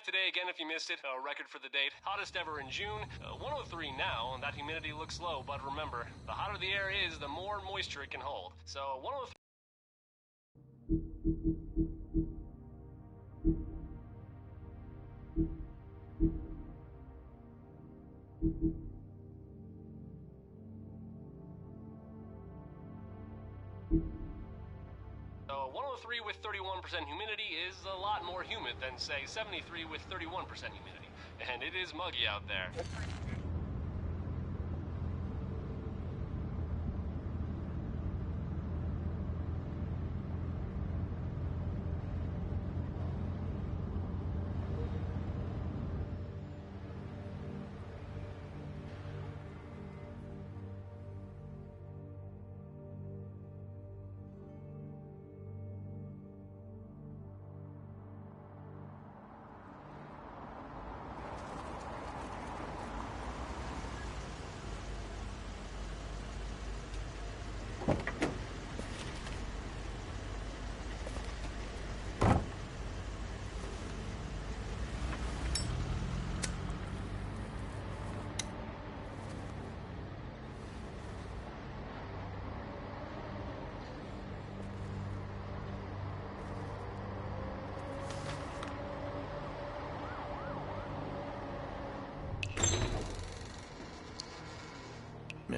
Today, again, if you missed it, a record for the date. Hottest ever in June. 103 now, and that humidity looks low, but remember, the hotter the air is, the more moisture it can hold. So, 103... So 103 with 31% humidity is a lot more humid than, say, 73 with 31% humidity. And it is muggy out there.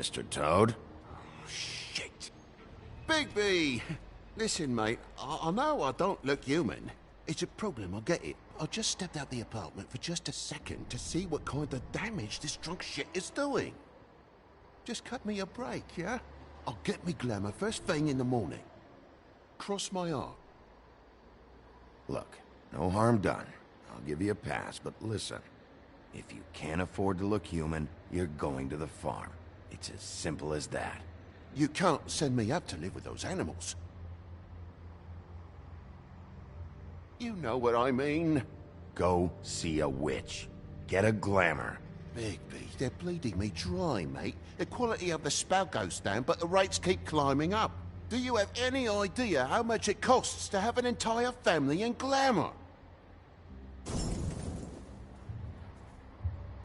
Mr. Toad? Oh, shit. Big B! Listen, mate, I know I don't look human. It's a problem, I get it. I just stepped out the apartment for just a second to see what kind of damage this drunk shit is doing. Just cut me a break, yeah? I'll get me glamour first thing in the morning. Cross my heart. Look, no harm done. I'll give you a pass, but listen. If you can't afford to look human, you're going to the farm. It's as simple as that. You can't send me up to live with those animals. You know what I mean. Go see a witch. Get a glamour. Big B, they're bleeding me dry, mate. The quality of the spout goes down, but the rates keep climbing up. Do you have any idea how much it costs to have an entire family in glamour?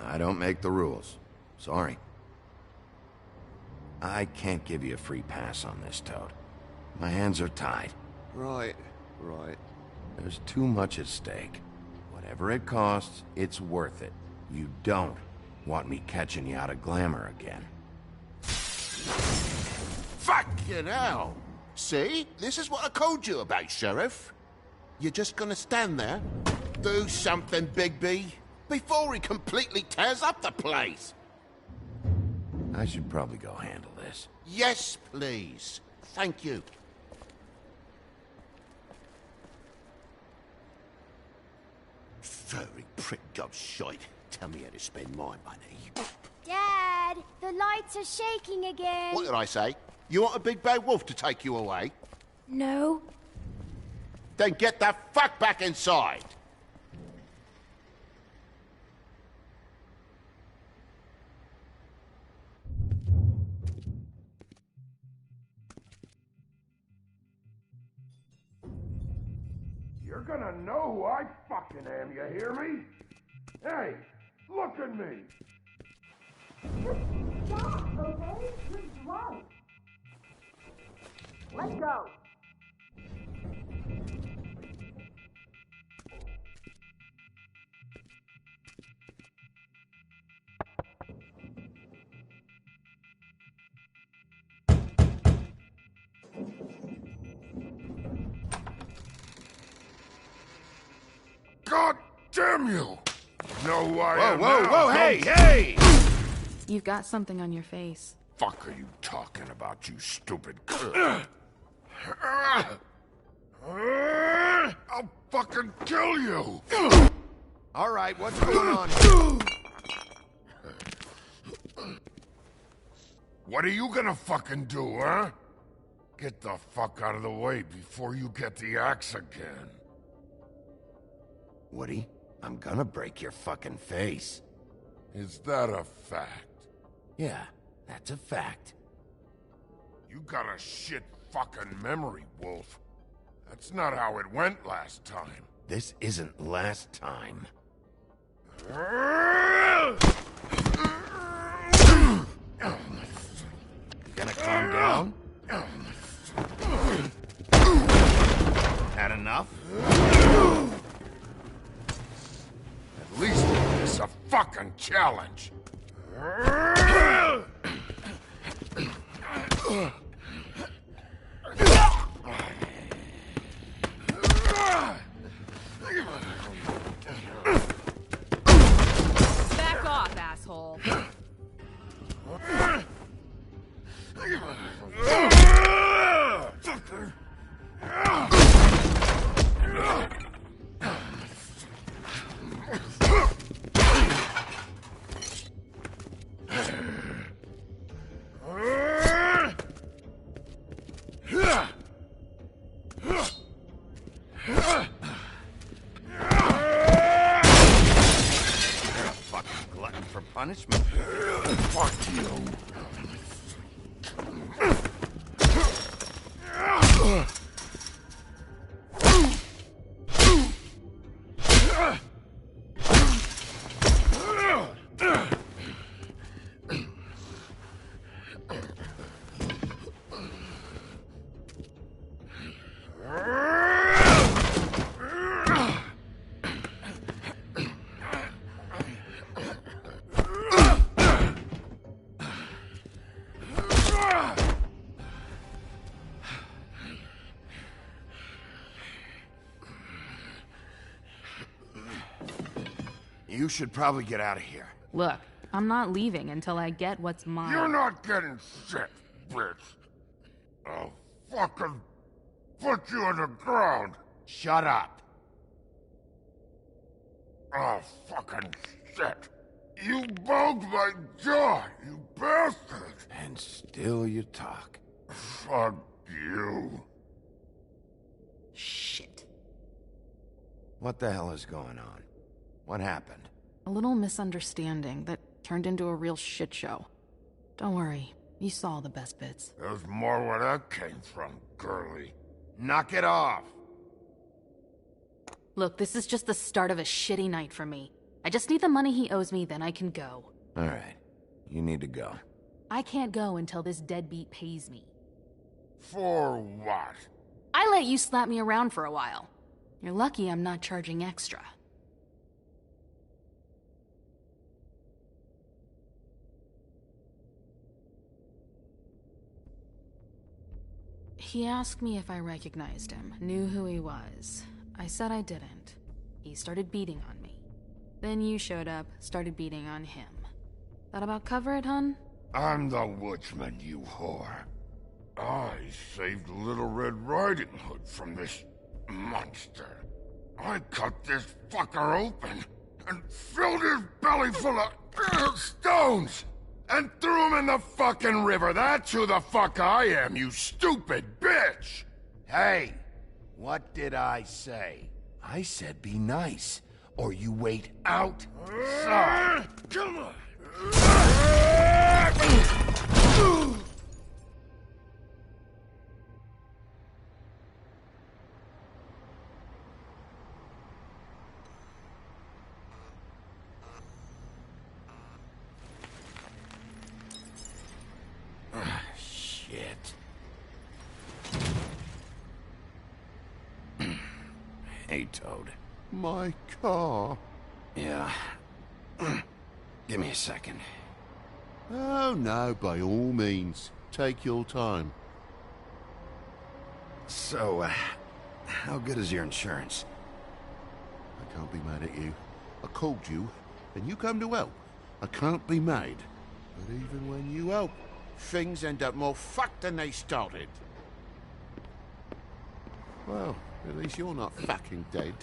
I don't make the rules. Sorry. I can't give you a free pass on this, Toad. My hands are tied. Right. There's too much at stake. Whatever it costs, it's worth it. You don't want me catching you out of glamour again. Fucking hell! See? This is what I told you about, Sheriff. You're just gonna stand there, do something, Bigby, before he completely tears up the place. I should probably go handle this. Yes, please. Thank you. Furry prick job shite. Tell me how to spend my money. Dad, the lights are shaking again. What did I say? You want a big bad wolf to take you away? No. Then get the fuck back inside. You're gonna know who I fucking am, you hear me? Hey, look at me! Stop, okay? You're drunk. Let's go. God damn you! You know who I am Whoa, now, hey, don't you? hey! You've got something on your face. Fuck are you talking about, you stupid I'll fucking kill you! All right, what's going on? What are you gonna fucking do, huh? Get the fuck out of the way before you get the axe again. Woody, I'm gonna break your fucking face. Is that a fact? Yeah, that's a fact. You got a shit fucking memory, Wolf. That's not how it went last time. This isn't last time. Gonna calm down? Had enough? At least it's a fucking challenge. Back off, asshole. Fucking glutton for punishment. Fuck you. You should probably get out of here. Look, I'm not leaving until I get what's mine. You're not getting shit, bitch. I'll fucking put you on the ground. Shut up. Oh, fucking shit. You bugged my jaw, you bastard. And still you talk. Fuck you. Shit. What the hell is going on? What happened? A little misunderstanding that turned into a real shit show. Don't worry, You saw the best bits. There's more where that came from, girly. Knock it off! Look, this is just the start of a shitty night for me. I just need the money he owes me, then I can go. Alright, you need to go. I can't go until this deadbeat pays me. For what? I let you slap me around for a while. You're lucky I'm not charging extra. He asked me if I recognized him, knew who he was. I said I didn't. He started beating on me. Then you showed up, started beating on him. That about cover it, hun? I'm the woodsman, you whore. I saved Little Red Riding Hood from this monster. I cut this fucker open and filled his belly full of stones and threw him in the fucking river. That's who the fuck I am, you stupid bitch! Hey! What did I say? I said be nice, or you wait outside. Come on! Shit. Hey, Toad. My car. Yeah. Give me a second. Oh, no, by all means. Take your time. So, how good is your insurance? I can't be mad at you. I called you, and you come to help. I can't be mad. But even when you help, things end up more fucked than they started. Well, at least you're not fucking dead.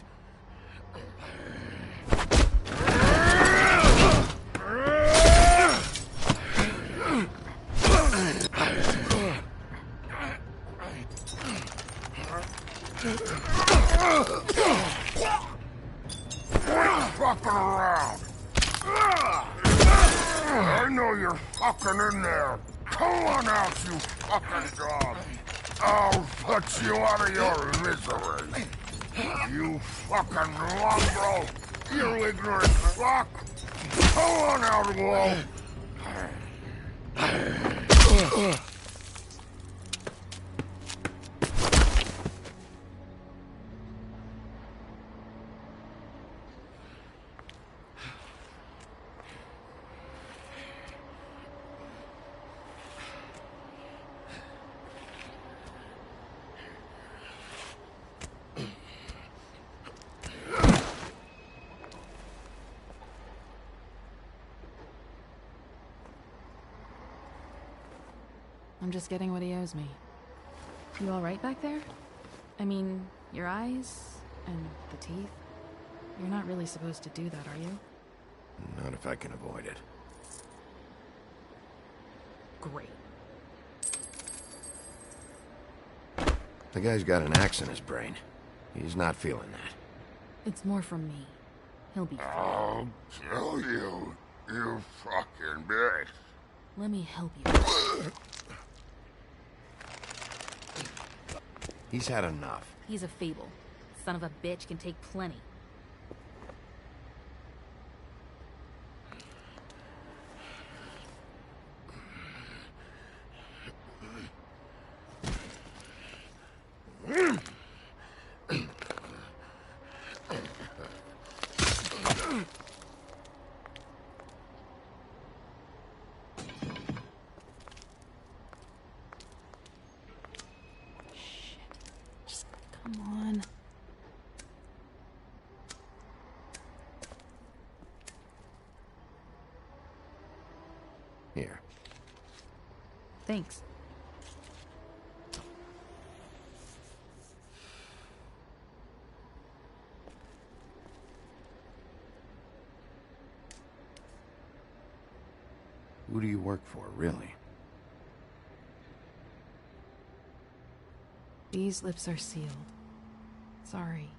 Fucking around! I know you're fucking in there. Come on out, you fucking dog. I'll put you out of your misery. You fucking lumbo. You ignorant fuck. Come on out, Wolf. I'm just getting what he owes me. You alright back there? I mean, your eyes and the teeth? You're not really supposed to do that, are you? Not if I can avoid it. Great. The guy's got an axe in his brain. He's not feeling that. It's more from me. He'll be fine. I'll kill you, you fucking bitch. Let me help you. He's had enough. He's a fable. Son of a bitch can take plenty. Come on. Here. Thanks. Who do you work for, really? These lips are sealed. Sorry.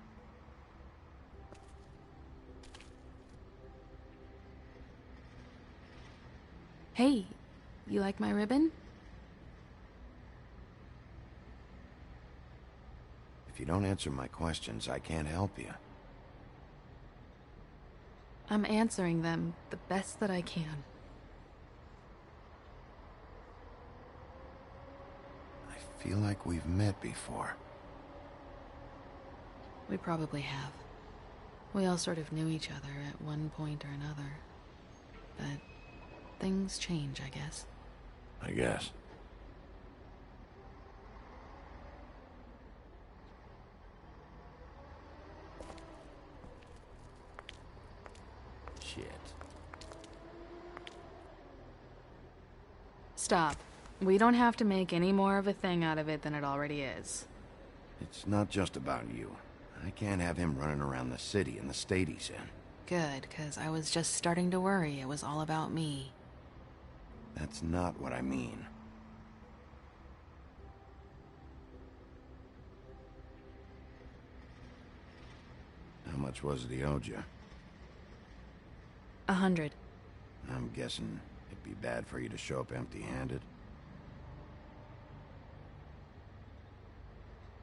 Hey, you like my ribbon? If you don't answer my questions, I can't help you. I'm answering them the best that I can. I feel like we've met before. We probably have. We all sort of knew each other at one point or another. But things change, I guess. I guess. Shit. Stop. We don't have to make any more of a thing out of it than it already is. It's not just about you. I can't have him running around the city in the state he's in. Good, 'cause I was just starting to worry it was all about me. That's not what I mean. How much was it he owed you? 100. I'm guessing it'd be bad for you to show up empty-handed.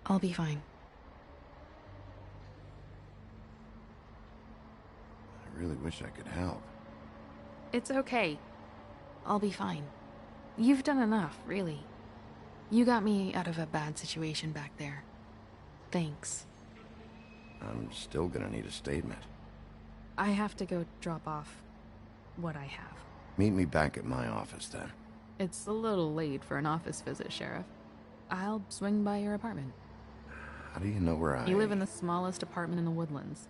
I'll be fine. I really wish I could help. It's okay. I'll be fine. You've done enough, really. You got me out of a bad situation back there. Thanks. I'm still gonna need a statement. I have to go drop off what I have. Meet me back at my office, then. It's a little late for an office visit, Sheriff. I'll swing by your apartment. How do you know where I... You live in the smallest apartment in the Woodlands.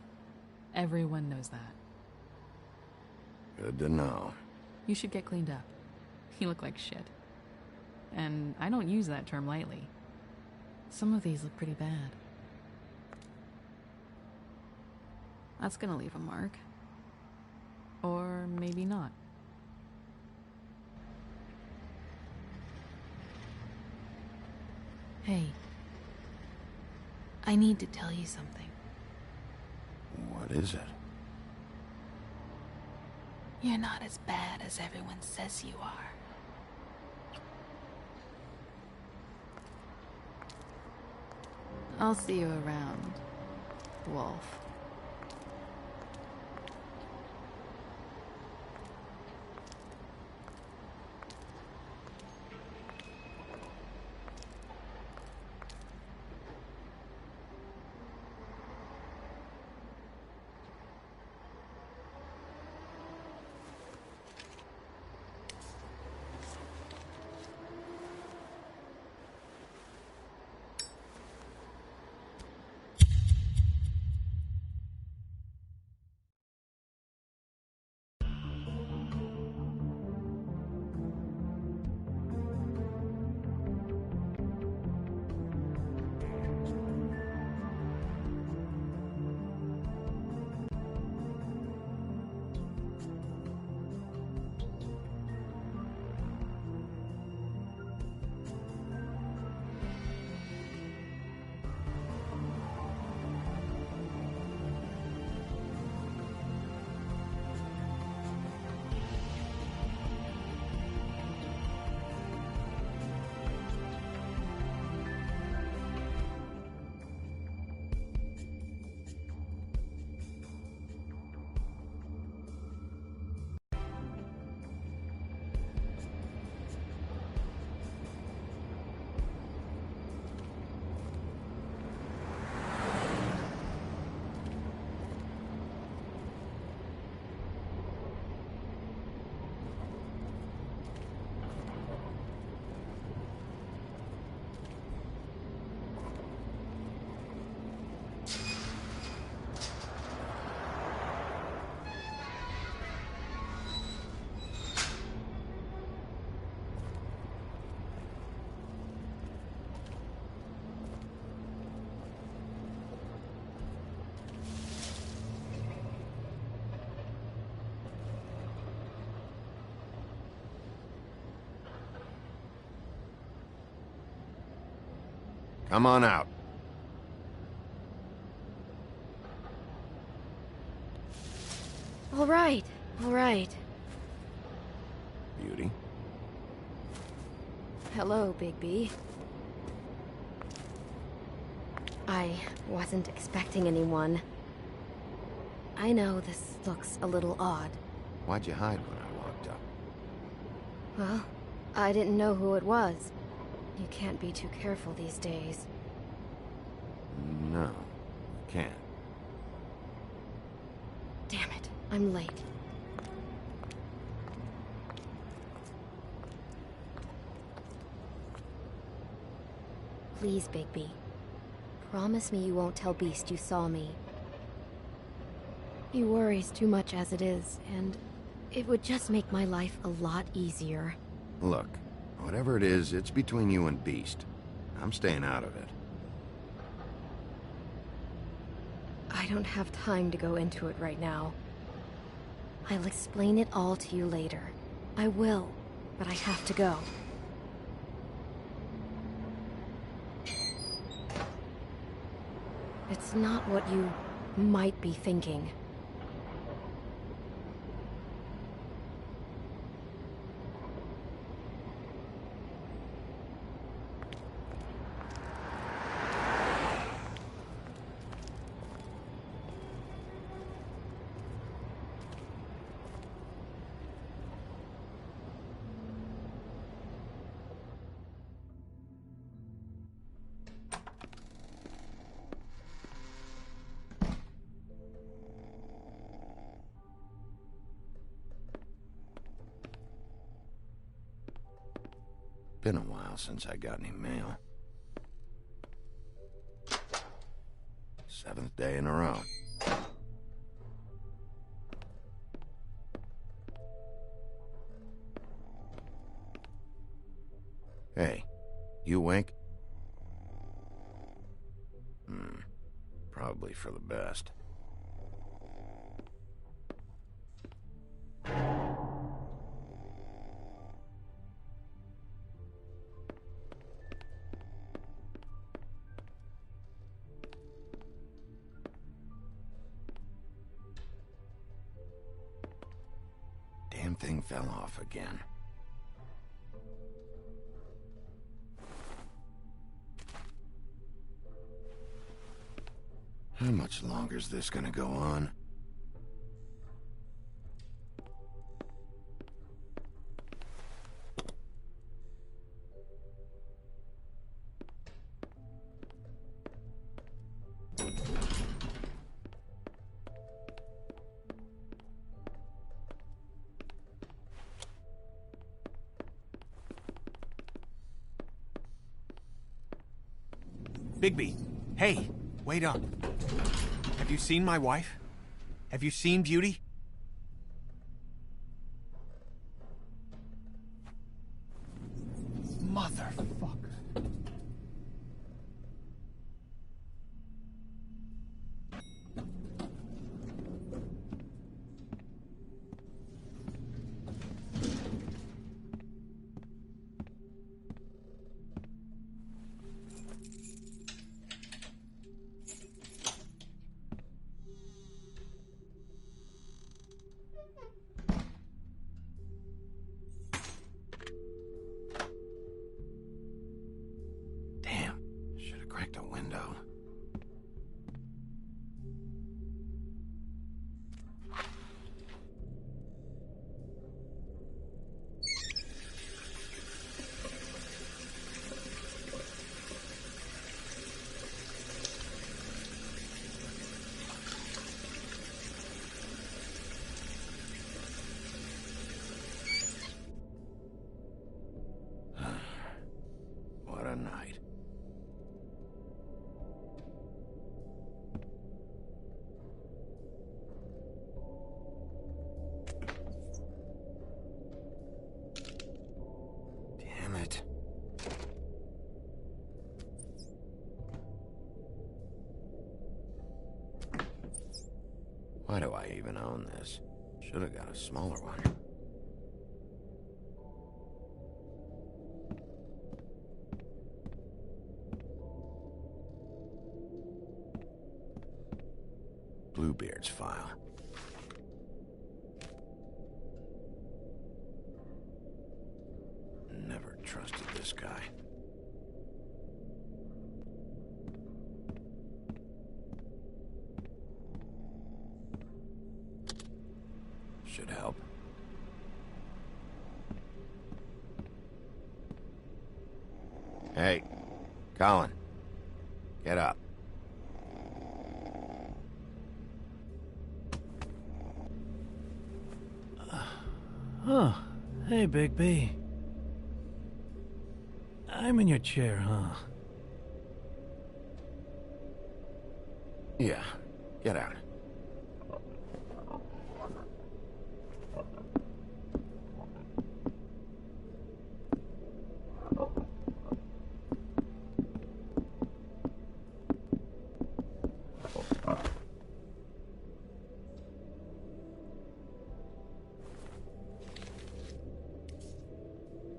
Everyone knows that. Good to know. You should get cleaned up. You look like shit. And I don't use that term lightly. Some of these look pretty bad. That's gonna leave a mark. Or maybe not. Hey. I need to tell you something. What is it? You're not as bad as everyone says you are. I'll see you around, Wolf. Come on out. All right, all right. Beauty. Hello, Big B. I wasn't expecting anyone. I know this looks a little odd. Why'd you hide when I walked up? Well, I didn't know who it was. You can't be too careful these days. No, can't. Damn it, I'm late. Please, Bigby. Promise me you won't tell Beast you saw me. He worries too much as it is, and it would just make my life a lot easier. Look, whatever it is, it's between you and Beast. I'm staying out of it. I don't have time to go into it right now. I'll explain it all to you later. I will, but I have to go. It's not what you might be thinking. Been a while since I got any mail. 7th day in a row. Hey, you awake? Probably for the best. Damn thing fell off again. How much longer is this gonna go on? Bigby, hey, wait up. Have you seen my wife? Have you seen Beauty? Motherfucker. Cracked a window. What a night. Why do I even own this? Should have got a smaller one. Bluebeard's file. Never trusted this guy. Should help. Hey, Colin. Get up. Oh, hey, Big B. I'm in your chair, huh? Yeah, get out.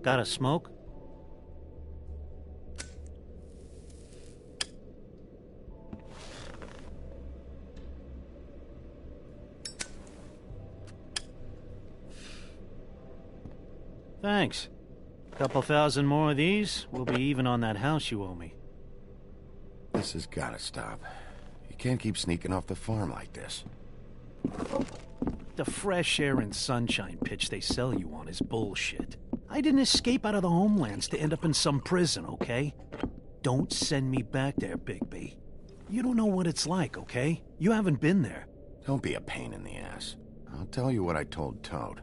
Got a smoke? Thanks. Couple thousand more of these, we'll be even on that house you owe me. This has gotta stop. You can't keep sneaking off the farm like this. The fresh air and sunshine pitch they sell you on is bullshit. I didn't escape out of the homelands to end up in some prison, okay? Don't send me back there, Bigby. You don't know what it's like, okay? You haven't been there. Don't be a pain in the ass. I'll tell you what I told Toad.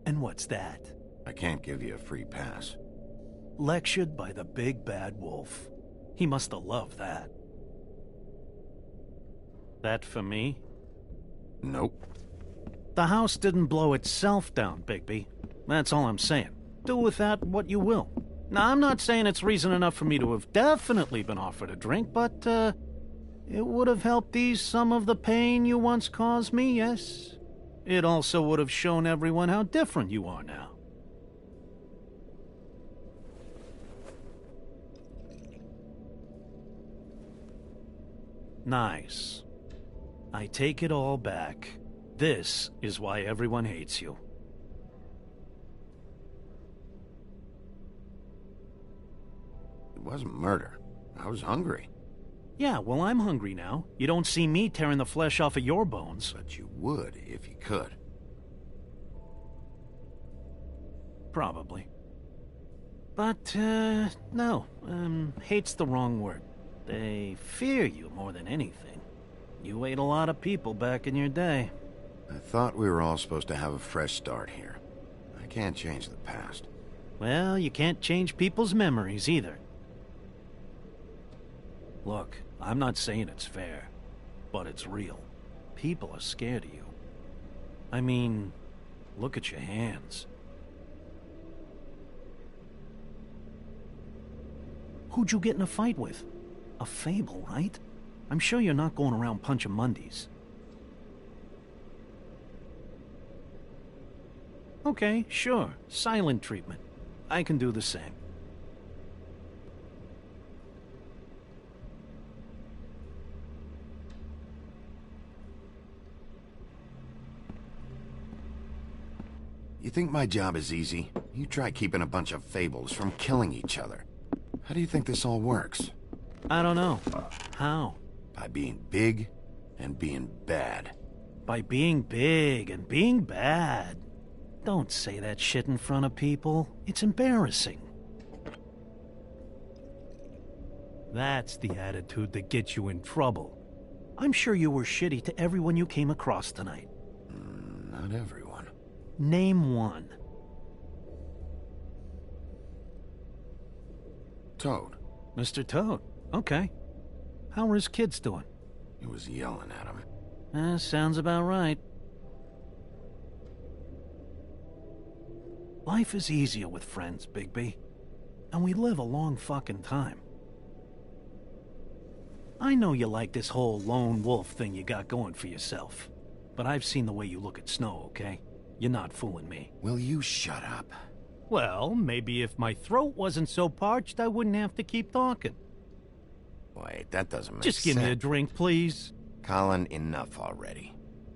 And what's that? I can't give you a free pass. Lectured by the big bad wolf. He must have loved that. That for me? Nope. The house didn't blow itself down, Bigby. That's all I'm saying. Do with that what you will. Now, I'm not saying it's reason enough for me to have definitely been offered a drink, but, it would have helped ease some of the pain you once caused me, yes? It also would have shown everyone how different you are now. Nice. I take it all back. This is why everyone hates you. It wasn't murder. I was hungry. Yeah, well, I'm hungry now. You don't see me tearing the flesh off of your bones. But you would if you could. Probably. But, no. Hate's the wrong word. They fear you more than anything. You ate a lot of people back in your day. I thought we were all supposed to have a fresh start here. I can't change the past. Well, you can't change people's memories either. Look, I'm not saying it's fair, but it's real. People are scared of you. I mean, look at your hands. Who'd you get in a fight with? A fable, right? I'm sure you're not going around punching Mondays. Okay, sure. Silent treatment. I can do the same. You think my job is easy? You try keeping a bunch of fables from killing each other. How do you think this all works? I don't know. How? By being big and being bad. By being big and being bad. Don't say that shit in front of people. It's embarrassing. That's the attitude that gets you in trouble. I'm sure you were shitty to everyone you came across tonight. Not everyone. Name one. Toad. Mr. Toad. Okay. How are his kids doing? He was yelling at him. Sounds about right. Life is easier with friends, Bigby. And we live a long fucking time. I know you like this whole lone wolf thing you got going for yourself. But I've seen the way you look at Snow, okay? You're not fooling me. Will you shut up? Well, maybe if my throat wasn't so parched, I wouldn't have to keep talking. Wait, that doesn't make sense. Just give me a drink, please. Colin, enough already.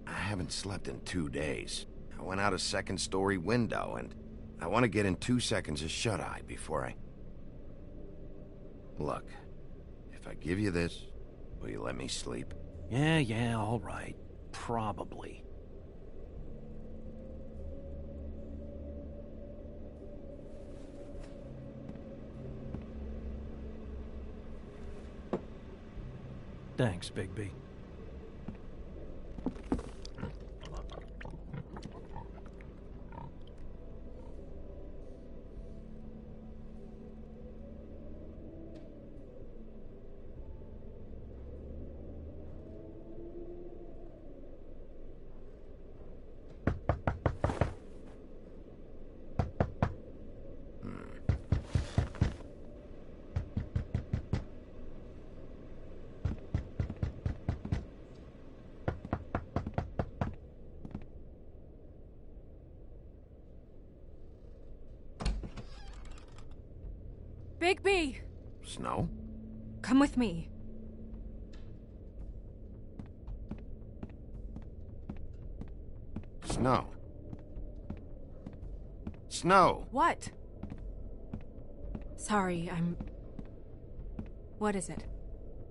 I haven't slept in 2 days. I went out a second-story window, and I want to get in 2 seconds of shut-eye before I... Look, if I give you this, will you let me sleep? Yeah, all right. Probably. Thanks, Bigby. Bigby! Snow? Come with me. Snow. Snow! What? Sorry, What is it?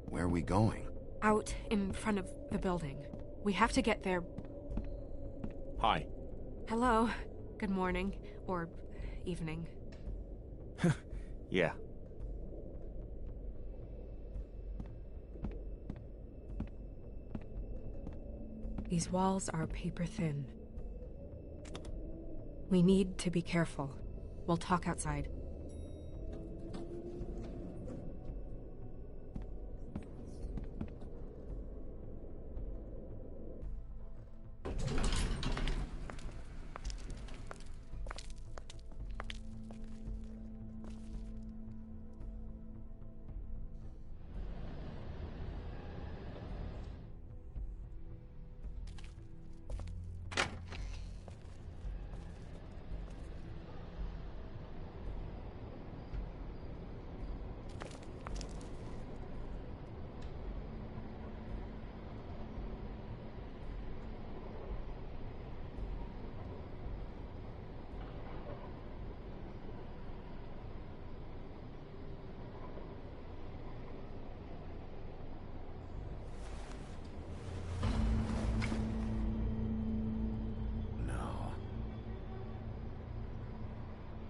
Where are we going? Out in front of the building. We have to get there. Hi. Hello. Good morning. Or evening. Yeah. These walls are paper thin. We need to be careful. We'll talk outside.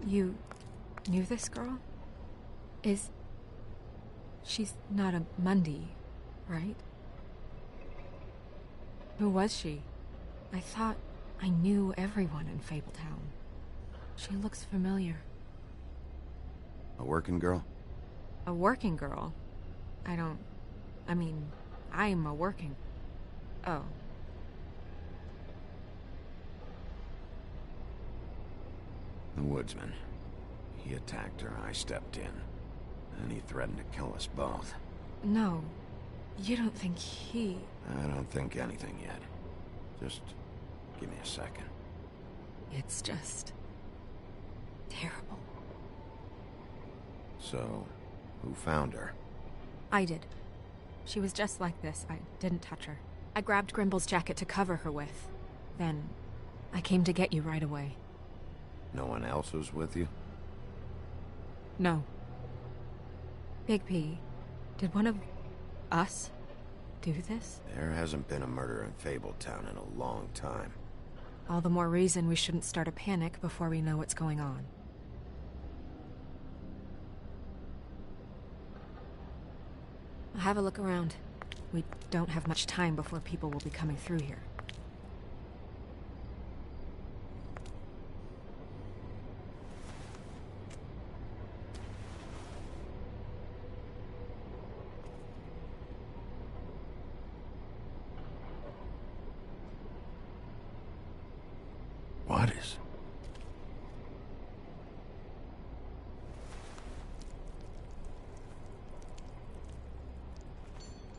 You knew this girl? She's not a Mundy, right? Who was she? I thought I knew everyone in Fabletown. She looks familiar. A working girl? A working girl? I'm a working... Oh. The woodsman. He attacked her, I stepped in. And he threatened to kill us both. No. You don't think he... I don't think anything yet. Just give me a second. It's just... terrible. So, who found her? I did. She was just like this. I didn't touch her. I grabbed Grimble's jacket to cover her with. Then, I came to get you right away. No one else was with you? No. Bigby, did one of us do this? There hasn't been a murder in Fabletown in a long time. All the more reason we shouldn't start a panic before we know what's going on. I'll have a look around. We don't have much time before people will be coming through here. What is?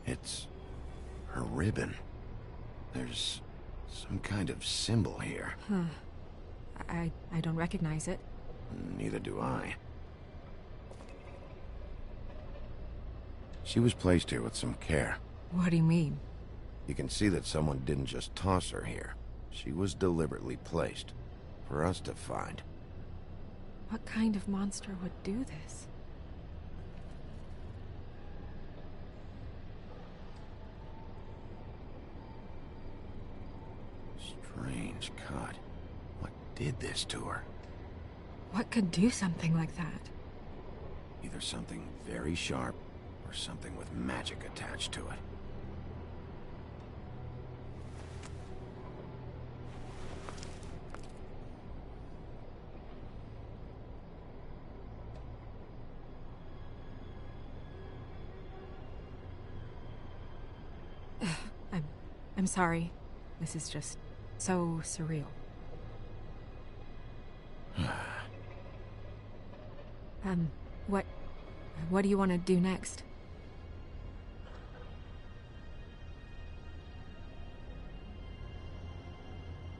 It's her ribbon. There's some kind of symbol here. Huh. I don't recognize it. Neither do I. She was placed here with some care. What do you mean? You can see that someone didn't just toss her here. She was deliberately placed. For us to find. What kind of monster would do this? Strange cut. What did this to her? What could do something like that? Either something very sharp, or something with magic attached to it. I'm sorry. This is just so surreal. What do you want to do next?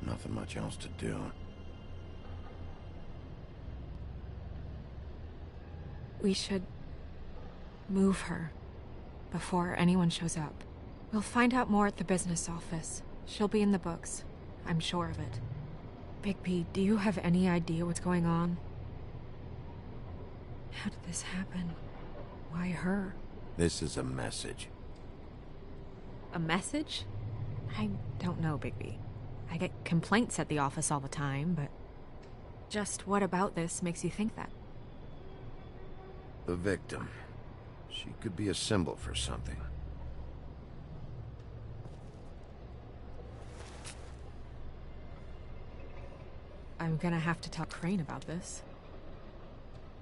Nothing much else to do. We should move her before anyone shows up. We'll find out more at the business office. She'll be in the books. I'm sure of it. Bigby, do you have any idea what's going on? How did this happen? Why her? This is a message. A message? I don't know, Bigby. I get complaints at the office all the time, but... Just what about this makes you think that? The victim. She could be a symbol for something. I'm gonna have to tell Crane about this.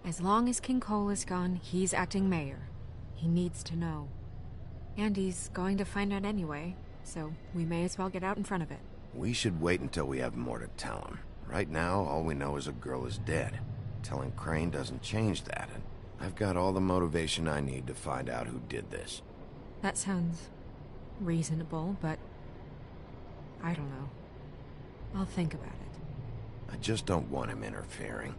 As long as King Cole is gone, he's acting mayor. He needs to know. And he's going to find out anyway, so we may as well get out in front of it. We should wait until we have more to tell him. Right now, all we know is a girl is dead. Telling Crane doesn't change that, and I've got all the motivation I need to find out who did this. That sounds reasonable, but I don't know. I'll think about it. I just don't want him interfering.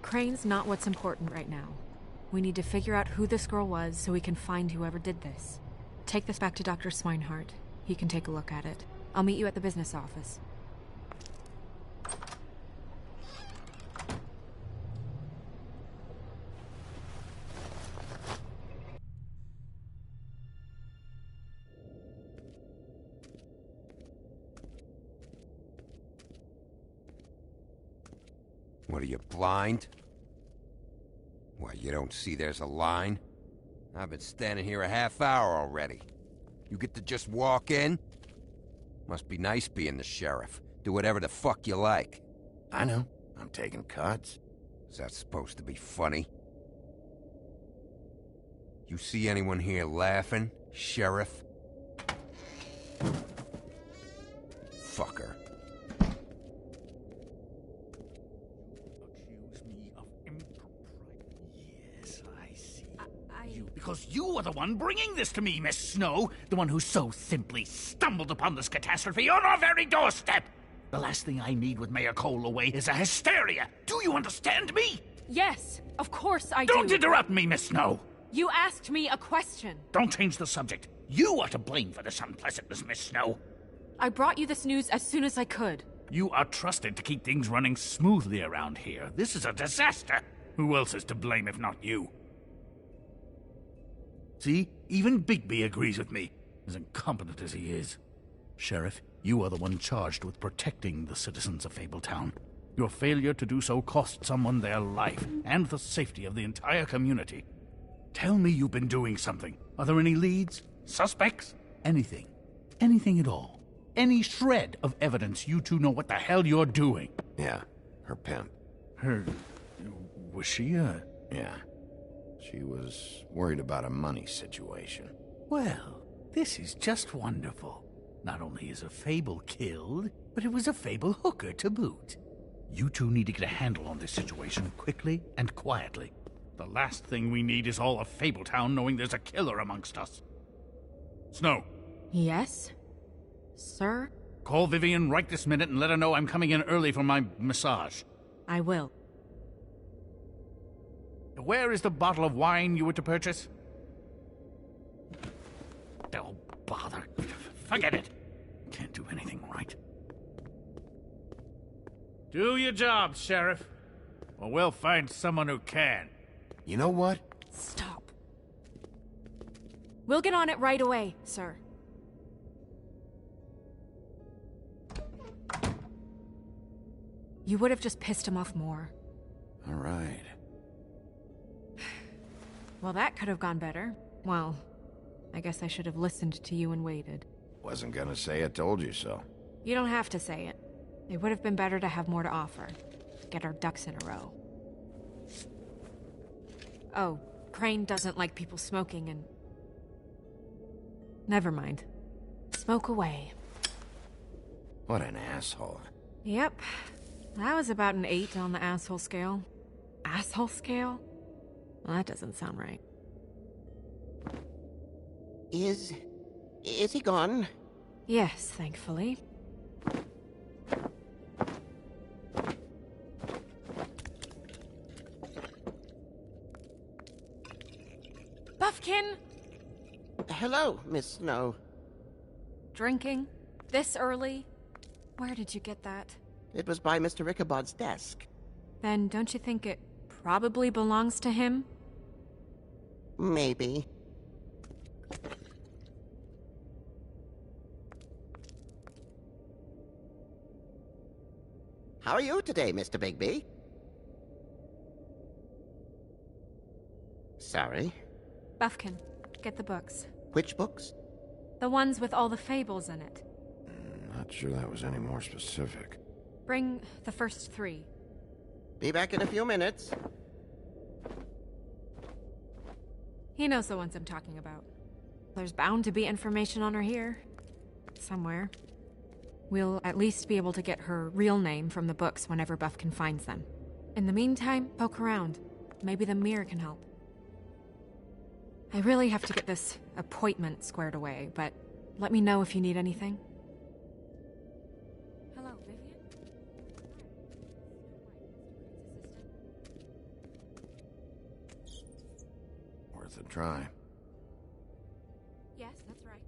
Crane's not what's important right now. We need to figure out who this girl was so we can find whoever did this. Take this back to Dr. Swinehart. He can take a look at it. I'll meet you at the business office. What are you, blind? Why, you don't see there's a line? I've been standing here a half hour already. You get to just walk in? Must be nice being the sheriff. Do whatever the fuck you like. I know. I'm taking cuts. Is that supposed to be funny? You see anyone here laughing, Sheriff? Fucker. Because you are the one bringing this to me, Miss Snow. The one who so simply stumbled upon this catastrophe on our very doorstep. The last thing I need with Mayor Cole away is a hysteria. Do you understand me? Yes, of course I do. Don't interrupt me, Miss Snow. You asked me a question. Don't change the subject. You are to blame for this unpleasantness, Miss Snow. I brought you this news as soon as I could. You are trusted to keep things running smoothly around here. This is a disaster. Who else is to blame if not you? See, even Bigby agrees with me, as incompetent as he is. Sheriff, you are the one charged with protecting the citizens of Fabletown. Your failure to do so cost someone their life, and the safety of the entire community. Tell me you've been doing something. Are there any leads? Suspects? Anything. Anything at all. Any shred of evidence you two know what the hell you're doing. Yeah, her pimp. Her... was she, Yeah. She was worried about a money situation. Well, this is just wonderful. Not only is a Fable killed, but it was a Fable hooker to boot. You two need to get a handle on this situation quickly and quietly. The last thing we need is all of Fabletown knowing there's a killer amongst us. Snow. Yes? Sir? Call Vivian right this minute and let her know I'm coming in early for my massage. I will. Where is the bottle of wine you were to purchase? Oh, bother. Forget it. Can't do anything right. Do your job, Sheriff. Or we'll find someone who can. You know what? Stop. We'll get on it right away, sir. You would have just pissed him off more. All right. Well, that could have gone better. Well, I guess I should have listened to you and waited. Wasn't gonna say I told you so. You don't have to say it. It would have been better to have more to offer. Get our ducks in a row. Oh, Crane doesn't like people smoking and... Never mind. Smoke away. What an asshole. Yep. That was about an 8 on the asshole scale. Asshole scale? Well, that doesn't sound right. Is he gone? Yes, thankfully. Buffkin! Hello, Miss Snow. Drinking? This early? Where did you get that? It was by Mr. Ichabod's desk. Then don't you think it probably belongs to him? Maybe. How are you today, Mr. Bigby? Sorry. Buffkin, get the books. Which books? The ones with all the fables in it. Not sure that was any more specific. Bring the first 3. Be back in a few minutes. He knows the ones I'm talking about. There's bound to be information on her here. Somewhere. We'll at least be able to get her real name from the books whenever Buffkin finds them. In the meantime, poke around. Maybe the mirror can help. I really have to get this appointment squared away, but let me know if you need anything. Hello, Vivian? Worth a try. Yes, that's right.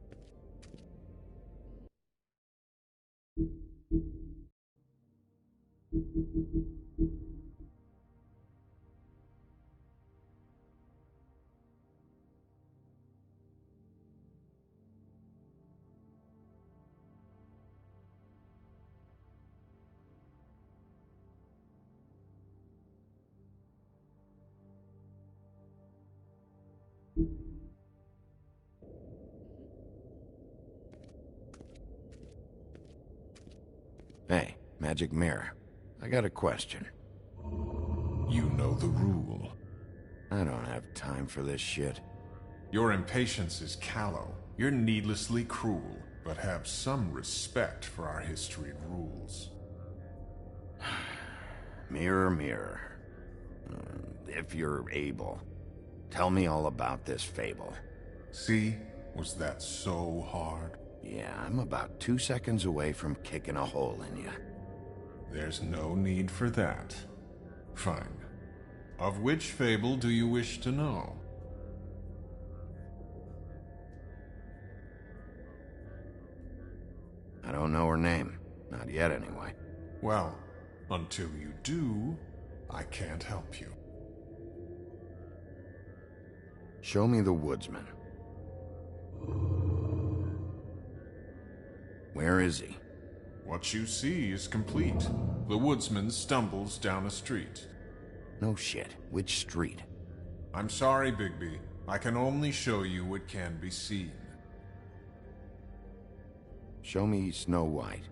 Hey, magic mirror. I got a question. You know the rule. I don't have time for this shit. Your impatience is callow. You're needlessly cruel, but have some respect for our history and rules. Mirror, mirror. If you're able, tell me all about this fable. See? Was that so hard? Yeah, I'm about 2 seconds away from kicking a hole in you. There's no need for that. Fine. Of which fable do you wish to know? I don't know her name. Not yet, anyway. Well, until you do, I can't help you. Show me the woodsman. Where is he? What you see is complete. The woodsman stumbles down a street. No shit. Which street? I'm sorry, Bigby. I can only show you what can be seen. Show me Snow White.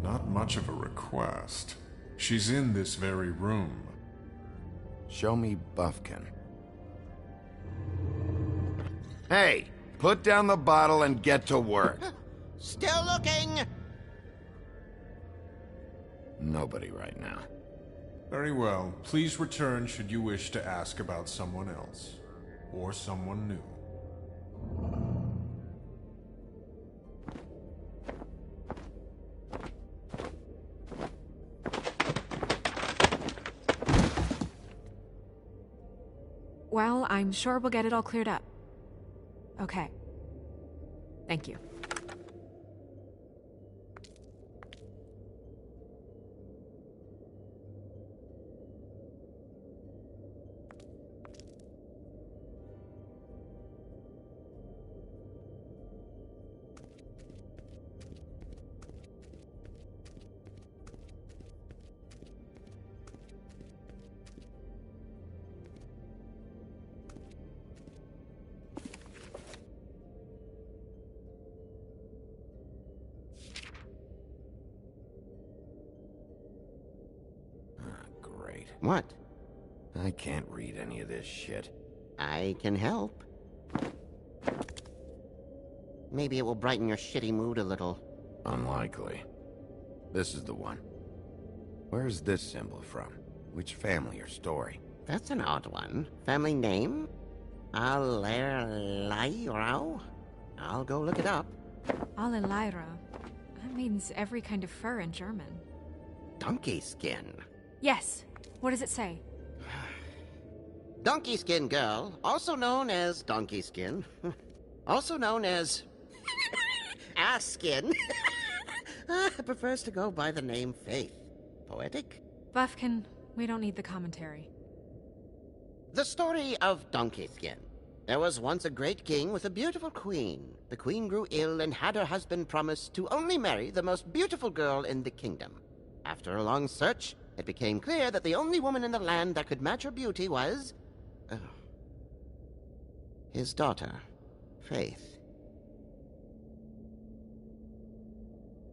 Not much of a request. She's in this very room. Show me Buffkin. Hey! Put down the bottle and get to work. Still looking! Nobody right now. Very well. Please return should you wish to ask about someone else. Or someone new. Well, I'm sure we'll get it all cleared up. Okay. Thank you. What? I can't read any of this shit. I can help. Maybe it will brighten your shitty mood a little. Unlikely. This is the one. Where's this symbol from? Which family or story? That's an odd one. Family name? Alerairao? I'll go look it up. Alelaira. That means every kind of fur in German. Donkey skin. Yes. What does it say? Donkey skin girl, also known as donkey skin, also known as ass skin, prefers to go by the name Faith. Poetic? Buffkin, we don't need the commentary. The story of Donkey Skin. There was once a great king with a beautiful queen. The queen grew ill and had her husband promise to only marry the most beautiful girl in the kingdom. After a long search, it became clear that the only woman in the land that could match her beauty was... his daughter, Faith.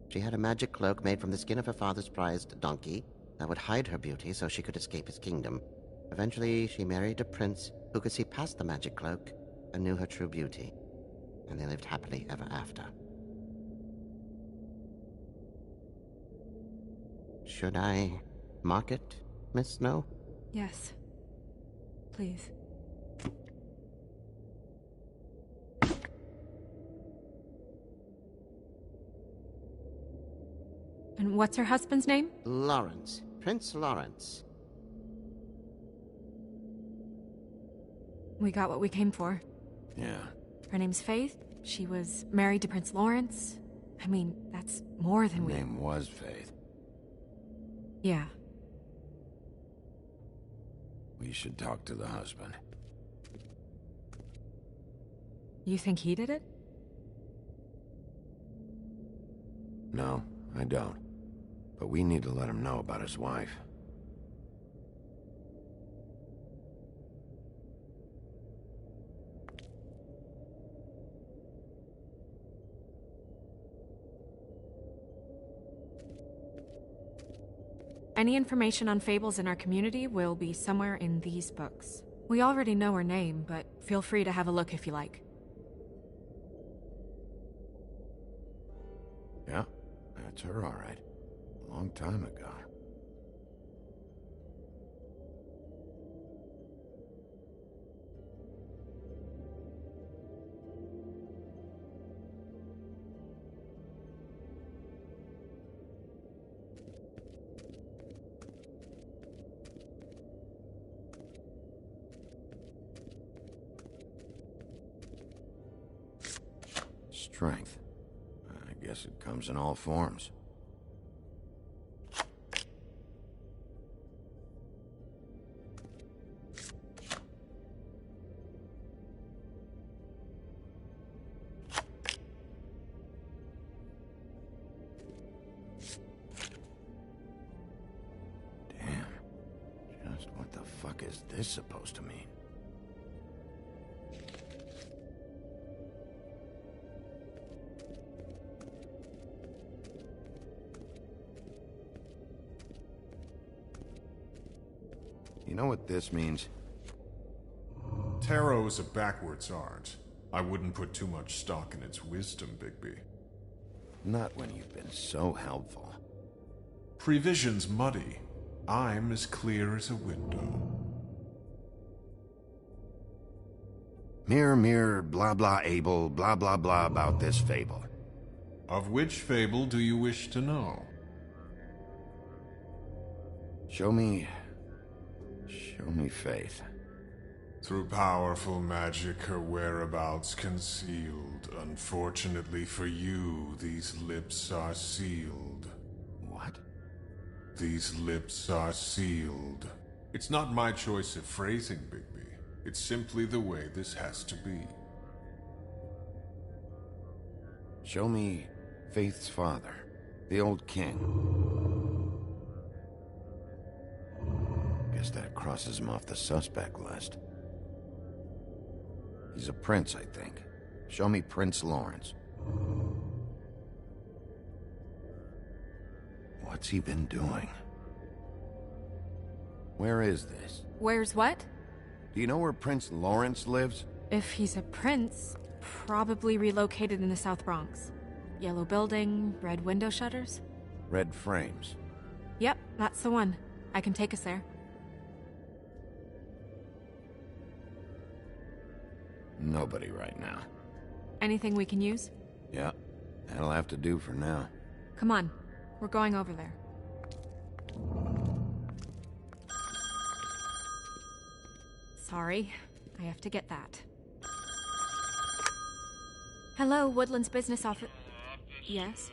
She had a magic cloak made from the skin of her father's prized donkey that would hide her beauty so she could escape his kingdom. Eventually, she married a prince who could see past the magic cloak and knew her true beauty. And they lived happily ever after. Should I mark it, Miss Snow? Yes. Please. And what's her husband's name? Lawrence. Prince Lawrence. We got what we came for. Yeah. Her name's Faith. She was married to Prince Lawrence. I mean, that's more than Her name was Faith. Yeah. We should talk to the husband. You think he did it? No, I don't. But we need to let him know about his wife. Any information on fables in our community will be somewhere in these books. We already know her name, but feel free to have a look if you like. Yeah, that's her, all right. A long time ago. Strength. I guess it comes in all forms. Damn. Just what the fuck is this supposed to mean? You know what this means? Tarot is a backwards art. I wouldn't put too much stock in its wisdom, Bigby. Not when you've been so helpful. Prevision's muddy. I'm as clear as a window. Mirror, mirror, blah blah able, blah blah blah about this fable. Of which fable do you wish to know? Show me Faith. Through powerful magic, her whereabouts concealed. Unfortunately for you, these lips are sealed. What? These lips are sealed. It's not my choice of phrasing, Bigby. It's simply the way this has to be. Show me Faith's father, the old king. Guess that crosses him off the suspect list. He's a prince, I think. Show me Prince Lawrence. What's he been doing? Where is this? Where's what? Do you know where Prince Lawrence lives? If he's a prince, probably relocated in the South Bronx. Yellow building, red window shutters? Red frames. Yep, that's the one. I can take us there. Nobody right now. Anything we can use? Yeah, that'll have to do for now. Come on, we're going over there. Sorry, I have to get that. Hello, Woodland's business office. Yes,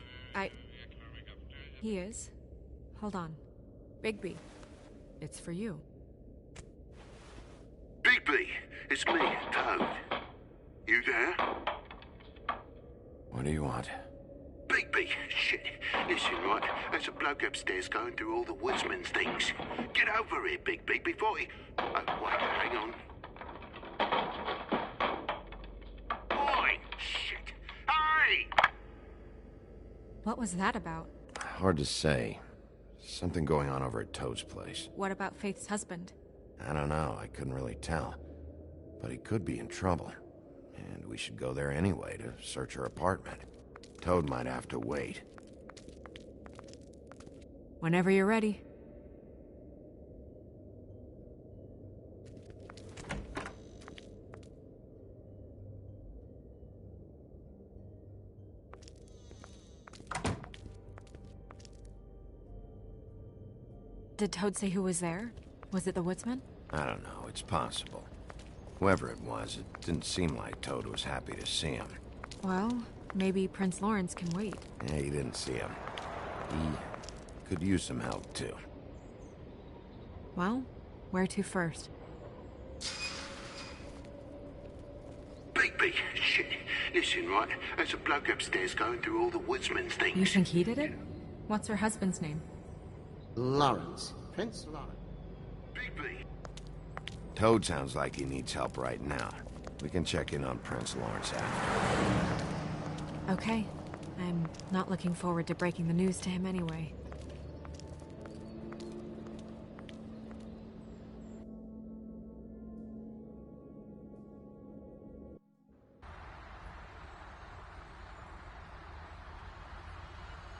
He is. Hold on. Bigby, it's for you. Bigby, it's me, Toad. You there? What do you want? Bigby, shit. Listen, right, there's a bloke upstairs going through all the woodsman's things. Get over here, Bigby, before he... Oh, wait, hang on. Oi, shit. Hey! What was that about? Hard to say. Something going on over at Toad's place. What about Faith's husband? I don't know, I couldn't really tell. But he could be in trouble. And we should go there anyway to search her apartment. Toad might have to wait. Whenever you're ready. Did Toad say who was there? Was it the woodsman? I don't know, it's possible. Whoever it was, it didn't seem like Toad was happy to see him. Well, maybe Prince Lawrence can wait. Yeah, he didn't see him. He could use some help, too. Well, where to first? Bigby, shit. Listen, right, there's a bloke upstairs going through all the woodsman's things. You think he did it? What's her husband's name? Lawrence. Prince Lawrence. Bigby. Toad sounds like he needs help right now. We can check in on Prince Lawrence after. Okay. I'm not looking forward to breaking the news to him anyway.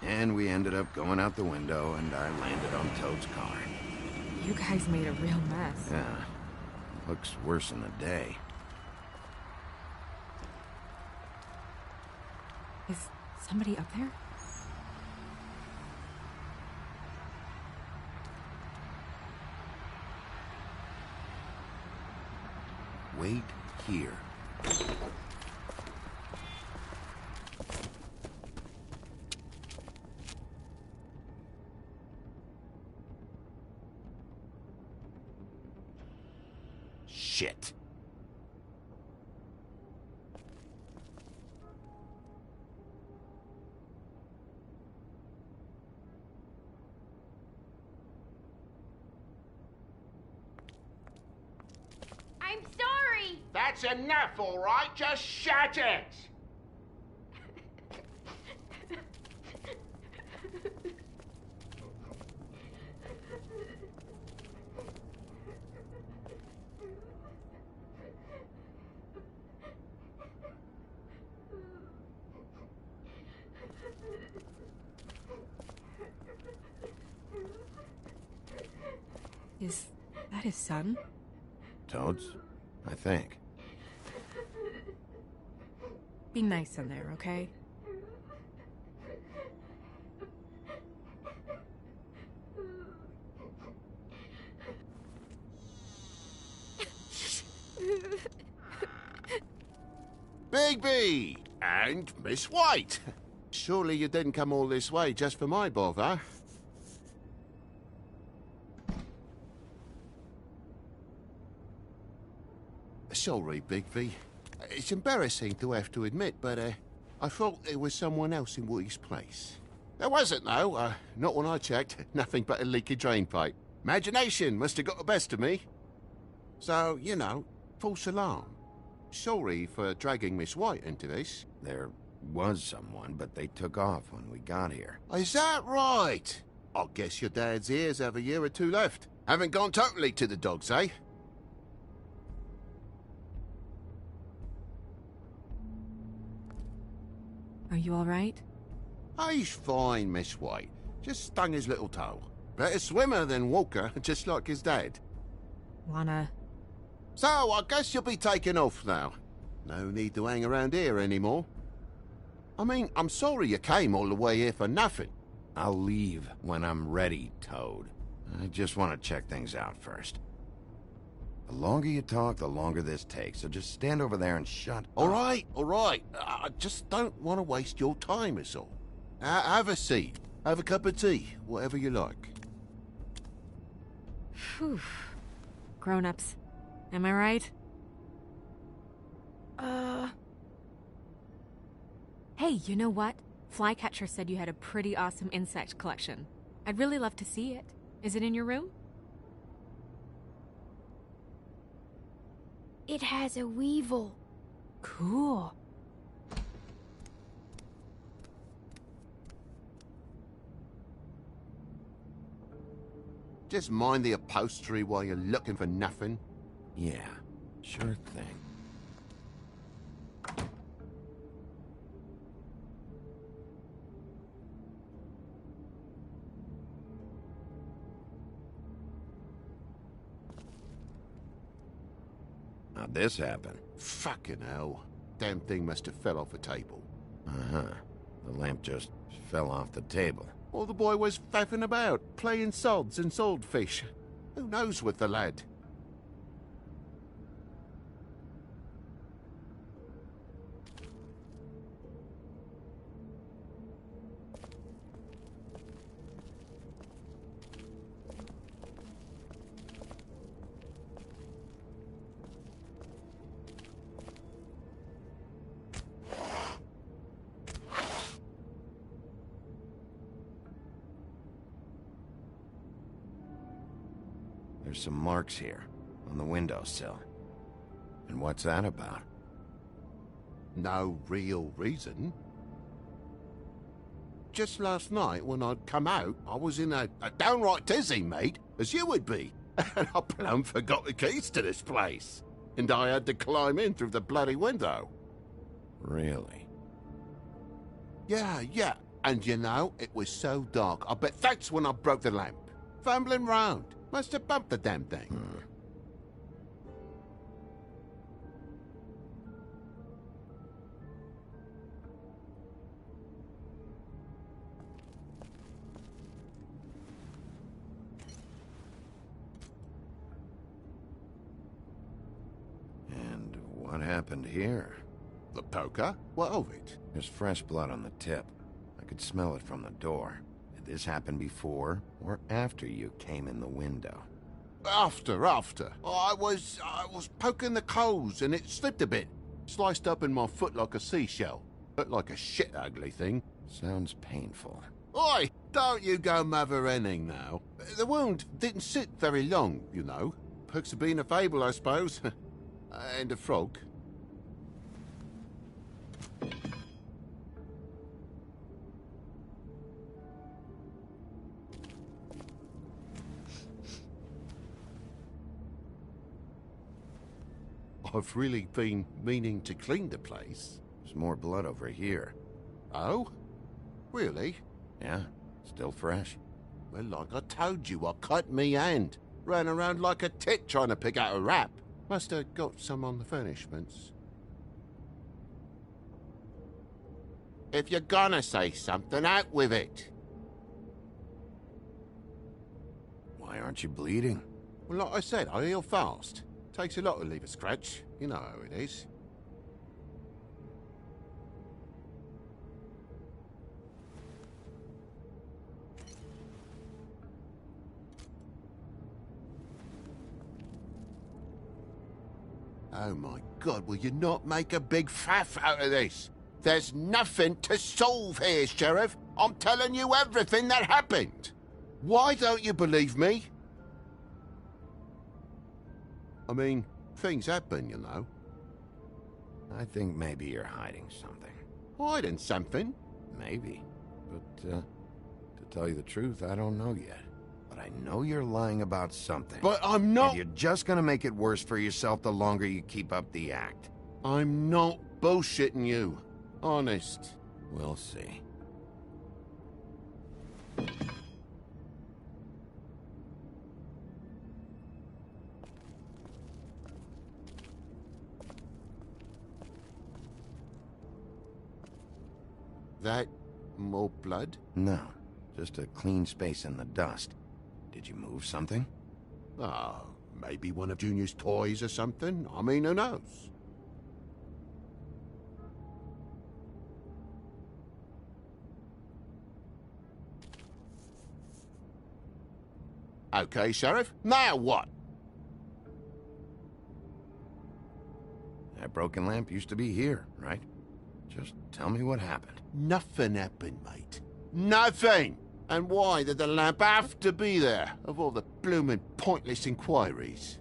And we ended up going out the window, and I landed on Toad's car. You guys made a real mess. Yeah. Looks worse in a day. Is somebody up there? Wait here. Shit. I'm sorry! That's enough, all right? Just shut it! Is that his son? Toad's? I think. Be nice in there, okay? Bigby! And Miss White! Surely you didn't come all this way just for my bother? Sorry, Bigby. It's embarrassing to have to admit, but I thought there was someone else in Woody's place. There wasn't, though. Not when I checked. Nothing but a leaky drain pipe. Imagination must have got the best of me. So, you know, false alarm. Sorry for dragging Miss White into this. There was someone, but they took off when we got here. Is that right? I guess your dad's ears have a year or two left. Haven't gone totally to the dogs, eh? Are you alright? He's fine, Miss White. Just stung his little toe. Better swimmer than Walker, just like his dad. Wanna... So, I guess you'll be taking off now. No need to hang around here anymore. I mean, I'm sorry you came all the way here for nothing. I'll leave when I'm ready, Toad. I just want to check things out first. The longer you talk, the longer this takes, so just stand over there and shut up. All right. I just don't want to waste your time, is all. Have a seat. Have a cup of tea, whatever you like. Phew. Grown-ups. Am I right? Hey, you know what? Flycatcher said you had a pretty awesome insect collection. I'd really love to see it. Is it in your room? It has a weevil. Cool. Just mind the upholstery while you're looking for nothing. Yeah, sure thing. How'd this happen? Fucking hell. Damn thing must have fell off a table. Uh-huh. The lamp just fell off the table. Or the boy was faffing about, playing sods and swordfish. Who knows with the lad? There's some marks here, on the windowsill. And what's that about? No real reason. Just last night, when I'd come out, I was in a downright dizzy, mate, as you would be. And I plumb forgot the keys to this place. And I had to climb in through the bloody window. Really? Yeah. And you know, it was so dark, I bet that's when I broke the lamp. Fumbling round. Must have bumped the damn thing. And what happened here? The poker? What of it? There's fresh blood on the tip. I could smell it from the door. Did this happen before or after you came in the window? After. I was poking the coals and it slipped a bit. Sliced up in my foot like a seashell. Looked like a shit ugly thing. Sounds painful. Oi! Don't you go mother-henning now. The wound didn't sit very long, you know. Perks of being a fable, I suppose. And a frog. I've really been meaning to clean the place. There's more blood over here. Oh? Really? Yeah, still fresh. Well, like I told you, I cut me hand. Ran around like a tit trying to pick out a wrap. Must have got some on the furnishments. If you're gonna say something, out with it. Why aren't you bleeding? Well, like I said, I heal fast. Takes a lot to leave a scratch. You know how it is. Oh my God, will you not make a big faff out of this? There's nothing to solve here, Sheriff. I'm telling you everything that happened. Why don't you believe me? I mean, things happen, you know. I think maybe you're hiding something. Hiding something? Maybe. But, to tell you the truth, I don't know yet. But I I know you're lying about something. But I'm not... And you're just gonna make it worse for yourself the longer you keep up the act. I'm not bullshitting you. Honest. We'll see. That more blood? No, just a clean space in the dust. Did you move something? Oh, maybe one of Junior's toys or something. I mean, who knows? Okay, Sheriff. Now what? That broken lamp used to be here, right? Just tell me what happened. Nothing happened, mate. Nothing! And why did the lamp have to be there, of all the bloomin' pointless inquiries?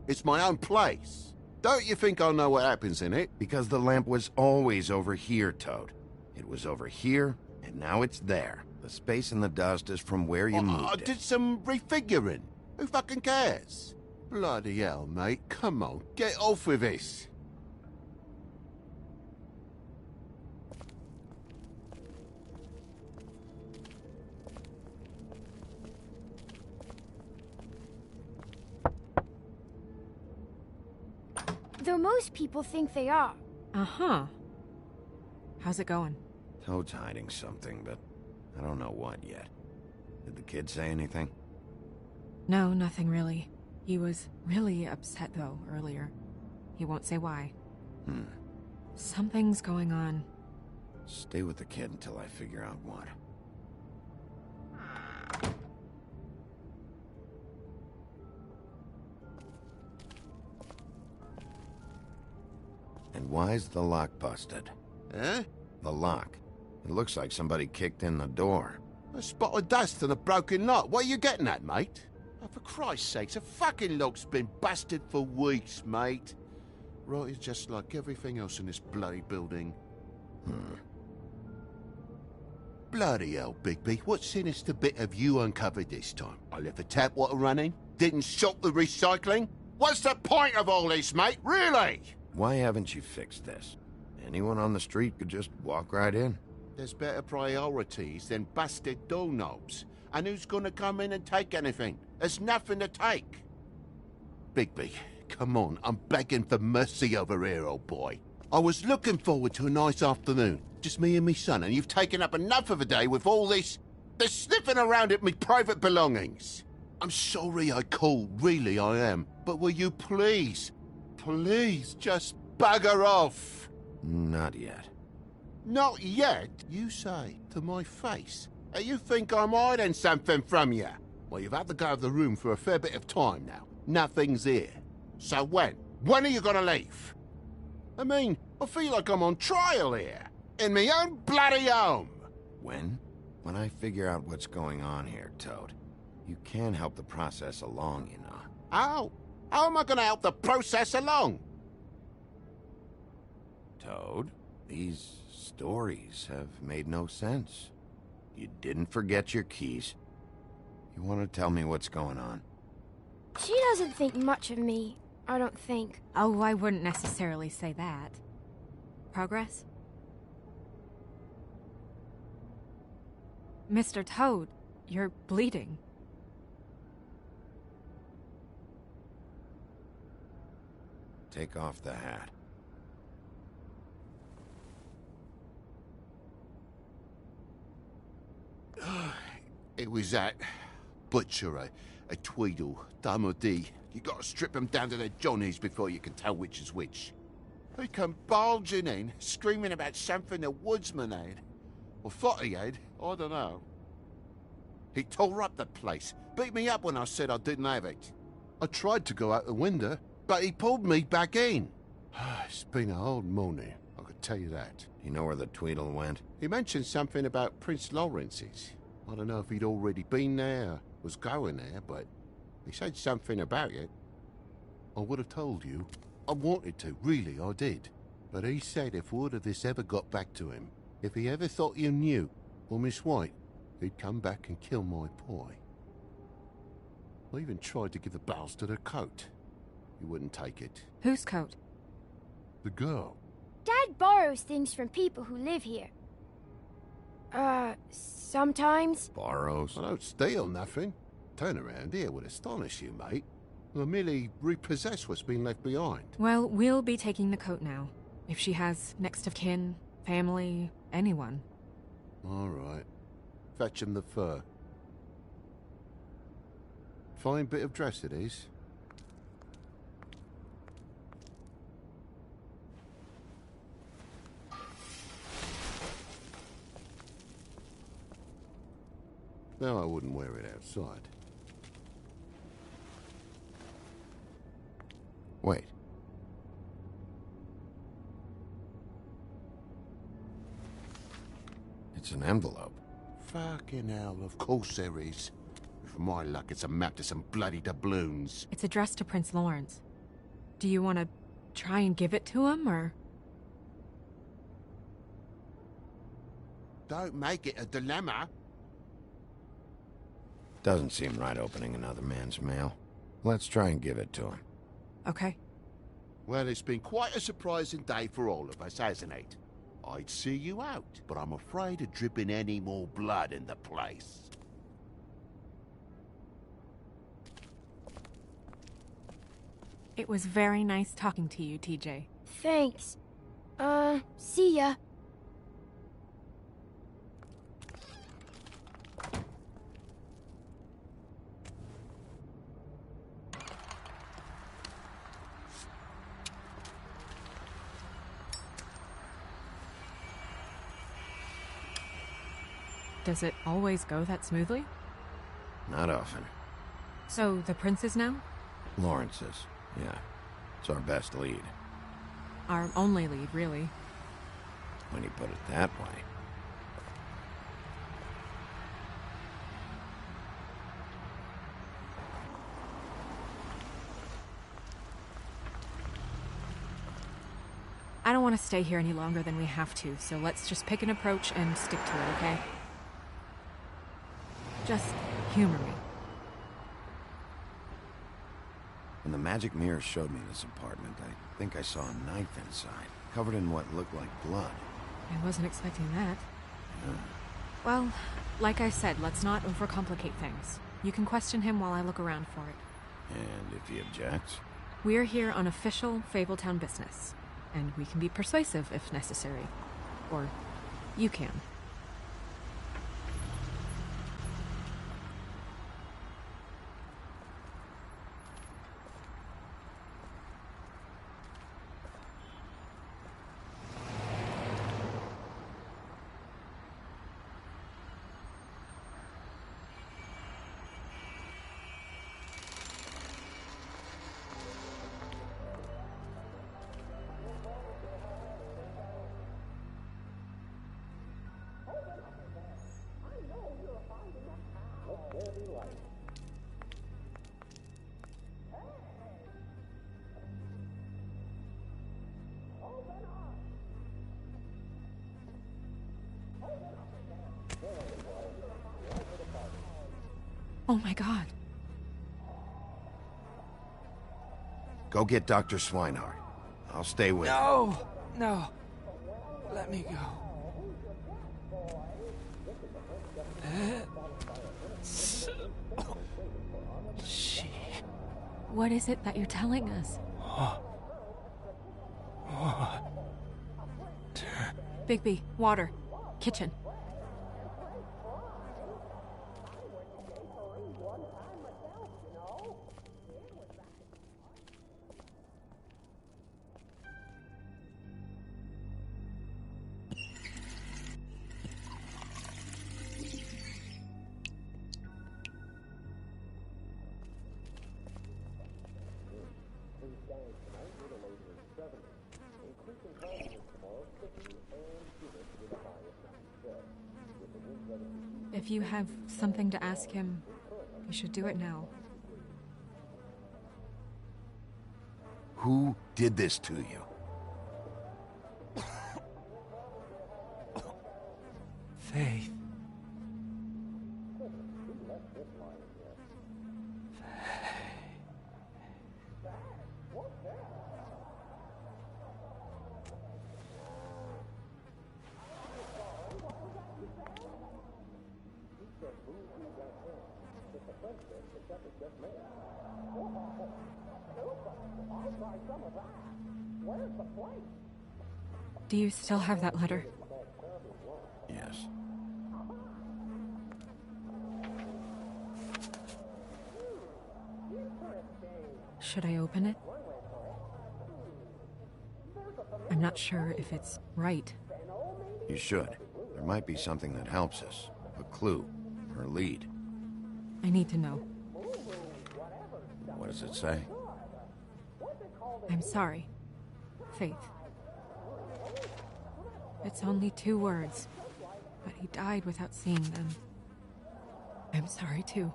It's my own place. Don't you think I'll know what happens in it? Because the lamp was always over here, Toad. It was over here, and now it's there. The space in the dust is from where you moved I it. did some refiguring. Who fucking cares? Bloody hell, mate. Come on, get off with this. Though most people think they are. Uh-huh. How's it going? Toad's hiding something, but I don't know what yet. Did the kid say anything? No, nothing really. He was really upset, though, earlier. He won't say why. Something's going on. Stay with the kid until I figure out what. And why's the lock busted? Eh? The lock. It looks like somebody kicked in the door. A spot of dust and a broken lock. What are you getting at, mate? Oh, for Christ's sakes, a fucking lock's been busted for weeks, mate. Right, it's just like everything else in this bloody building. Bloody hell, Bigby. What sinister bit have you uncovered this time? I left the tap water running? Didn't stop the recycling? What's the point of all this, mate? Really? Why haven't you fixed this? Anyone on the street could just walk right in. There's better priorities than busted doorknobs. And who's gonna come in and take anything? There's nothing to take. Bigby, come on. I'm begging for mercy over here, old boy. I was looking forward to a nice afternoon. Just me and me son, and you've taken up enough of a day with all this sniffing around at me private belongings. I'm sorry I called, really I am. But will you please just bugger off? Not yet. Not yet, you say, to my face. You think I'm hiding something from you? Well, you've had to go out of the room for a fair bit of time now. Nothing's here. So when? When are you gonna leave? I mean, I feel like I'm on trial here. In my own bloody home. When? When I figure out what's going on here, Toad. You can help the process along, you know. How? How am I gonna help the process along? Toad, these stories have made no sense. You didn't forget your keys. You want to tell me what's going on? She doesn't think much of me, I don't think. Oh, I wouldn't necessarily say that. Progress? Mr. Toad, you're bleeding. Take off the hat. It was that butcher, a Tweedle, Dumody. You gotta strip them down to their johnnies before you can tell which is which. He come bulging in, screaming about something the woodsman had. Or thought he had, I don't know. He tore up the place, beat me up when I said I didn't have it. I tried to go out the window, but he pulled me back in. It's been a hard morning, I could tell you that. You know where the Tweedle went? He mentioned something about Prince Lawrence's. I don't know if he'd already been there, was going there, but he said something about it. I would have told you. I wanted to, really, I did. But he said if word of this ever got back to him, if he ever thought you knew, or Miss White, he'd come back and kill my boy. I even tried to give the bastard a coat. He wouldn't take it. Whose coat? The girl. Dad borrows things from people who live here. Sometimes. Borrows? I don't steal nothing. Turn around here would astonish you, mate. I merely repossess what's been left behind. Well, we'll be taking the coat now. If she has next of kin, family, anyone. All right. Fetch him the fur. Fine bit of dress it is. No, I wouldn't wear it outside. Wait. It's an envelope. Fucking hell, of course there is. With my luck, it's a map to some bloody doubloons. It's addressed to Prince Lawrence. Do you want to try and give it to him, or...? Don't make it a dilemma. Doesn't seem right opening another man's mail. Let's try and give it to him. Okay. Well, it's been quite a surprising day for all of us, hasn't it? I'd see you out, but I'm afraid of dripping any more blood in the place. It was very nice talking to you, TJ. Thanks. See ya. Does it always go that smoothly? Not often. So, the prince's now? Lawrence's, yeah. It's our best lead. Our only lead, really. When you put it that way. I don't want to stay here any longer than we have to, so let's just pick an approach and stick to it, okay? Just humor me. When the magic mirror showed me this apartment, I think I saw a knife inside, covered in what looked like blood. I wasn't expecting that. Yeah. Well, like I said, let's not overcomplicate things. You can question him while I look around for it. And if he objects? We're here on official Fabletown business, and we can be persuasive if necessary. Or you can. Oh my god. Go get Dr. Swinehart. I'll stay with you. No! No. Let me go. What is it that you're telling us? Bigby, water. Kitchen. If you have something to ask him, you should do it now. Who did this to you? Faith. Do you still have that letter? Yes. Should I open it? I'm not sure if it's right. You should. There might be something that helps us. A clue. Or a lead. I need to know. What does it say? I'm sorry. Faith. It's only 2 words, but he died without seeing them. I'm sorry too.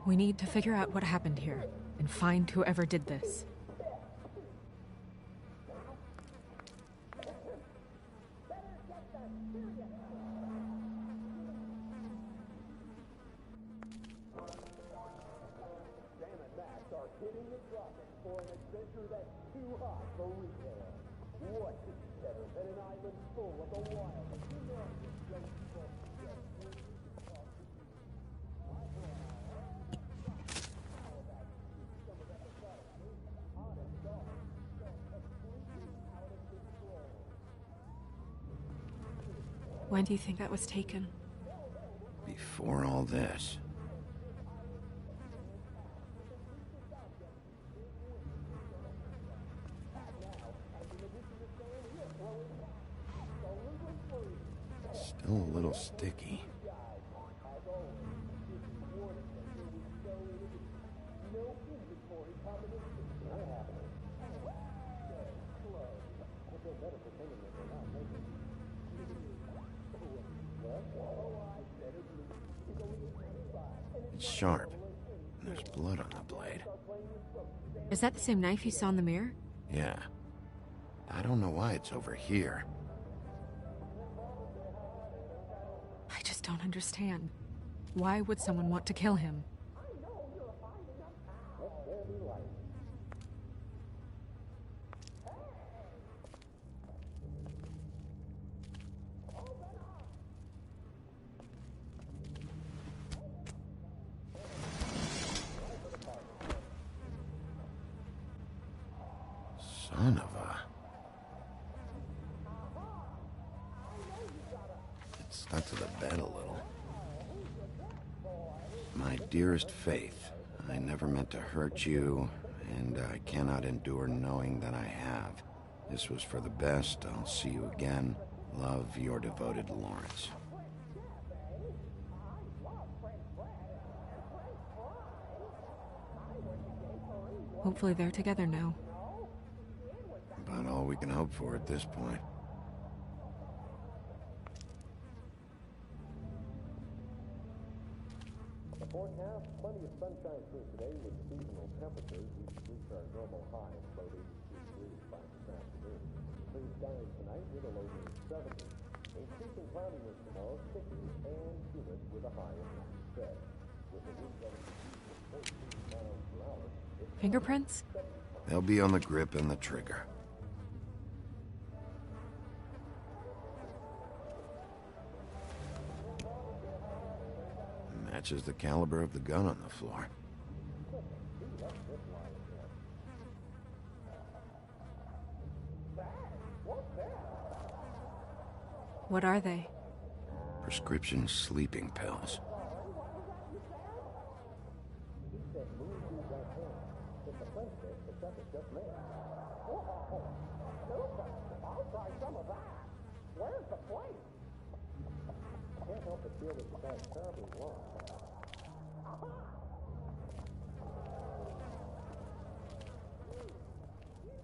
We need to figure out what happened here and find whoever did this. When do you think that was taken? Before all this. Still a little sticky. It's sharp. There's blood on the blade. Is that the same knife you saw in the mirror? Yeah. I don't know why it's over here. I just don't understand. Why would someone want to kill him? Son of a... It stuck to the bed a little. My dearest Faith, I never meant to hurt you, and I cannot endure knowing that I have. This was for the best. I'll see you again. Love, your devoted Lawrence. Hopefully they're together now. About all we can hope for at this point. The forecast, plenty of sunshine through today with seasonal temperatures. We should reach our normal high of about 82 degrees by this afternoon. Clear skies tonight with a low near 70. Increasing cloudiness tomorrow, 60 and humid with a high of 96. With the wind gusts of 14 miles per hour. Fingerprints? They'll be on the grip and the trigger. Matches the caliber of the gun on the floor. What are they? Prescription sleeping pills. I'll try some of that. Where's the plate? Can't help but feel that the guy's terribly wrong.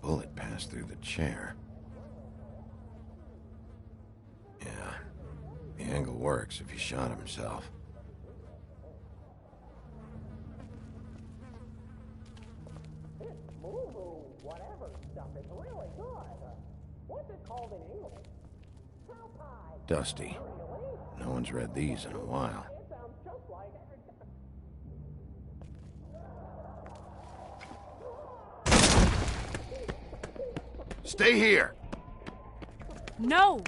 Bullet passed through the chair. Yeah, the angle works if he shot himself. This moo-moo whatever stuff is really good. What's it called in English? Cow pie. Dusty. No one's read these in a while. It sounds just like... Stay here! No!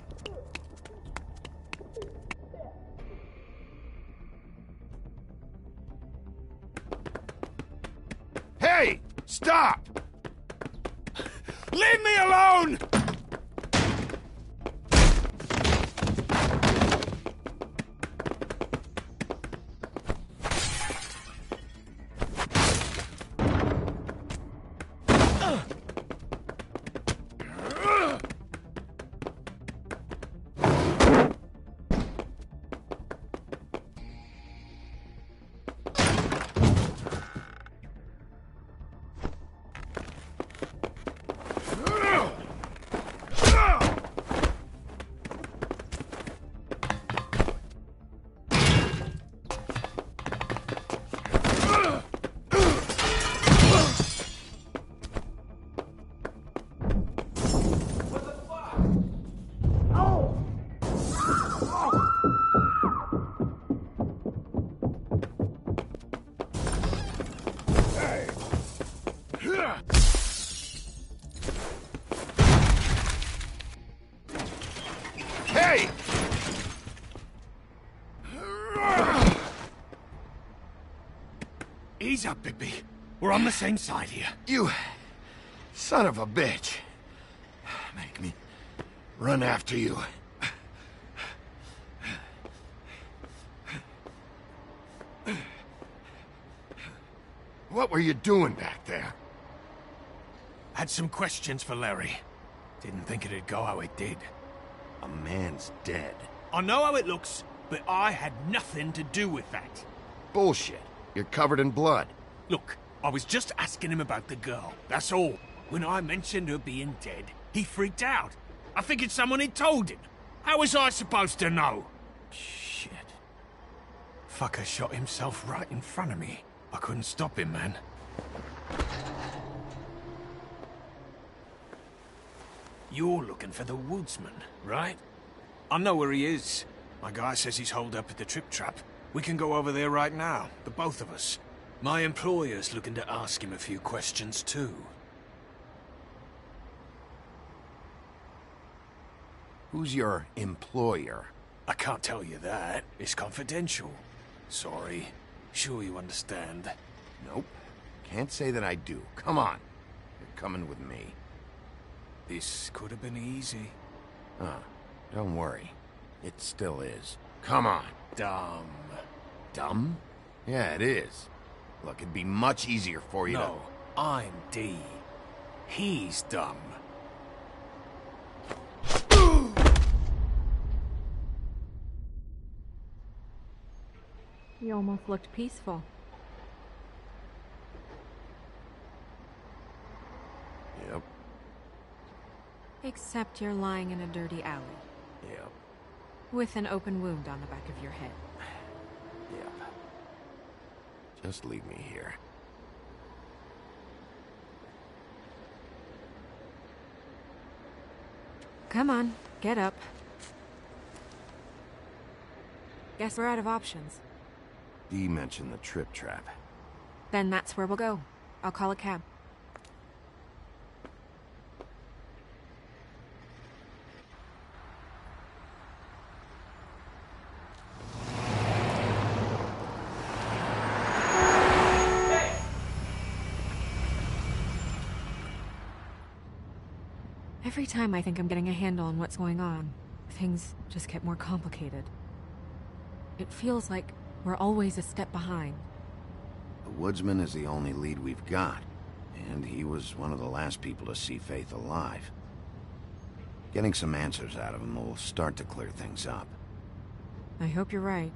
Hey! Stop! Leave me alone! Hey! Ease up, Bigby. We're on the same side here. You son of a bitch. Make me run after you. What were you doing back there? Had some questions for Larry. Didn't think it'd go how it did. A man's dead. I know how it looks, but I had nothing to do with that. Bullshit. You're covered in blood. Look, I was just asking him about the girl, that's all. When I mentioned her being dead, he freaked out. I figured someone had told him. How was I supposed to know? Shit. Fucker shot himself right in front of me. I couldn't stop him, man. You're looking for the woodsman, right? I know where he is. My guy says he's holed up at the Trip Trap. We can go over there right now, the both of us. My employer's looking to ask him a few questions, too. Who's your employer? I can't tell you that. It's confidential. Sorry. Sure you understand. Nope. Can't say that I do. Come on. You're coming with me. This could have been easy. Don't worry. It still is. Come on. Dumb. Dumb? Yeah, it is. Look, it'd be much easier for you to... No, I'm D. He's dumb. You almost looked peaceful. Yep. Except you're lying in a dirty alley. Yep. With an open wound on the back of your head. Yep. Just leave me here. Come on, get up. Guess we're out of options. Dee mentioned the Trip Trap. Then that's where we'll go. I'll call a cab. Every time I think I'm getting a handle on what's going on, things just get more complicated. It feels like we're always a step behind. The woodsman is the only lead we've got, and he was one of the last people to see Faith alive. Getting some answers out of him will start to clear things up. I hope you're right.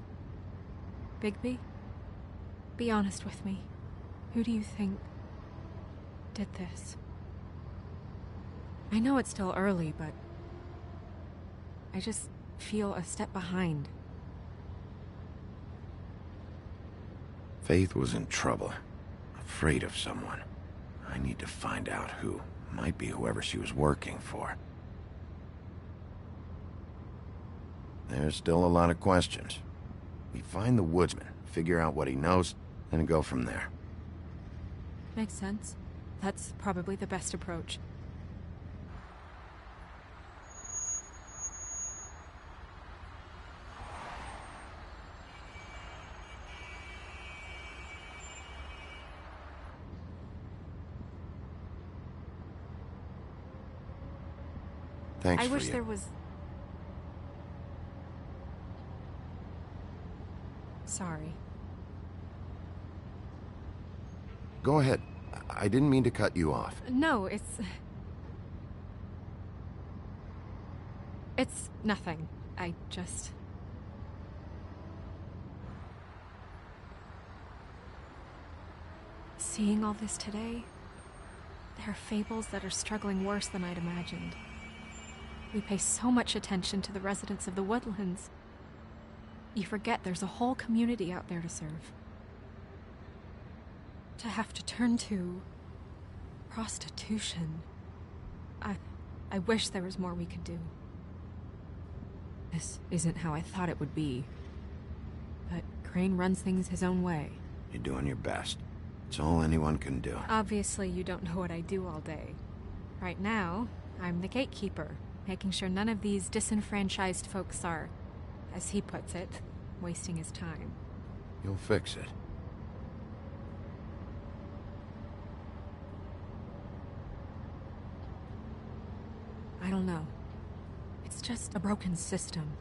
Bigby, be honest with me. Who do you think did this? I know it's still early, but I just feel a step behind. Faith was in trouble, afraid of someone. I need to find out who. Might be whoever she was working for. There's still a lot of questions. We find the woodsman, figure out what he knows, and go from there. Makes sense. That's probably the best approach. Thanks I for wish you. there was... Sorry. Go ahead. I didn't mean to cut you off. No, it's nothing. I just... Seeing all this today, there are fables that are struggling worse than I'd imagined. We pay so much attention to the residents of the woodlands. You forget there's a whole community out there to serve. To have to turn to prostitution. I wish there was more we could do. This isn't how I thought it would be. But Crane runs things his own way. You're doing your best. It's all anyone can do. Obviously, you don't know what I do all day. Right now, I'm the gatekeeper, making sure none of these disenfranchised folks are, as he puts it, wasting his time. You'll fix it. I don't know. It's just a broken system.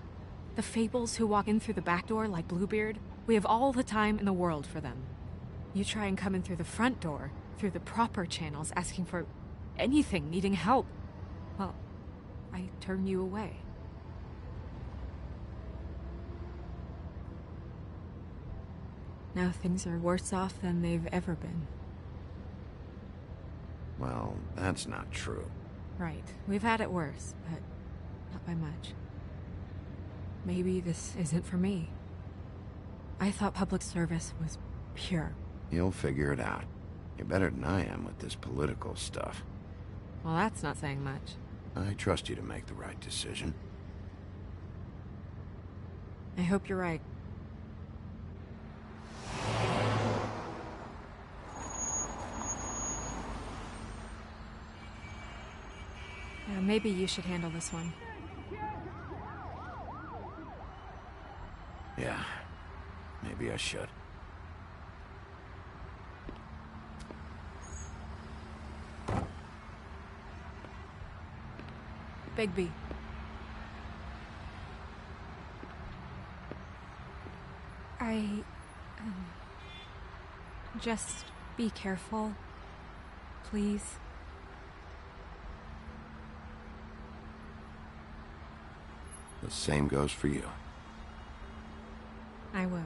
The fables who walk in through the back door like Bluebeard, we have all the time in the world for them. You try and come in through the front door, through the proper channels, asking for anything, needing help. Well, I turn you away. Now things are worse off than they've ever been. Well, that's not true. Right. We've had it worse, but not by much. Maybe this isn't for me. I thought public service was pure. You'll figure it out. You're better than I am with this political stuff. Well, that's not saying much. I trust you to make the right decision. I hope you're right. Maybe you should handle this one. Yeah, maybe I should. Bigby. Just be careful, please. The same goes for you. I will.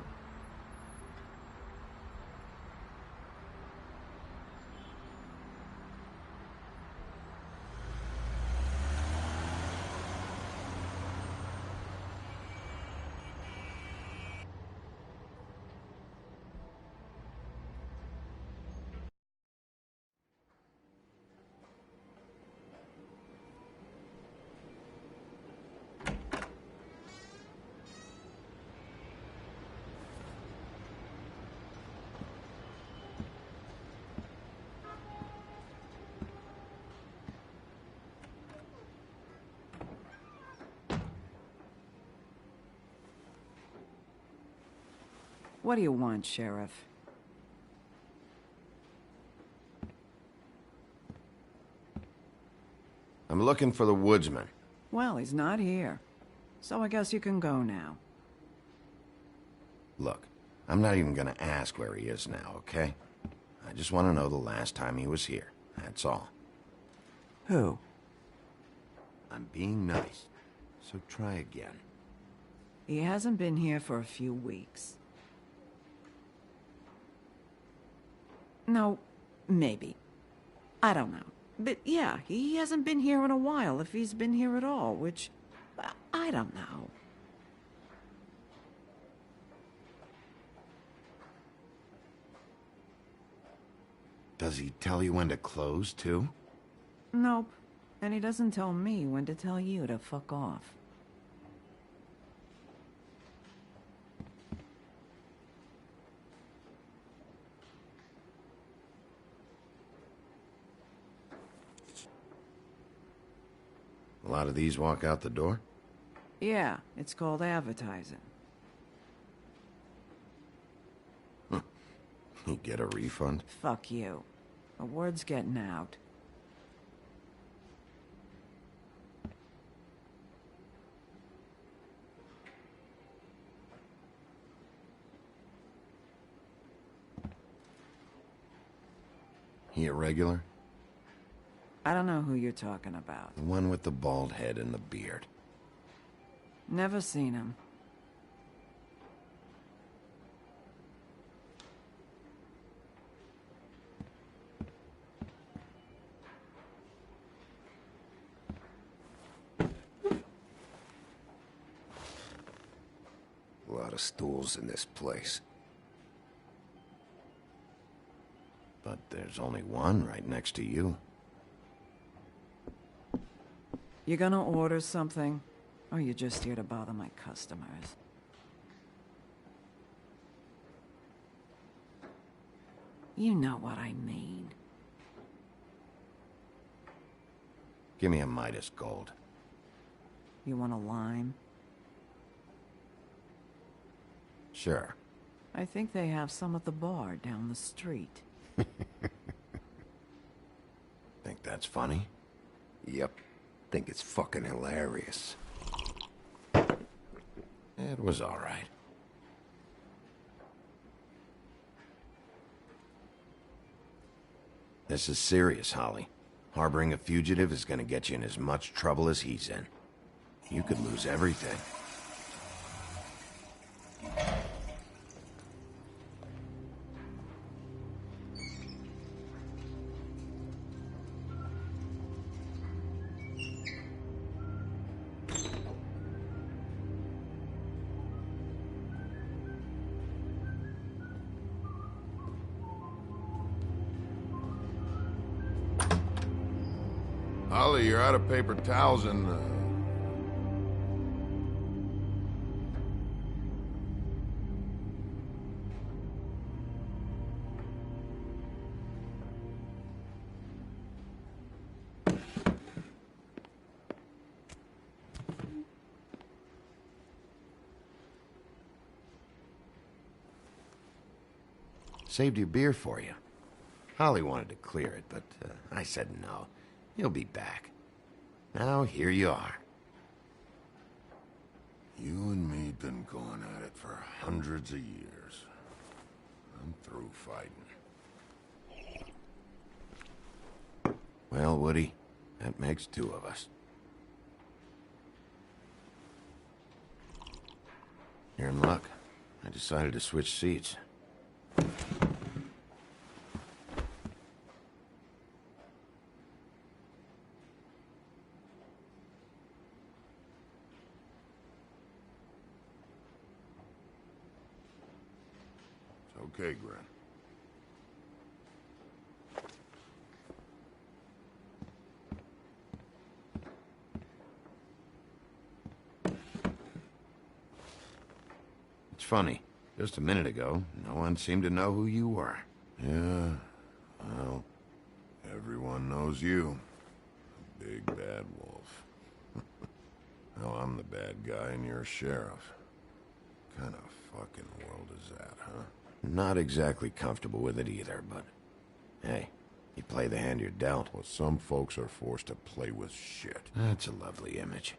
What do you want, Sheriff? I'm looking for the woodsman. Well, he's not here. So I guess you can go now. Look, I'm not even gonna ask where he is now, okay? I just want to know the last time he was here. That's all. Who? I'm being nice, so try again. He hasn't been here for a few weeks. No, maybe. I don't know. But yeah, he hasn't been here in a while, if he's been here at all, which... I don't know. Does he tell you when to close, too? Nope. And he doesn't tell me when to tell you to fuck off. A lot of these walk out the door? Yeah, it's called advertising. You get a refund? Fuck you. The word's getting out. He a regular? I don't know who you're talking about. The one with the bald head and the beard. Never seen him. A lot of stools in this place. But there's only one right next to you. You gonna order something? Or you just here to bother my customers? You know what I mean. Give me a Midas Gold. You want a lime? Sure. I think they have some at the bar down the street. Think that's funny? Yep. Think it's fucking hilarious. It was all right. This is serious, Holly. Harboring a fugitive is gonna get you in as much trouble as he's in. You could lose everything. Holly, you're out of paper towels and, Saved your beer for you. Holly wanted to clear it, but I said no. He'll be back. Now here you are. You and me been going at it for hundreds of years. I'm through fighting. Well, Woody, that makes two of us. You're in luck. I decided to switch seats. Okay, Gren. It's funny. Just a minute ago, no one seemed to know who you were. Yeah, well, everyone knows you. Big bad wolf. Well, I'm the bad guy and you're a sheriff. What kind of fucking world is that, huh? Not exactly comfortable with it either, but... Hey, you play the hand you're dealt. Well, some folks are forced to play with shit. That's a lovely image.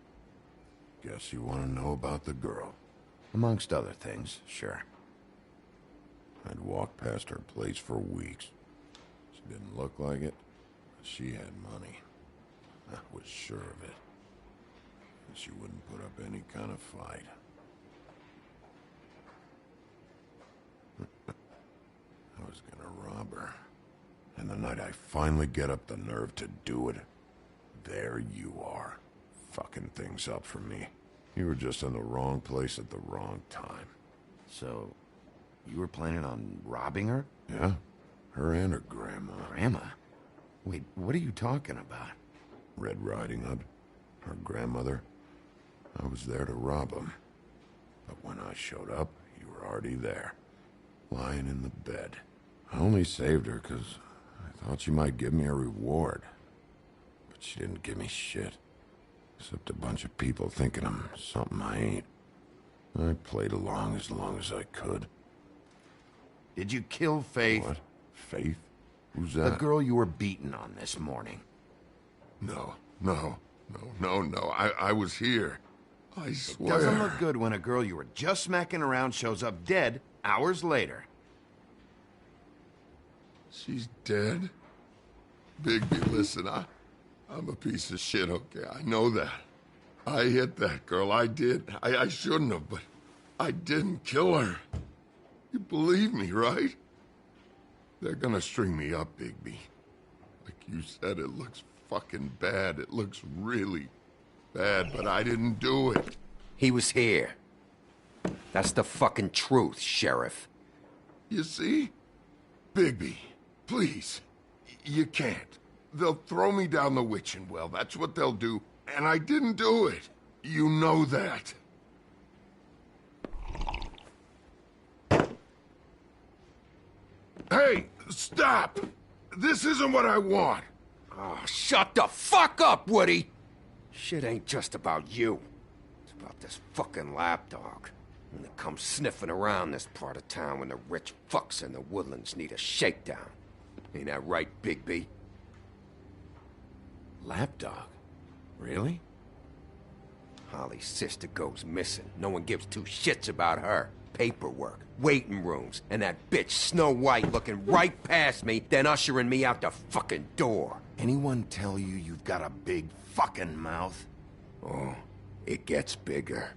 Guess you want to know about the girl. Amongst other things, sure. I'd walked past her place for weeks. She didn't look like it, but she had money. I was sure of it. And she wouldn't put up any kind of fight. I was gonna rob her. And the night I finally get up the nerve to do it, there you are, fucking things up for me. You were just in the wrong place at the wrong time. So, you were planning on robbing her? Yeah, her and her grandma. Grandma? Wait, what are you talking about? Red Riding Hood, her grandmother. I was there to rob them. But when I showed up, you were already there, lying in the bed. I only saved her because I thought she might give me a reward. But she didn't give me shit. Except a bunch of people thinking I'm something I ain't. I played along as I could. Did you kill Faith? What? Faith? Who's that? The girl you were beating on this morning. No. I was here. I swear. It doesn't look good when a girl you were just smacking around shows up dead hours later. She's dead? Bigby, listen, I'm a piece of shit, okay? I know that. I hit that girl, I did. I shouldn't have, but I didn't kill her. You believe me, right? They're gonna string me up, Bigby. Like you said, it looks fucking bad. It looks really bad, but I didn't do it. He was here. That's the fucking truth, Sheriff. You see? Bigby, please. You can't. They'll throw me down the witching well. That's what they'll do. And I didn't do it. You know that. Hey, stop! This isn't what I want. Oh, shut the fuck up, Woody! Shit ain't just about you. It's about this fucking lapdog. And they come sniffing around this part of town when the rich fucks in the woodlands need a shakedown. Ain't that right, Bigby? Lapdog? Really? Holly's sister goes missing. No one gives two shits about her. Paperwork, waiting rooms, and that bitch Snow White looking right past me, then ushering me out the fucking door. Anyone tell you you've got a big fucking mouth? Oh, it gets bigger.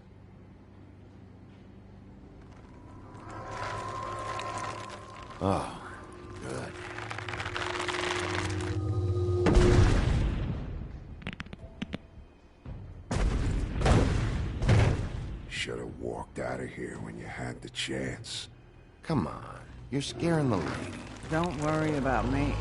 Oh, good. Should have walked out of here when you had the chance. Come on, you're scaring the lady. Don't worry about me.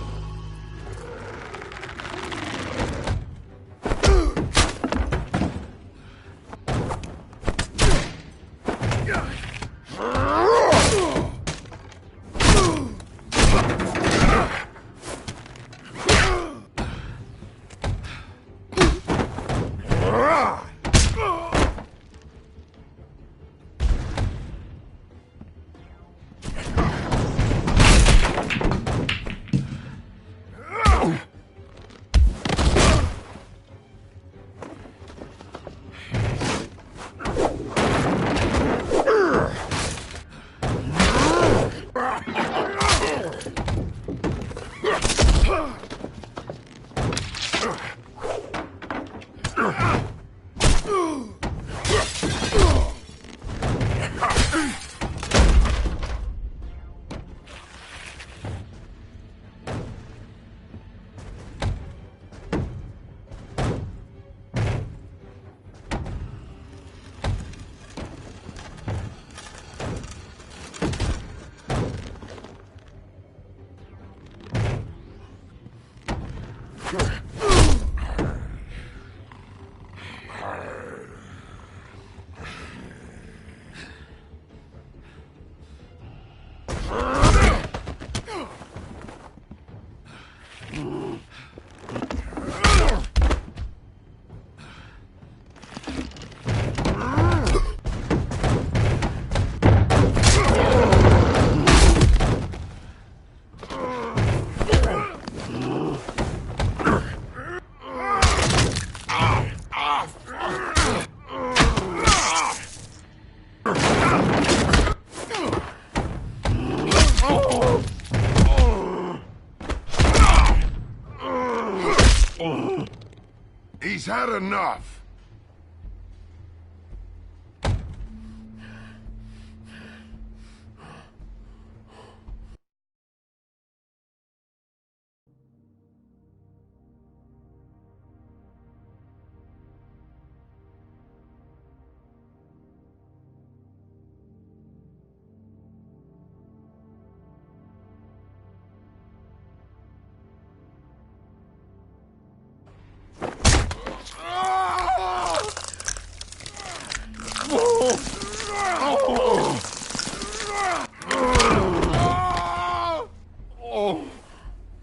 He's had enough.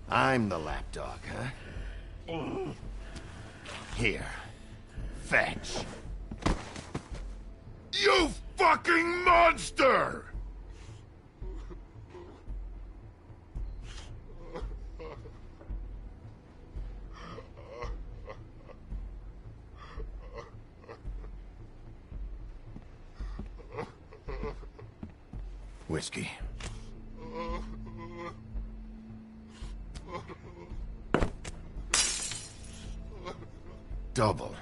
I'm the lapdog, huh? Here. Fetch. You fucking monster! Whiskey. double.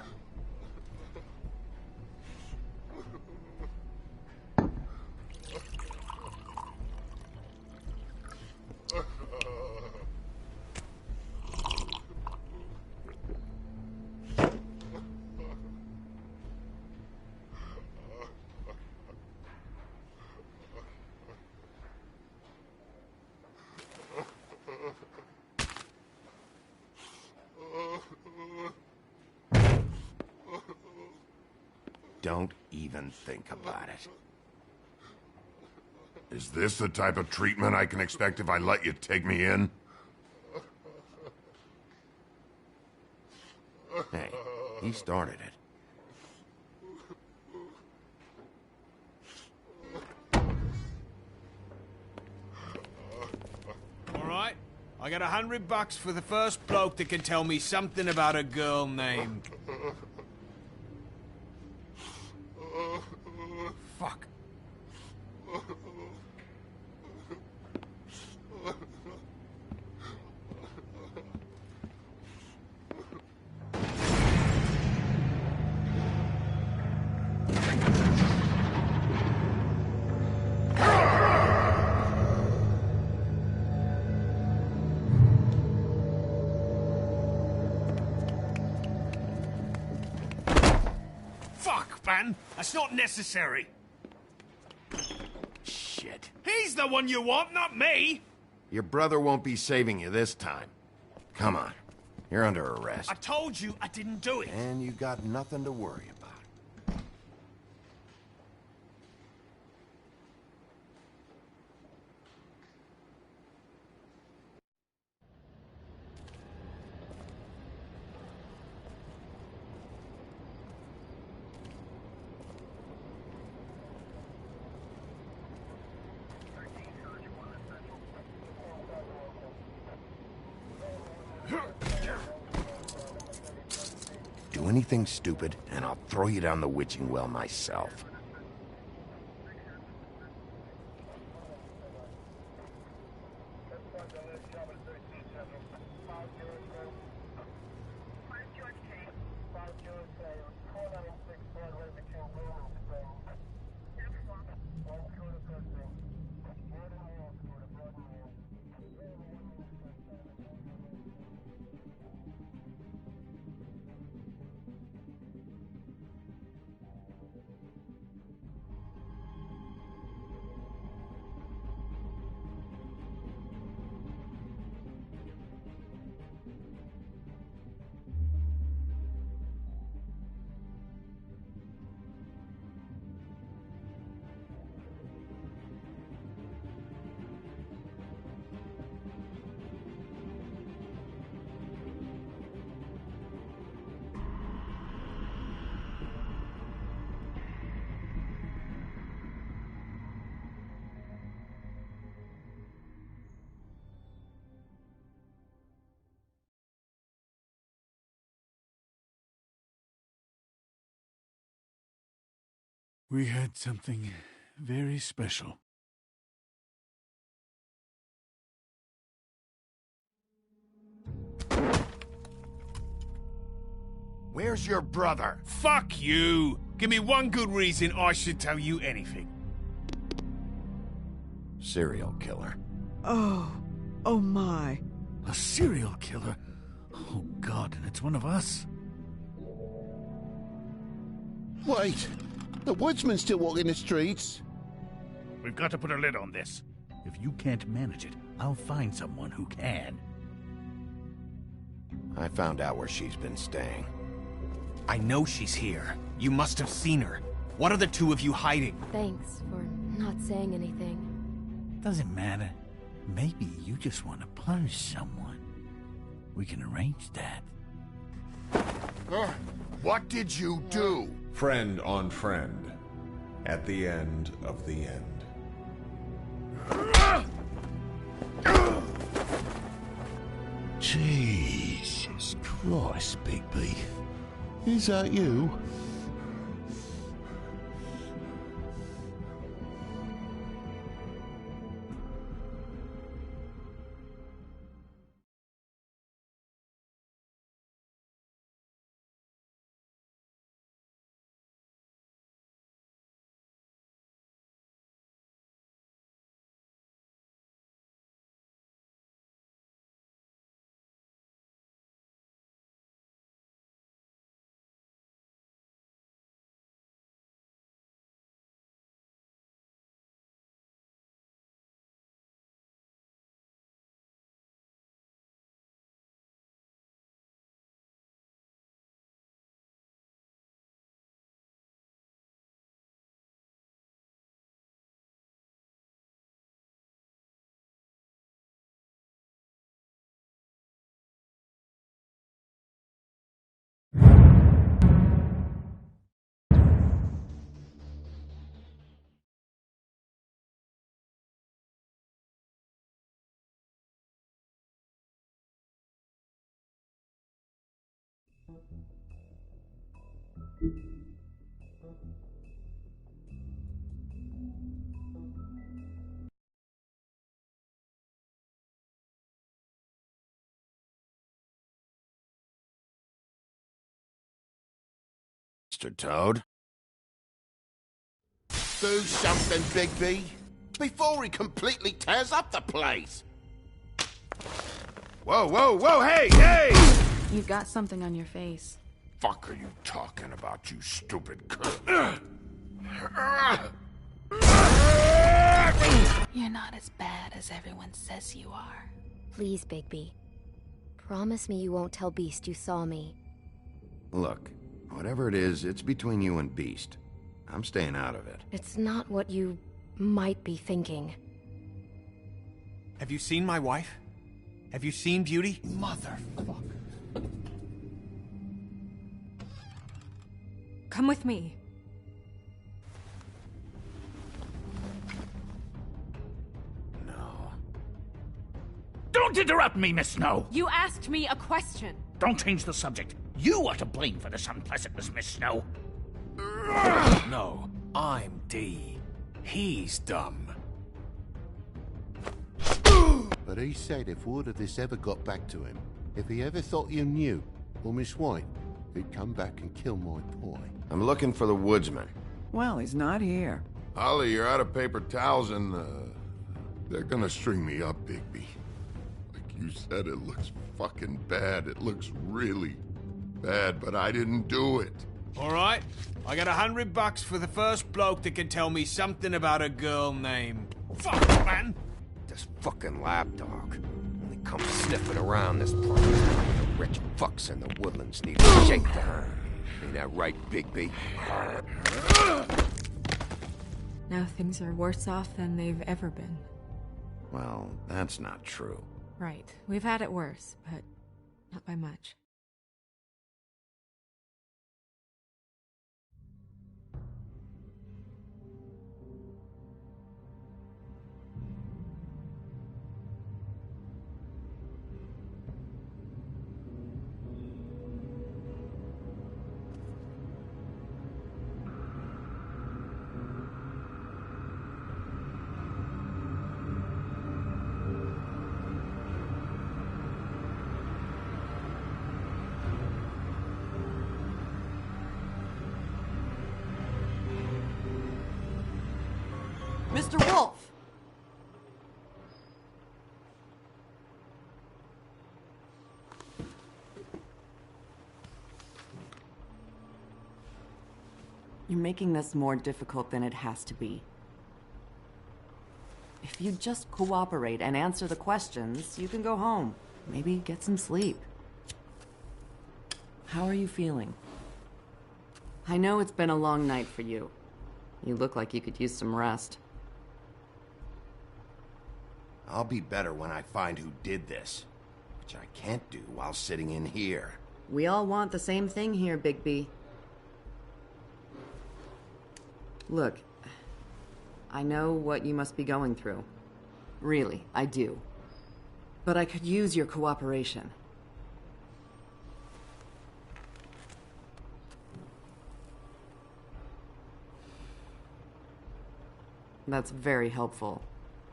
Don't even think about it. Is this the type of treatment I can expect if I let you take me in? Hey, he started it. All right, I got $100 for the first bloke that can tell me something about a girl named... Fuck. Fuck, man! That's not necessary! Shit. He's the one you want, not me! Your brother won't be saving you this time. Come on. You're under arrest. I told you I didn't do it. And you got nothing to worry about. Do anything stupid, and I'll throw you down the witching well myself. We had something very special. Where's your brother? Fuck you! Give me one good reason I should tell you anything. Serial killer. Oh my. A serial killer? Oh God, and it's one of us? Wait, the woodsman's still walking the streets. We've got to put a lid on this. If you can't manage it, I'll find someone who can. I found out where she's been staying. I know she's here. You must have seen her. What are the two of you hiding? Thanks for not saying anything. Doesn't matter. Maybe you just want to punish someone. We can arrange that. What did you do? Friend on friend. At the end of the end. Jesus Christ, Bigby. Is that you? Mr. Toad. Do something, Bigby, before he completely tears up the place. Whoa, whoa, whoa, hey, hey! You've got something on your face. Fuck are you talking about, you stupid cunt? You're not as bad as everyone says you are. Please, Bigby. Promise me you won't tell Beast you saw me. Look, whatever it is, it's between you and Beast. I'm staying out of it. It's not what you might be thinking. Have you seen my wife? Have you seen Beauty? Motherfucker. Come with me. No. Don't interrupt me, Miss Snow! You asked me a question. Don't change the subject. You are to blame for this unpleasantness, Miss Snow. No, I'm D. He's dumb. But he said if word of this ever got back to him, if he ever thought you knew, or Miss White, he'd come back and kill my boy. I'm looking for the woodsman. Well, he's not here. Holly, you're out of paper towels and, they're gonna string me up, Bigby. Like you said, it looks fucking bad. It looks really bad, but I didn't do it. All right, I got $100 for the first bloke that can tell me something about a girl named... Fuck, man! This fucking lapdog. Only comes sniffing around this place. The rich fucks in the woodlands need to shake the hand. Ain't that right, Bigby? Now things are worse off than they've ever been. Well, that's not true. Right. We've had it worse, but not by much. Mr. Wolf! You're making this more difficult than it has to be. If you just cooperate and answer the questions, you can go home. Maybe get some sleep. How are you feeling? I know it's been a long night for you. You look like you could use some rest. I'll be better when I find who did this, which I can't do while sitting in here. We all want the same thing here, Bigby. Look, I know what you must be going through. Really, I do. But I could use your cooperation. That's very helpful.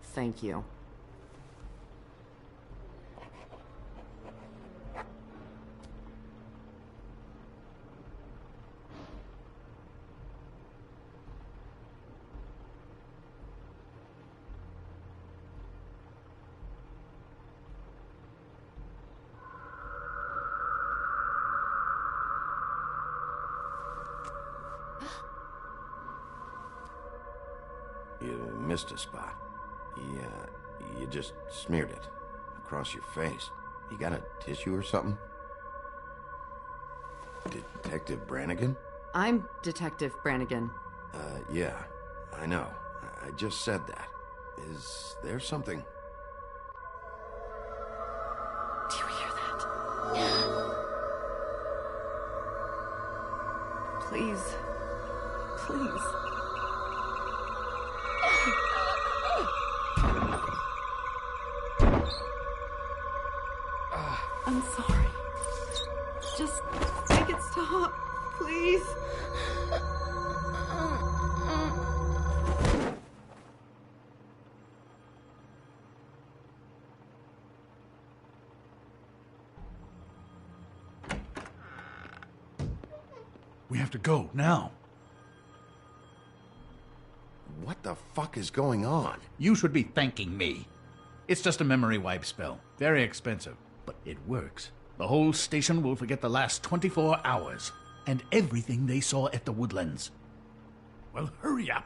Thank you. You missed a spot. You just smeared it across your face. You got a tissue or something? Detective Brannigan? I'm Detective Brannigan. Yeah, I know. I just said that. Is there something? Do you hear that? Please. Please. I'm sorry. Just make it stop, please. We have to go, now. What the fuck is going on? You should be thanking me. It's just a memory wipe spell. Very expensive, but it works. The whole station will forget the last 24 hours, and everything they saw at the Woodlands. Well, hurry up.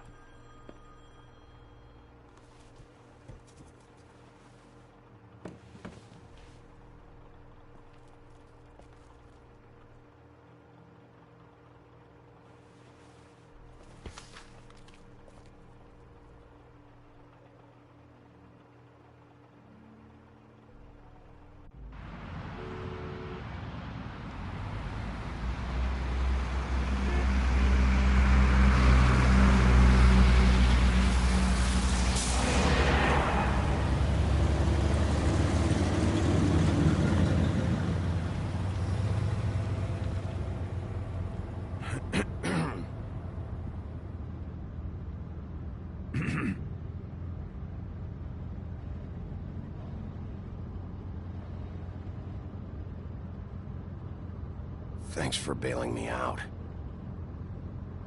Thanks for bailing me out.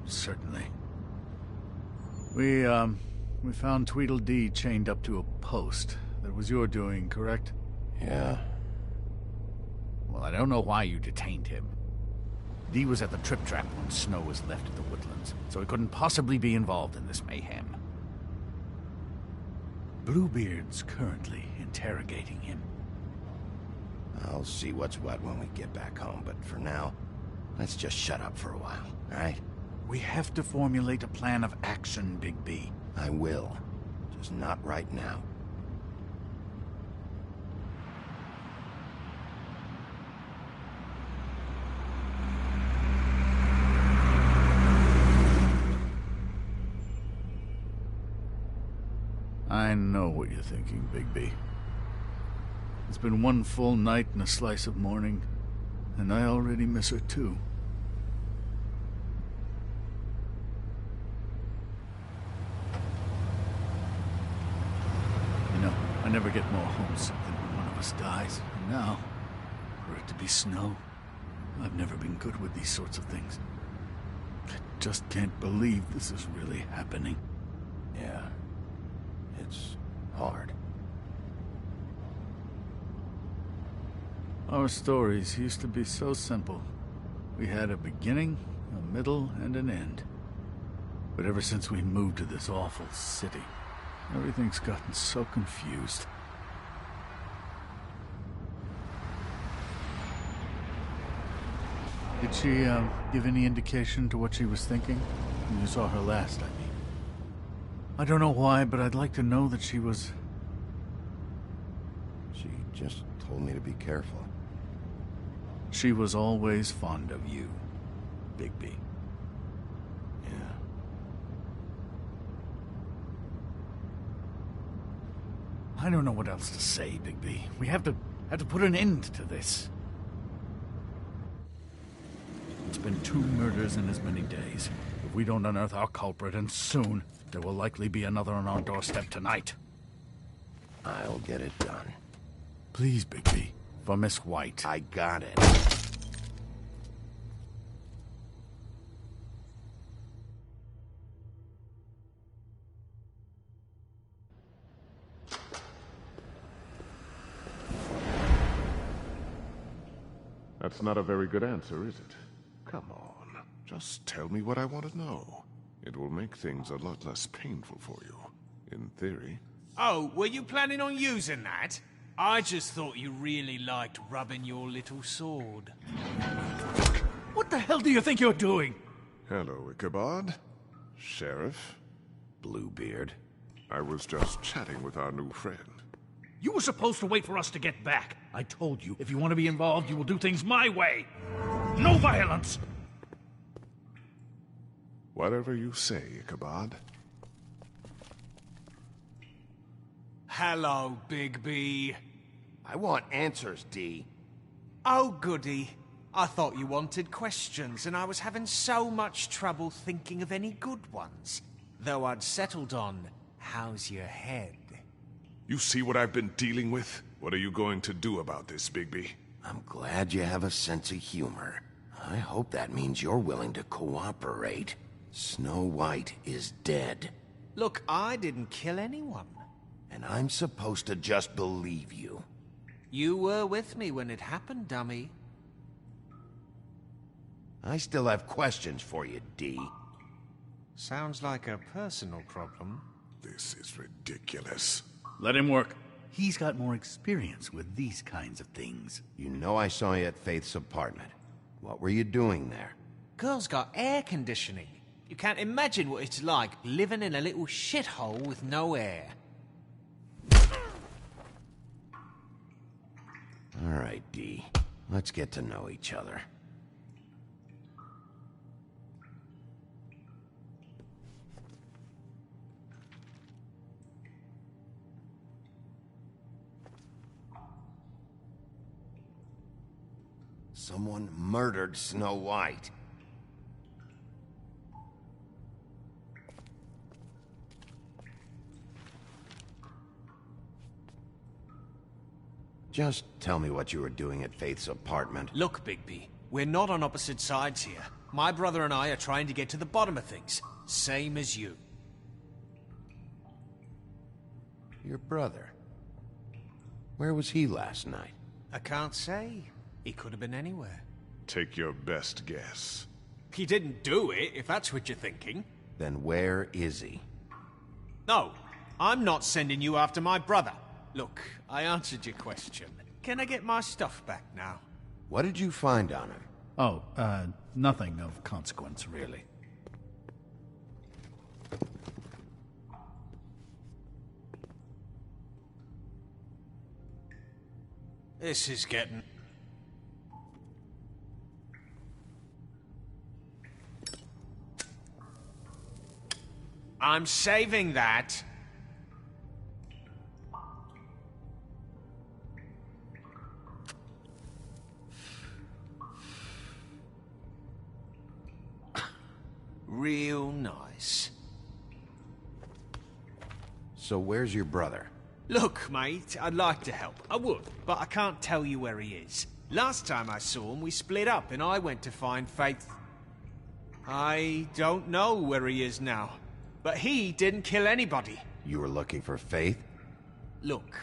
Certainly. We found Tweedledee chained up to a post. That was your doing, correct? Yeah. Well, I don't know why you detained him. Dee was at the Trip Trap when Snow was left at the Woodlands, so he couldn't possibly be involved in this mayhem. Bluebeard's currently interrogating him. I'll see what's what when we get back home, but for now, let's just shut up for a while, all right? We have to formulate a plan of action, Bigby. I will. Just not right now. I know what you're thinking, Bigby. It's been one full night and a slice of morning, and I already miss her too. You know, I never get more homesick than when one of us dies. And now, for it to be Snow, I've never been good with these sorts of things. I just can't believe this is really happening. Yeah. It's hard. Our stories used to be so simple. We had a beginning, a middle, and an end. But ever since we moved to this awful city, everything's gotten so confused. Did she, give any indication to what she was thinking? When you saw her last, I mean. I don't know why, but I'd like to know that she was... She just told me to be careful. She was always fond of you, Bigby. Yeah. I don't know what else to say, Bigby. We have to put an end to this. It's been 2 murders in as many days. If we don't unearth our culprit, and soon, there will likely be another on our doorstep tonight. I'll get it done. Please, Bigby. For Miss White. I got it. That's not a very good answer, is it? Come on. Just tell me what I want to know. It will make things a lot less painful for you. In theory. Oh, were you planning on using that? I just thought you really liked rubbing your little sword. What the hell do you think you're doing? Hello, Ichabod. Sheriff. Bluebeard. I was just chatting with our new friend. You were supposed to wait for us to get back. I told you, if you want to be involved, you will do things my way. No violence! Whatever you say, Ichabod. Hello, Bigby. I want answers, Dee. Oh, goody. I thought you wanted questions, and I was having so much trouble thinking of any good ones. Though I'd settled on, how's your head? You see what I've been dealing with? What are you going to do about this, Bigby? I'm glad you have a sense of humor. I hope that means you're willing to cooperate. Snow White is dead. Look, I didn't kill anyone. And I'm supposed to just believe you. You were with me when it happened, dummy. I still have questions for you, D. Sounds like a personal problem. This is ridiculous. Let him work. He's got more experience with these kinds of things. You know I saw you at Faith's apartment. What were you doing there? Girl's got air conditioning. You can't imagine what it's like living in a little shithole with no air. All right, D. Let's get to know each other. Someone murdered Snow White. Just tell me what you were doing at Faith's apartment. Look, Bigby, we're not on opposite sides here. My brother and I are trying to get to the bottom of things. Same as you. Your brother? Where was he last night? I can't say. He could have been anywhere. Take your best guess. He didn't do it, if that's what you're thinking. Then where is he? No, I'm not sending you after my brother. Look, I answered your question. Can I get my stuff back now? What did you find on him? Oh, nothing of consequence, really. This is getting... I'm saving that. Real nice. So where's your brother? Look, mate, I'd like to help. I would, but I can't tell you where he is. Last time I saw him, we split up and I went to find Faith. I don't know where he is now, but he didn't kill anybody. You were looking for Faith? Look,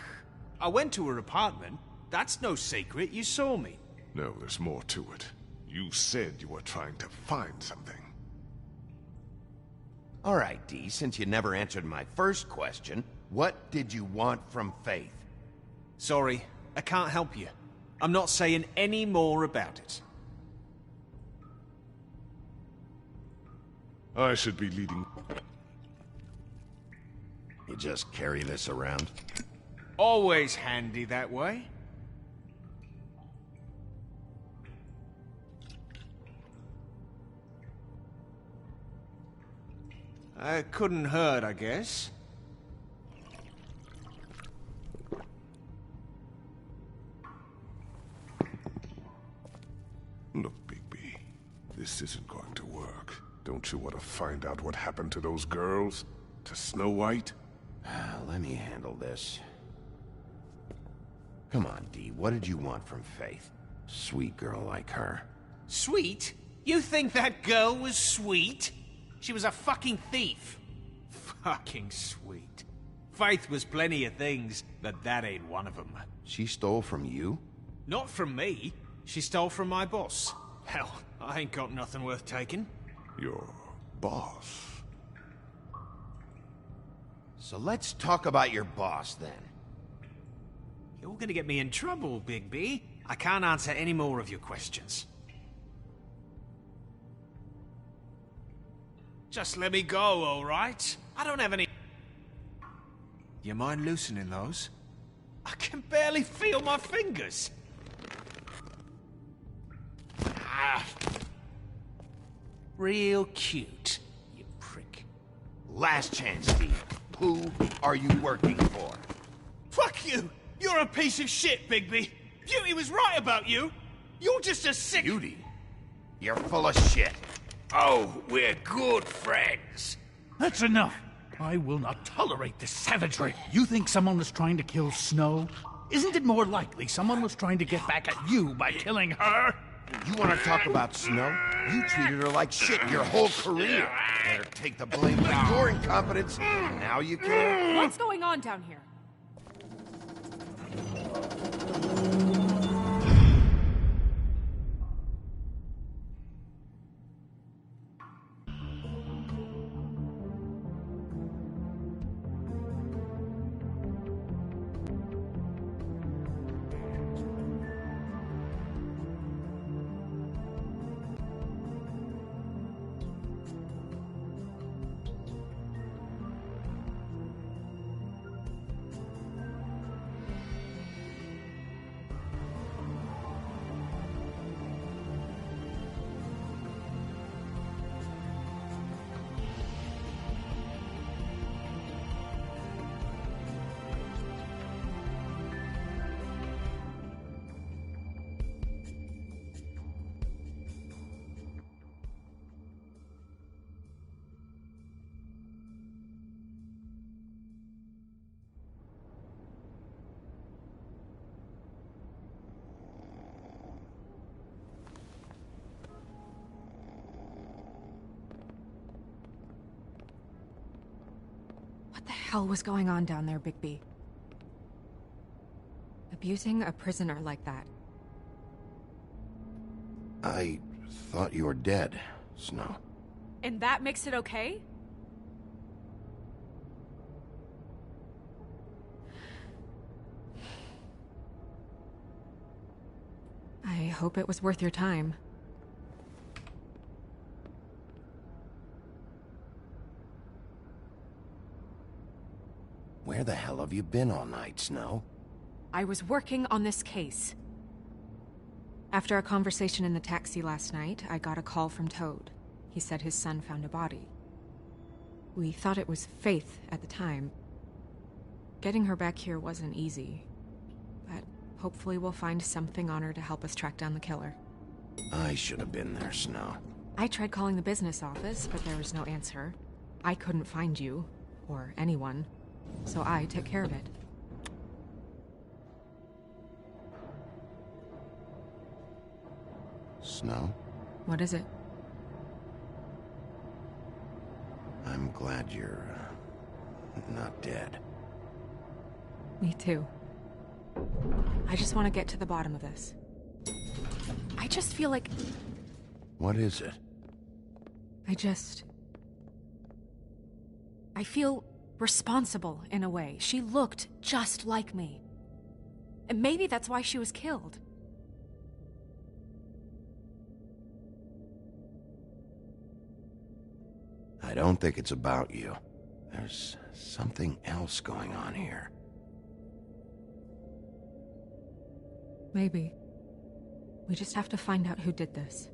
I went to her apartment. That's no secret. You saw me. No, there's more to it. You said you were trying to find something. All right, D, since you never answered my first question, what did you want from Faith? Sorry, I can't help you. I'm not saying any more about it. I should be leading... You just carry this around? Always handy that way. Couldn't hurt, I guess. Look, Bigby, this isn't going to work. Don't you want to find out what happened to those girls? To Snow White? Let me handle this. Come on, D, what did you want from Faith? Sweet girl like her. Sweet? You think that girl was sweet? She was a fucking thief. Fucking sweet. Faith was plenty of things, but that ain't one of them. She stole from you? Not from me. She stole from my boss. Hell, I ain't got nothing worth taking. Your boss? So let's talk about your boss, then. You're gonna get me in trouble, Bigby. I can't answer any more of your questions. Just let me go, all right? I don't have any... You mind loosening those? I can barely feel my fingers. Ah. Real cute, you prick. Last chance, Steve. Who are you working for? Fuck you! You're a piece of shit, Bigby! Beauty was right about you! You're just a sick... Beauty? You're full of shit. Oh, we're good friends. That's enough. I will not tolerate this savagery. You think someone was trying to kill Snow? Isn't it more likely someone was trying to get back at you by killing her? You want to talk about Snow? You treated her like shit your whole career. Let her take the blame for your incompetence. Now you care? What's going on down here? What the hell was going on down there, Bigby? Abusing a prisoner like that. I thought you were dead, Snow. And that makes it okay? I hope it was worth your time. Where the hell have you been all night, Snow? I was working on this case. After a conversation in the taxi last night, I got a call from Toad. He said his son found a body. We thought it was Faith at the time. Getting her back here wasn't easy, but hopefully we'll find something on her to help us track down the killer. I should have been there, Snow. I tried calling the business office, but there was no answer. I couldn't find you, or anyone, so I took care of it. Snow? What is it? I'm glad you're not dead. Me too. I just want to get to the bottom of this. I just feel like... What is it? I feel responsible in a way. She looked just like me. And maybe that's why she was killed. I don't think it's about you. There's something else going on here. Maybe. We just have to find out who did this.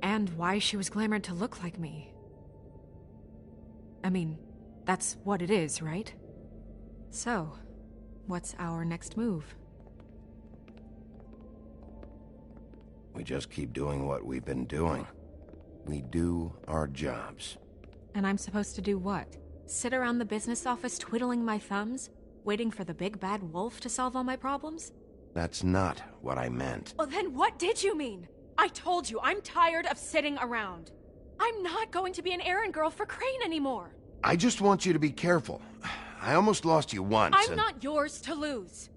And why she was glamored to look like me. I mean, that's what it is, right? So, what's our next move? We just keep doing what we've been doing. We do our jobs. And I'm supposed to do what? Sit around the business office twiddling my thumbs? Waiting for the big bad wolf to solve all my problems? That's not what I meant. Well, then what did you mean? I told you, I'm tired of sitting around. I'm not going to be an errand girl for Crane anymore. I just want you to be careful. I almost lost you once. I'm not yours to lose.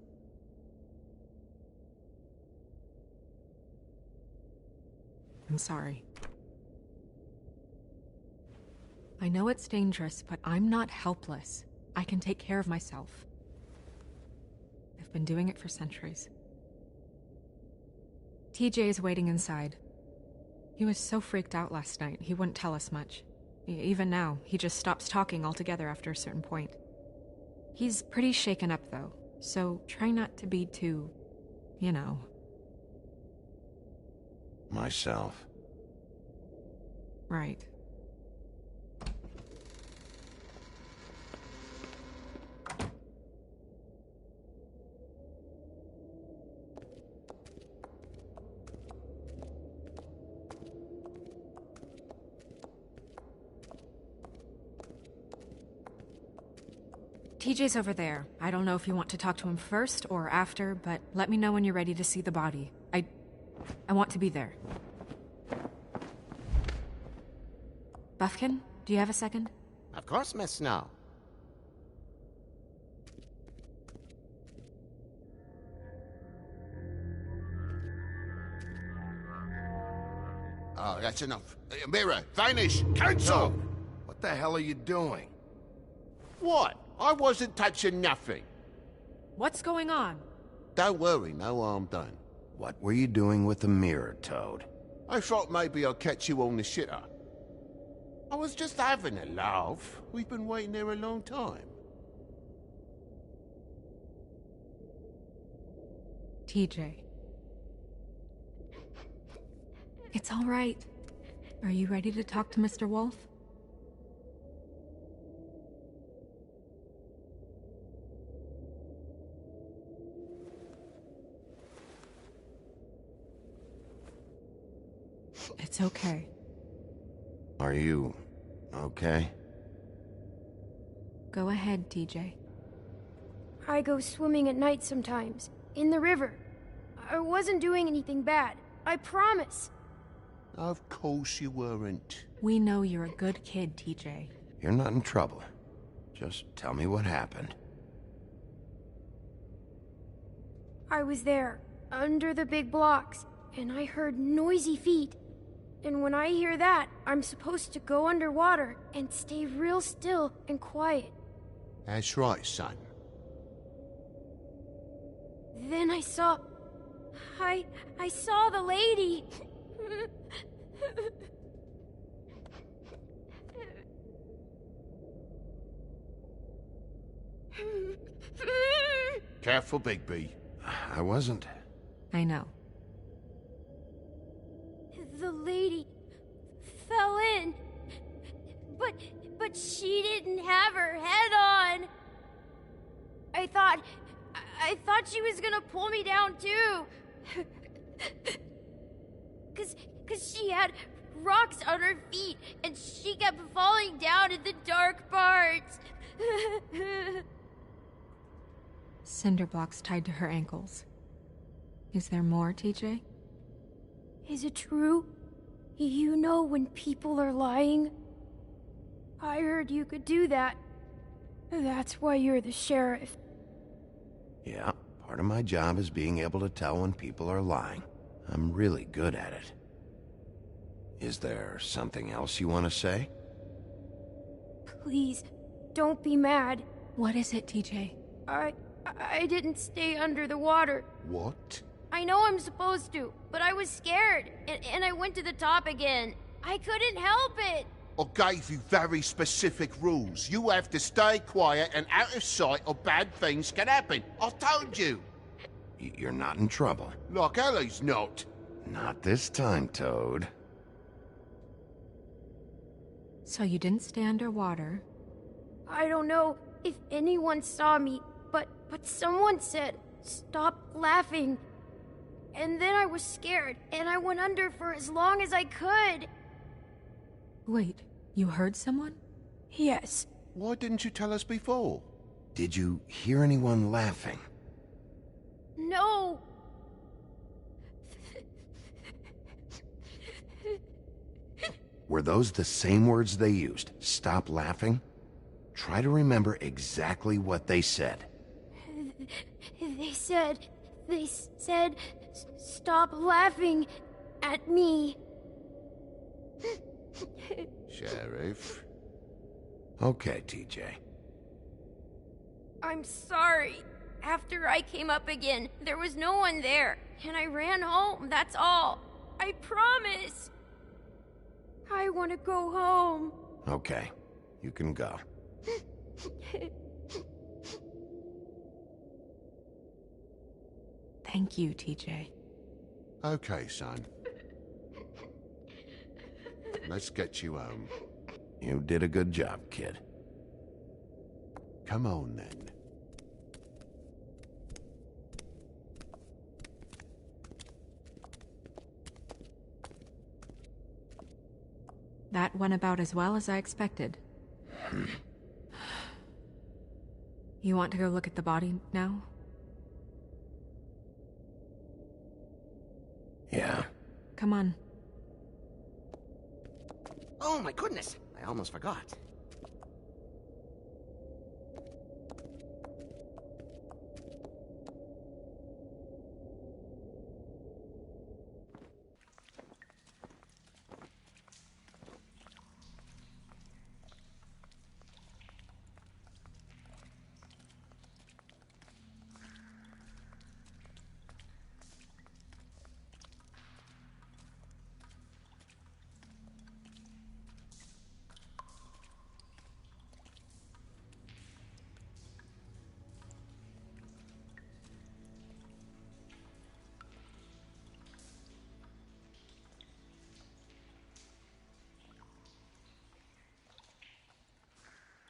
I'm sorry. I know it's dangerous, but I'm not helpless. I can take care of myself. I've been doing it for centuries. TJ is waiting inside. He was so freaked out last night, he wouldn't tell us much. Even now, he just stops talking altogether after a certain point. He's pretty shaken up, though, so try not to be too, you know. Myself. Right. TJ's over there. I don't know if you want to talk to him first or after, but let me know when you're ready to see the body. I want to be there. Buffkin, do you have a second? Of course, Miss Snow. Oh, that's enough. Mirror, vanish, cancel! Toad, what the hell are you doing? What? I wasn't touching nothing. What's going on? Don't worry, no harm done. What were you doing with the mirror, Toad? I thought maybe I'd catch you on the shitter. I was just having a laugh. We've been waiting there a long time. TJ. It's all right. Are you ready to talk to Mr. Wolf? It's okay. Are you okay? Go ahead, TJ. I go swimming at night sometimes, in the river. I wasn't doing anything bad. I promise. Of course you weren't. We know you're a good kid, TJ. You're not in trouble. Just tell me what happened. I was there, under the big blocks, and I heard noisy feet. And when I hear that, I'm supposed to go underwater and stay real still and quiet. That's right, son. Then I saw the lady. Careful, Bigby. I wasn't. I know. The lady fell in. But she didn't have her head on. I thought she was gonna pull me down too. Cause she had rocks on her feet and she kept falling down in the dark parts. Cinder blocks tied to her ankles. Is there more, TJ? Is it true? You know when people are lying? I heard you could do that. That's why you're the sheriff. Yeah, part of my job is being able to tell when people are lying. I'm really good at it. Is there something else you want to say? Please, don't be mad. What is it, TJ? I didn't stay under the water. What? I know I'm supposed to, but I was scared, and I went to the top again. I couldn't help it. I gave you very specific rules. You have to stay quiet and out of sight or bad things can happen. I told you. You're not in trouble. Like Ellie's not. Not this time, Toad. So you didn't stay underwater? I don't know if anyone saw me, but someone said, "Stop laughing." And then I was scared, and I went under for as long as I could. Wait, you heard someone? Yes. Why didn't you tell us before? Did you hear anyone laughing? No. Were those the same words they used? Stop laughing? Try to remember exactly what they said. They said, "Stop laughing at me." Sheriff? Okay, TJ. I'm sorry. After I came up again, there was no one there, and I ran home, that's all. I promise. I want to go home. Okay, you can go. Thank you, TJ. Okay, son. Let's get you home. You did a good job, kid. Come on, then. That went about as well as I expected. You want to go look at the body now? Yeah. Come on. Oh my goodness, I almost forgot.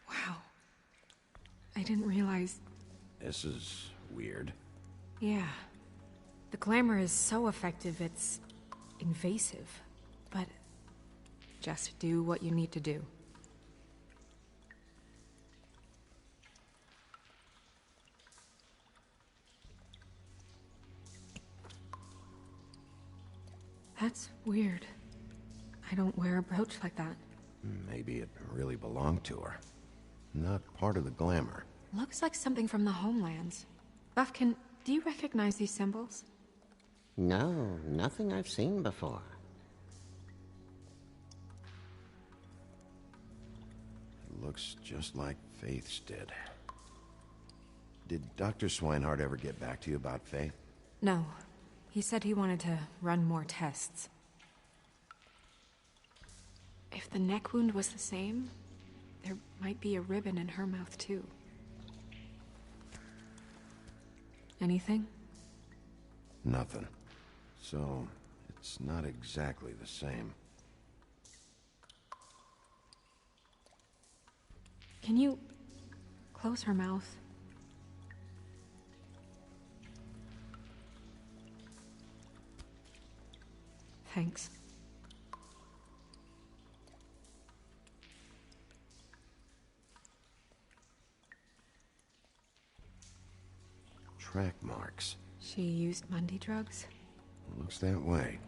Wow. I didn't realize... This is weird. Yeah. The glamour is so effective, it's invasive. But just do what you need to do. That's weird. I don't wear a brooch like that. Maybe it really belonged to her. Not part of the glamour. Looks like something from the homelands. Buffkin, do you recognize these symbols? No, nothing I've seen before. It looks just like Faith's did. Did Dr. Swinehart ever get back to you about Faith? No. He said he wanted to run more tests. If the neck wound was the same, there might be a ribbon in her mouth too. Anything? Nothing. So, it's not exactly the same. Can you close her mouth? Thanks. Track marks. She used Mundy drugs? Looks that way.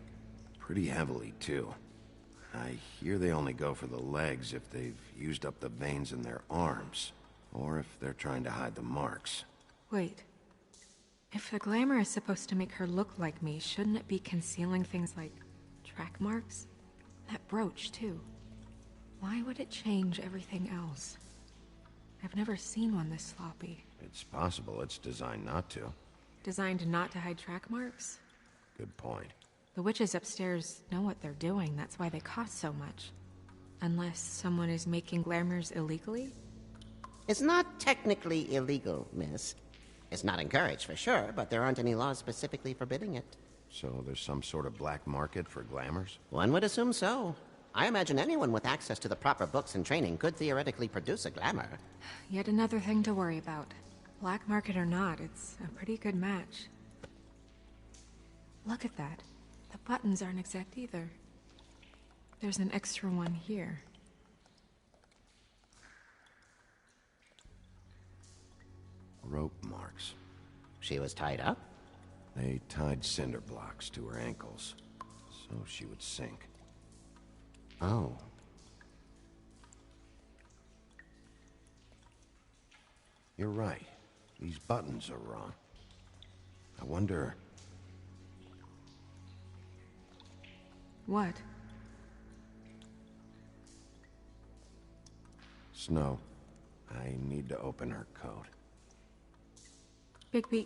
Pretty heavily, too. I hear they only go for the legs if they've used up the veins in their arms, or if they're trying to hide the marks. Wait. If the glamour is supposed to make her look like me, shouldn't it be concealing things like track marks? That brooch, too. Why would it change everything else? I've never seen one this sloppy. It's possible it's designed not to. Designed not to hide track marks? Good point. The witches upstairs know what they're doing, that's why they cost so much. Unless someone is making glamours illegally? It's not technically illegal, miss. It's not encouraged for sure, but there aren't any laws specifically forbidding it. So there's some sort of black market for glamours? One would assume so. I imagine anyone with access to the proper books and training could theoretically produce a glamour. Yet another thing to worry about. Black market or not, it's a pretty good match. Look at that. The buttons aren't exact either. There's an extra one here. Rope marks. She was tied up? They tied cinder blocks to her ankles, so she would sink. Oh. You're right. These buttons are wrong. I wonder... What? Snow, I need to open her coat. Bigby,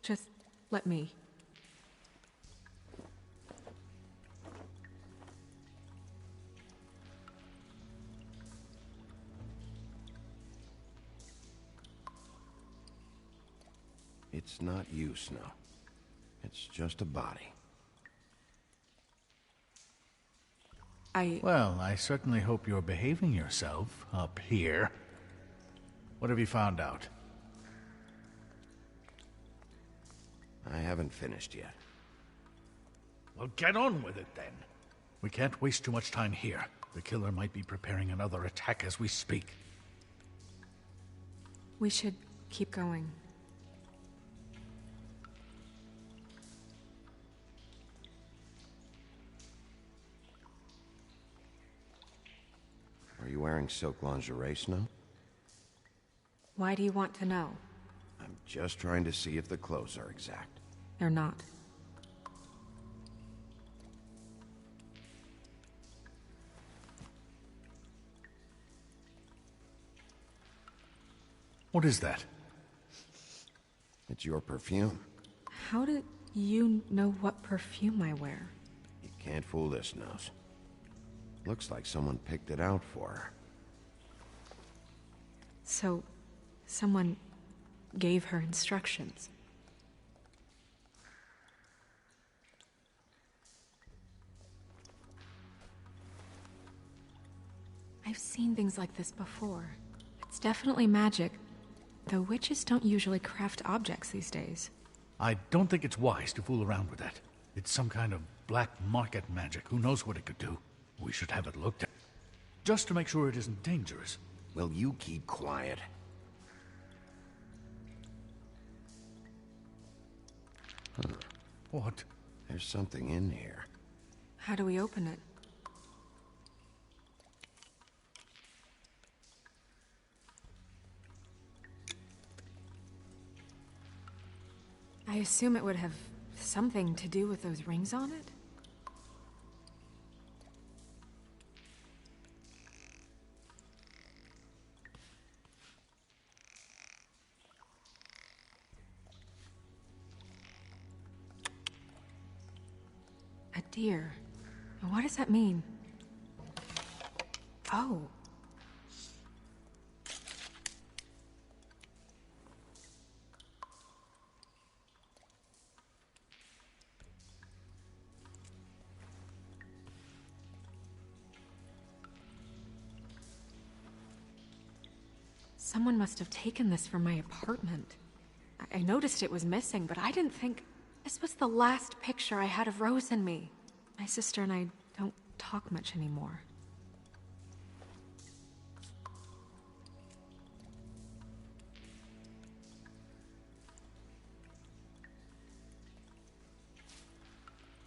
just let me. It's not you, Snow. It's just a body. Well, I certainly hope you're behaving yourself up here. What have you found out? I haven't finished yet. Well, get on with it then. We can't waste too much time here. The killer might be preparing another attack as we speak. We should keep going. wearing silk lingerie, Snow? Why do you want to know? I'm just trying to see if the clothes are exact. They're not. What is that? It's your perfume. How did you know what perfume I wear? You can't fool this nose. Looks like someone picked it out for her. So, someone gave her instructions. I've seen things like this before. It's definitely magic, though witches don't usually craft objects these days. I don't think it's wise to fool around with that. It's some kind of black market magic. Who knows what it could do? We should have it looked at. Just to make sure it isn't dangerous. Will you keep quiet? Huh. What? There's something in here. How do we open it? I assume it would have something to do with those rings on it? A deer. What does that mean? Oh. Someone must have taken this from my apartment. I noticed it was missing, but I didn't think... This was the last picture I had of Rose and me. My sister and I don't talk much anymore.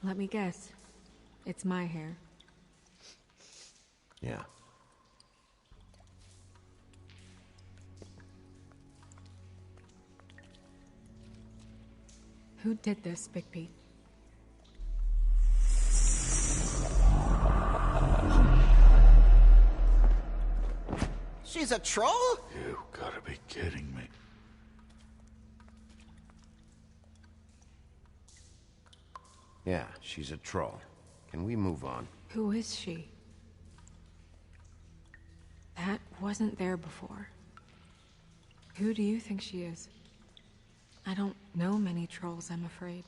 Let me guess. It's my hair. Yeah. Who did this, Bigby? She's a troll? You gotta be kidding me. Yeah, she's a troll. Can we move on? Who is she? That wasn't there before. Who do you think she is? I don't know many trolls, I'm afraid.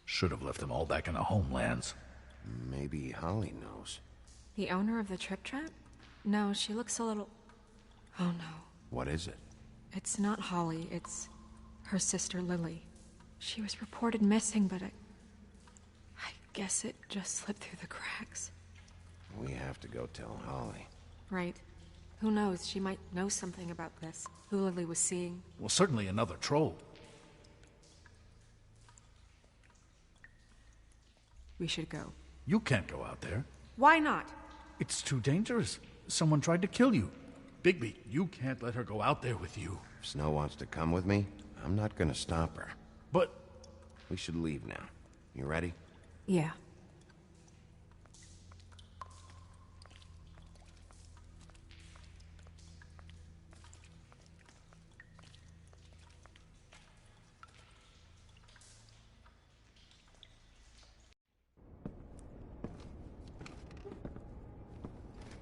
Should have left them all back in the homelands. Maybe Holly knows. The owner of the Trip Trap? No, she looks a little... Oh no. What is it? It's not Holly, it's her sister Lily. She was reported missing, but I guess it just slipped through the cracks. We have to go tell Holly. Right. Who knows, she might know something about this. Who Lily was seeing. Well, certainly another troll. We should go. You can't go out there. Why not? It's too dangerous. Someone tried to kill you. Bigby, you can't let her go out there with you. If Snow wants to come with me, I'm not gonna stop her. But... We should leave now. You ready? Yeah.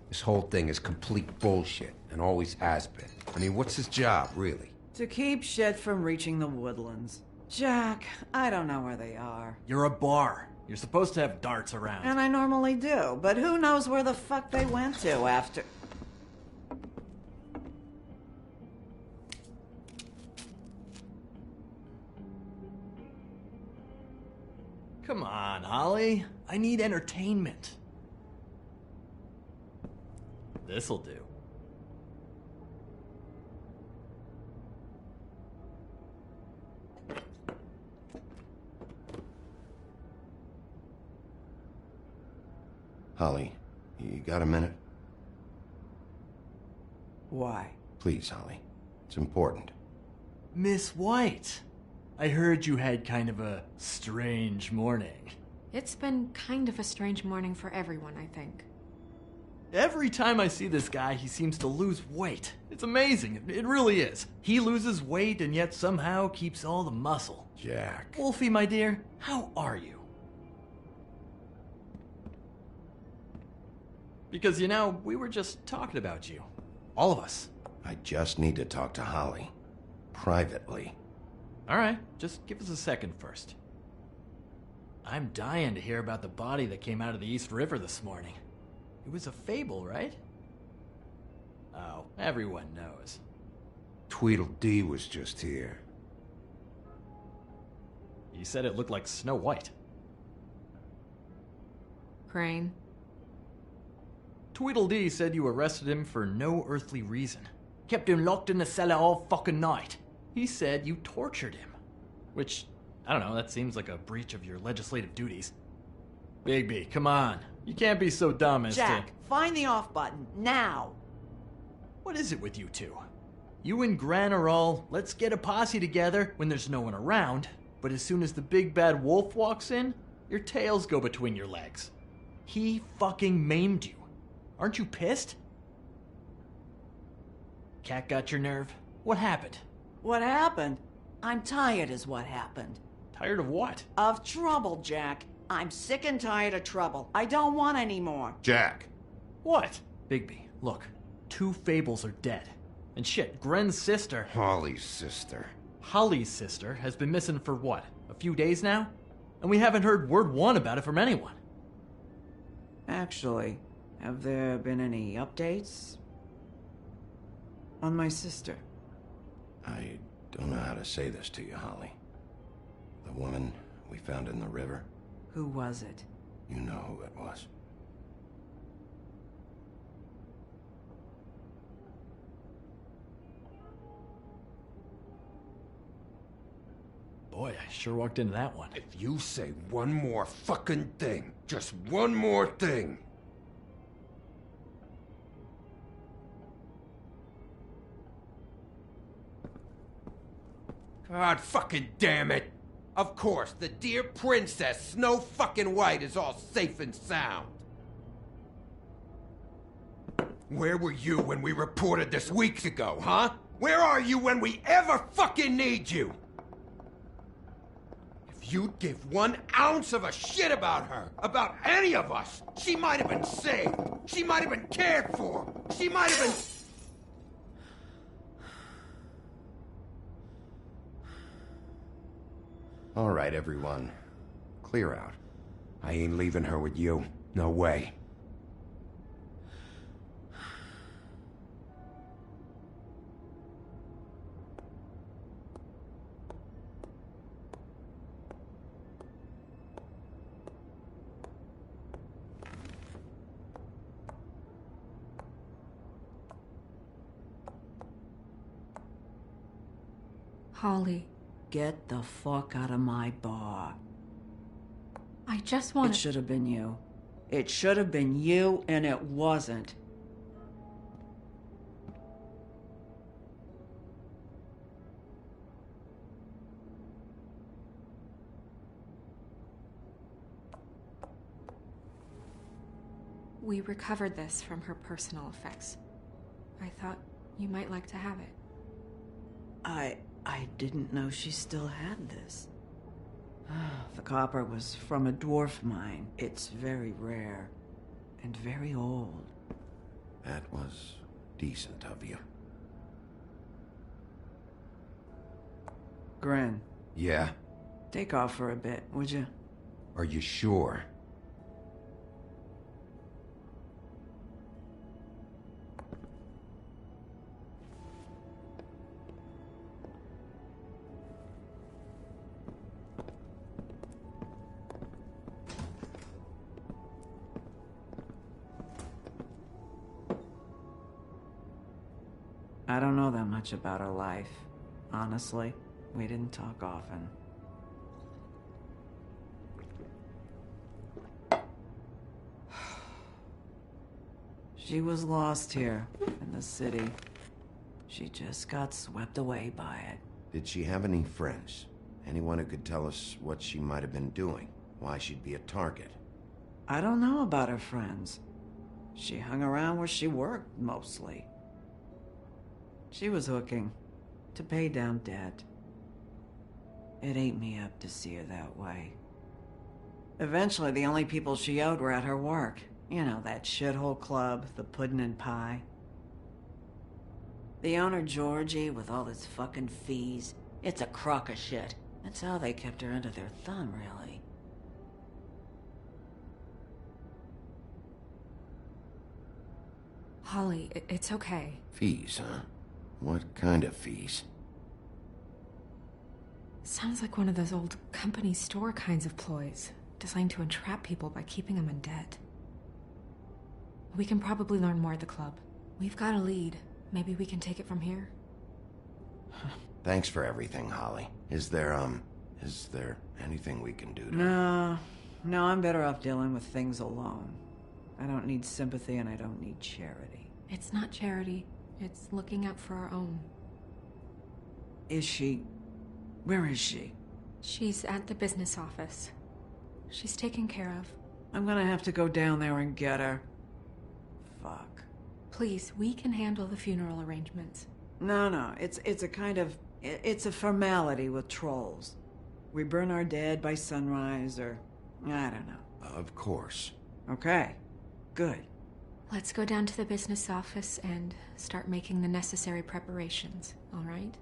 This whole thing is complete bullshit, and always has been. I mean, what's his job, really? To keep shit from reaching the woodlands. Jack, I don't know where they are. You're a bar. You're supposed to have darts around. And I normally do, but who knows where the fuck they went to after... Come on, Holly. I need entertainment. This'll do. Holly, you got a minute? Why? Please, Holly. It's important. Miss White, I heard you had kind of a strange morning. It's been kind of a strange morning for everyone, I think. Every time I see this guy, he seems to lose weight. It's amazing. It really is. He loses weight and yet somehow keeps all the muscle. Jack. Wolfie, my dear, how are you? Because, you know, we were just talking about you. All of us. I just need to talk to Holly. Privately. All right, just give us a second first. I'm dying to hear about the body that came out of the East River this morning. It was a fable, right? Oh, everyone knows. Tweedledee was just here. He said it looked like Snow White. Crane. Tweedledee said you arrested him for no earthly reason. Kept him locked in the cellar all fucking night. He said you tortured him. Which, I don't know, that seems like a breach of your legislative duties. Bigby, come on. You can't be so dumb as Jack, find the off button, now! What is it with you two? You and Gran are all, let's get a posse together when there's no one around, but as soon as the big bad wolf walks in, your tails go between your legs. He fucking maimed you. Aren't you pissed? Cat got your nerve? What happened? What happened? I'm tired is what happened. Tired of what? Of trouble, Jack. I'm sick and tired of trouble. I don't want any more. Jack. What? Bigby, look. 2 fables are dead. And shit, Gren's sister... Holly's sister. Holly's sister has been missing for what? A few days now? And we haven't heard word one about it from anyone. Actually, have there been any updates on my sister? I don't know how to say this to you, Holly. The woman we found in the river. Who was it? You know who it was. Boy, I sure walked into that one. If you say one more fucking thing, just one more thing. God fucking damn it! Of course, the dear princess, Snow fucking White, is all safe and sound. Where were you when we reported this weeks ago, huh? Where are you when we ever fucking need you? If you'd give 1 ounce of a shit about her, about any of us, she might have been saved. She might have been cared for. She might have been... All right, everyone. Clear out. I ain't leaving her with you. No way. Holly. Get the fuck out of my bar. I just want It should have been you. It should have been you, and it wasn't. We recovered this from her personal effects. I thought you might like to have it. I didn't know she still had this. The copper was from a dwarf mine. It's very rare and very old. That was decent of you. Gren. Yeah? Take off for a bit, would you? Are you sure? I don't know that much about her life. Honestly, we didn't talk often. She was lost here in the city. She just got swept away by it. Did she have any friends? Anyone who could tell us what she might have been doing? Why she'd be a target? I don't know about her friends. She hung around where she worked, mostly. She was hooking to pay down debt. It ate me up to see her that way. Eventually, the only people she owed were at her work. You know, that shithole club, the Puddin' and Pie. The owner, Georgie, with all his fucking fees, it's a crock of shit. That's how they kept her under their thumb, really. Holly, it's okay. Fees, huh? What kind of fees? Sounds like one of those old company store kinds of ploys, designed to entrap people by keeping them in debt. We can probably learn more at the club. We've got a lead. Maybe we can take it from here? Thanks for everything, Holly. Is there anything we can do to... No, I'm better off dealing with things alone. I don't need sympathy and I don't need charity. It's not charity. It's looking out for our own. Is she... Where is she? She's at the business office. She's taken care of. I'm gonna have to go down there and get her. Fuck. Please, we can handle the funeral arrangements. No, it's a kind of... It's a formality with trolls. We burn our dead by sunrise, or... I don't know. Of course. Okay. Good. Let's go down to the business office and start making the necessary preparations, all right?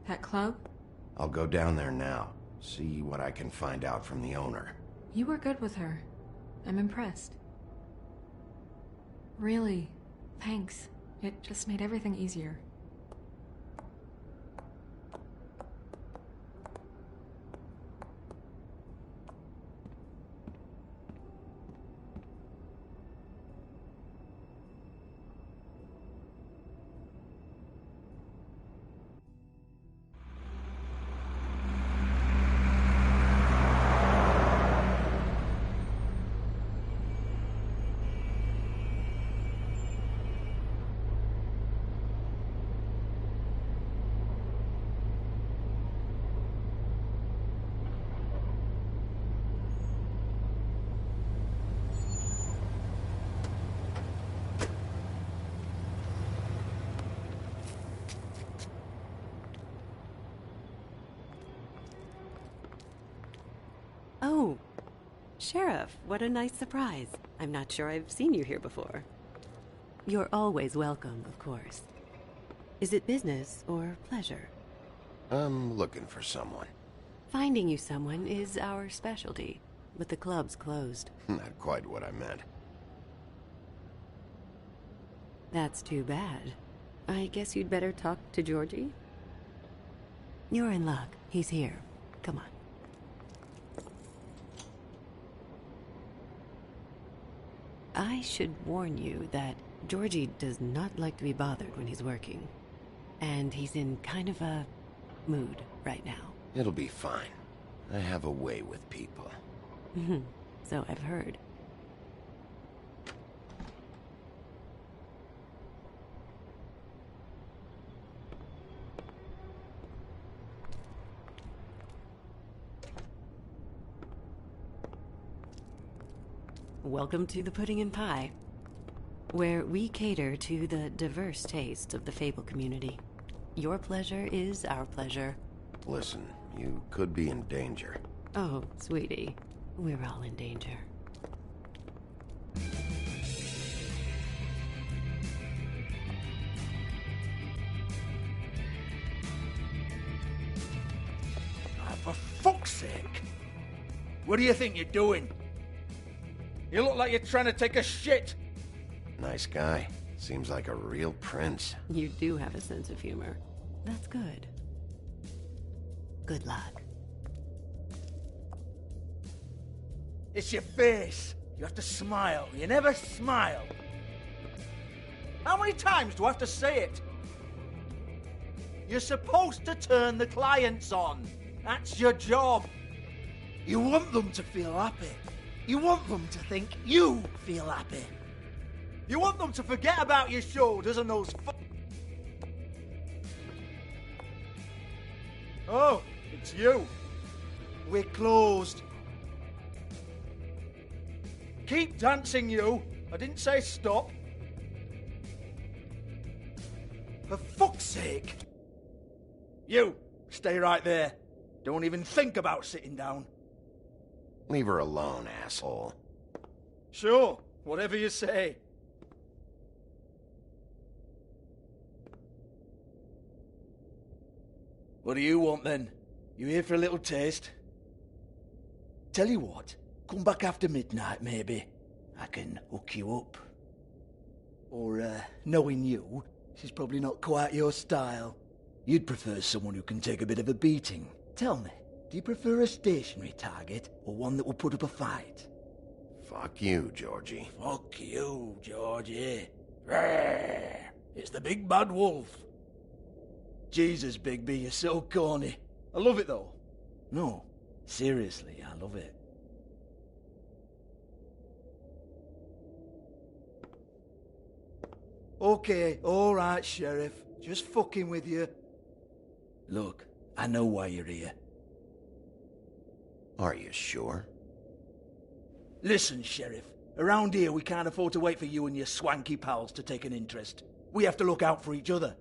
That club? I'll go down there now. See what I can find out from the owner. You were good with her. I'm impressed. Really, thanks. It just made everything easier. Oh, Sheriff, what a nice surprise. I'm not sure I've seen you here before. You're always welcome, of course. Is it business or pleasure? I'm looking for someone. Finding you someone is our specialty, but the club's closed. Not quite what I meant. That's too bad. I guess you'd better talk to Georgie? You're in luck. He's here. Come on. I should warn you that Georgie does not like to be bothered when he's working. And he's in kind of a mood right now. It'll be fine. I have a way with people. So I've heard. Welcome to the Pudding and Pie, where we cater to the diverse tastes of the Fable community. Your pleasure is our pleasure. Listen, you could be in danger. Oh, sweetie, we're all in danger. Oh, for fuck's sake! What do you think you're doing? You look like you're trying to take a shit. Nice guy. Seems like a real prince. You do have a sense of humor. That's good. Good luck. It's your face. You have to smile. You never smile. How many times do I have to say it? You're supposed to turn the clients on. That's your job. You want them to feel happy. You want them to think you feel happy. You want them to forget about your shoulders and those Oh, it's you. We're closed. Keep dancing, you. I didn't say stop. For fuck's sake. You, stay right there. Don't even think about sitting down. Leave her alone, asshole. Sure, whatever you say. What do you want then? You here for a little taste? Tell you what, come back after midnight maybe. I can hook you up. Or, knowing you, she's probably not quite your style. You'd prefer someone who can take a bit of a beating. Tell me, do you prefer a stationary target or one that will put up a fight? Fuck you, Georgie. Fuck you, Georgie. Rawr. It's the big bad wolf. Jesus, Bigby, you're so corny. I love it though. No, seriously, I love it. Okay, alright, Sheriff. Just fucking with you. Look, I know why you're here. Are you sure? Listen, Sheriff. Around here, we can't afford to wait for you and your swanky pals to take an interest. We have to look out for each other.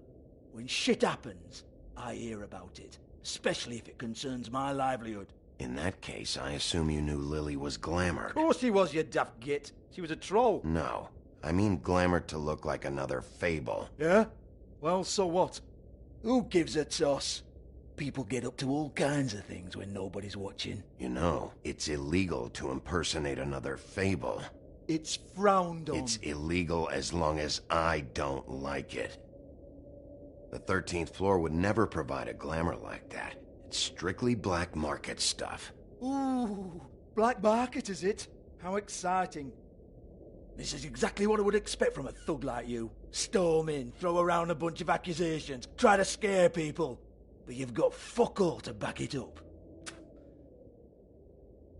When shit happens, I hear about it. Especially if it concerns my livelihood. In that case, I assume you knew Lily was glamored. Of course she was, you daft git. She was a troll. No. I mean glamored to look like another fable. Yeah? Well, so what? Who gives a toss? People get up to all kinds of things when nobody's watching. You know, it's illegal to impersonate another fable. It's frowned on. It's illegal as long as I don't like it. The 13th floor would never provide a glamour like that. It's strictly black market stuff. Ooh, black market is it? How exciting. This is exactly what I would expect from a thug like you. Storm in, throw around a bunch of accusations, try to scare people. But you've got fuck all to back it up.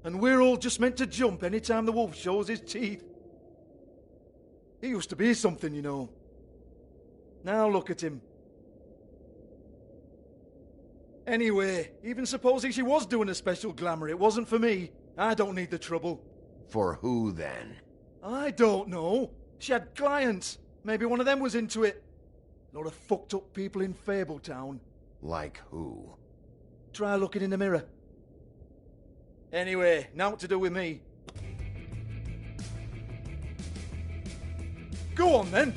And we're all just meant to jump any time the wolf shows his teeth. He used to be something, you know. Now look at him. Anyway, even supposing she was doing a special glamour, it wasn't for me. I don't need the trouble. For who, then? I don't know. She had clients. Maybe one of them was into it. A lot of fucked up people in Fabletown. Like who? Try looking in the mirror. Anyway, naught to do with me. Go on, then.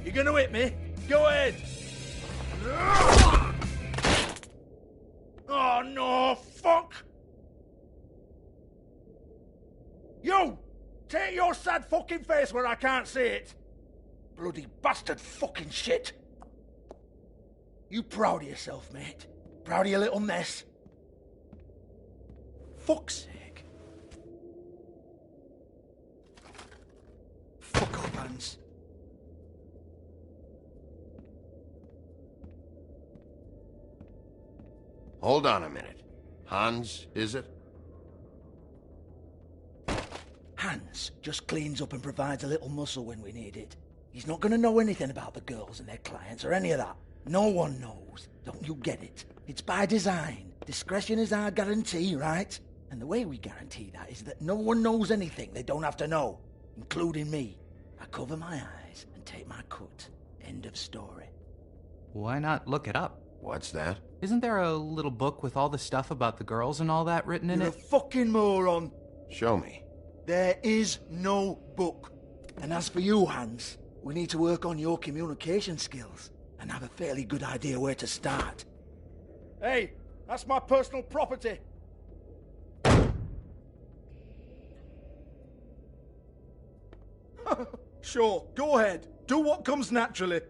You gonna hit me? Go ahead! Oh no, fuck! You! Take your sad fucking face where I can't see it! Bloody bastard fucking shit! You proud of yourself, mate? Proud of your little mess? Fuck's sake. Fuck off, Hans. Hold on a minute. Hans, is it? Hans just cleans up and provides a little muscle when we need it. He's not gonna know anything about the girls and their clients or any of that. No one knows. Don't you get it? It's by design. Discretion is our guarantee, right? And the way we guarantee that is that no one knows anything they don't have to know, including me. I cover my eyes and take my cut. End of story. Why not look it up? What's that? Isn't there a little book with all the stuff about the girls and all that written in You're it? a fucking moron. Show me. There is no book. And as for you, Hans, we need to work on your communication skills and have a fairly good idea where to start. Hey, that's my personal property. Sure, go ahead. Do what comes naturally.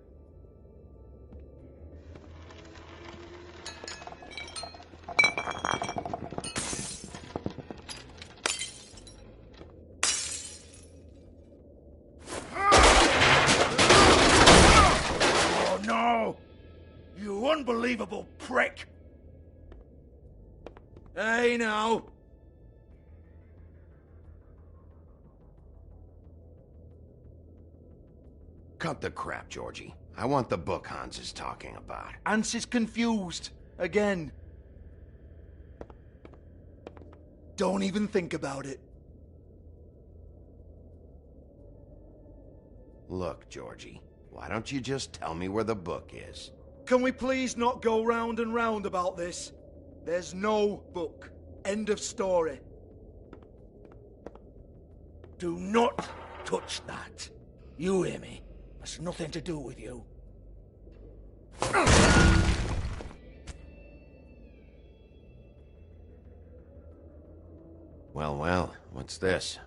Hey, now! Cut the crap, Georgie. I want the book Hans is talking about. Hans is confused. Again. Don't even think about it. Look, Georgie, why don't you just tell me where the book is? Can we please not go round and round about this? There's no book. End of story. Do not touch that. You hear me? That's nothing to do with you. Well, well, what's this?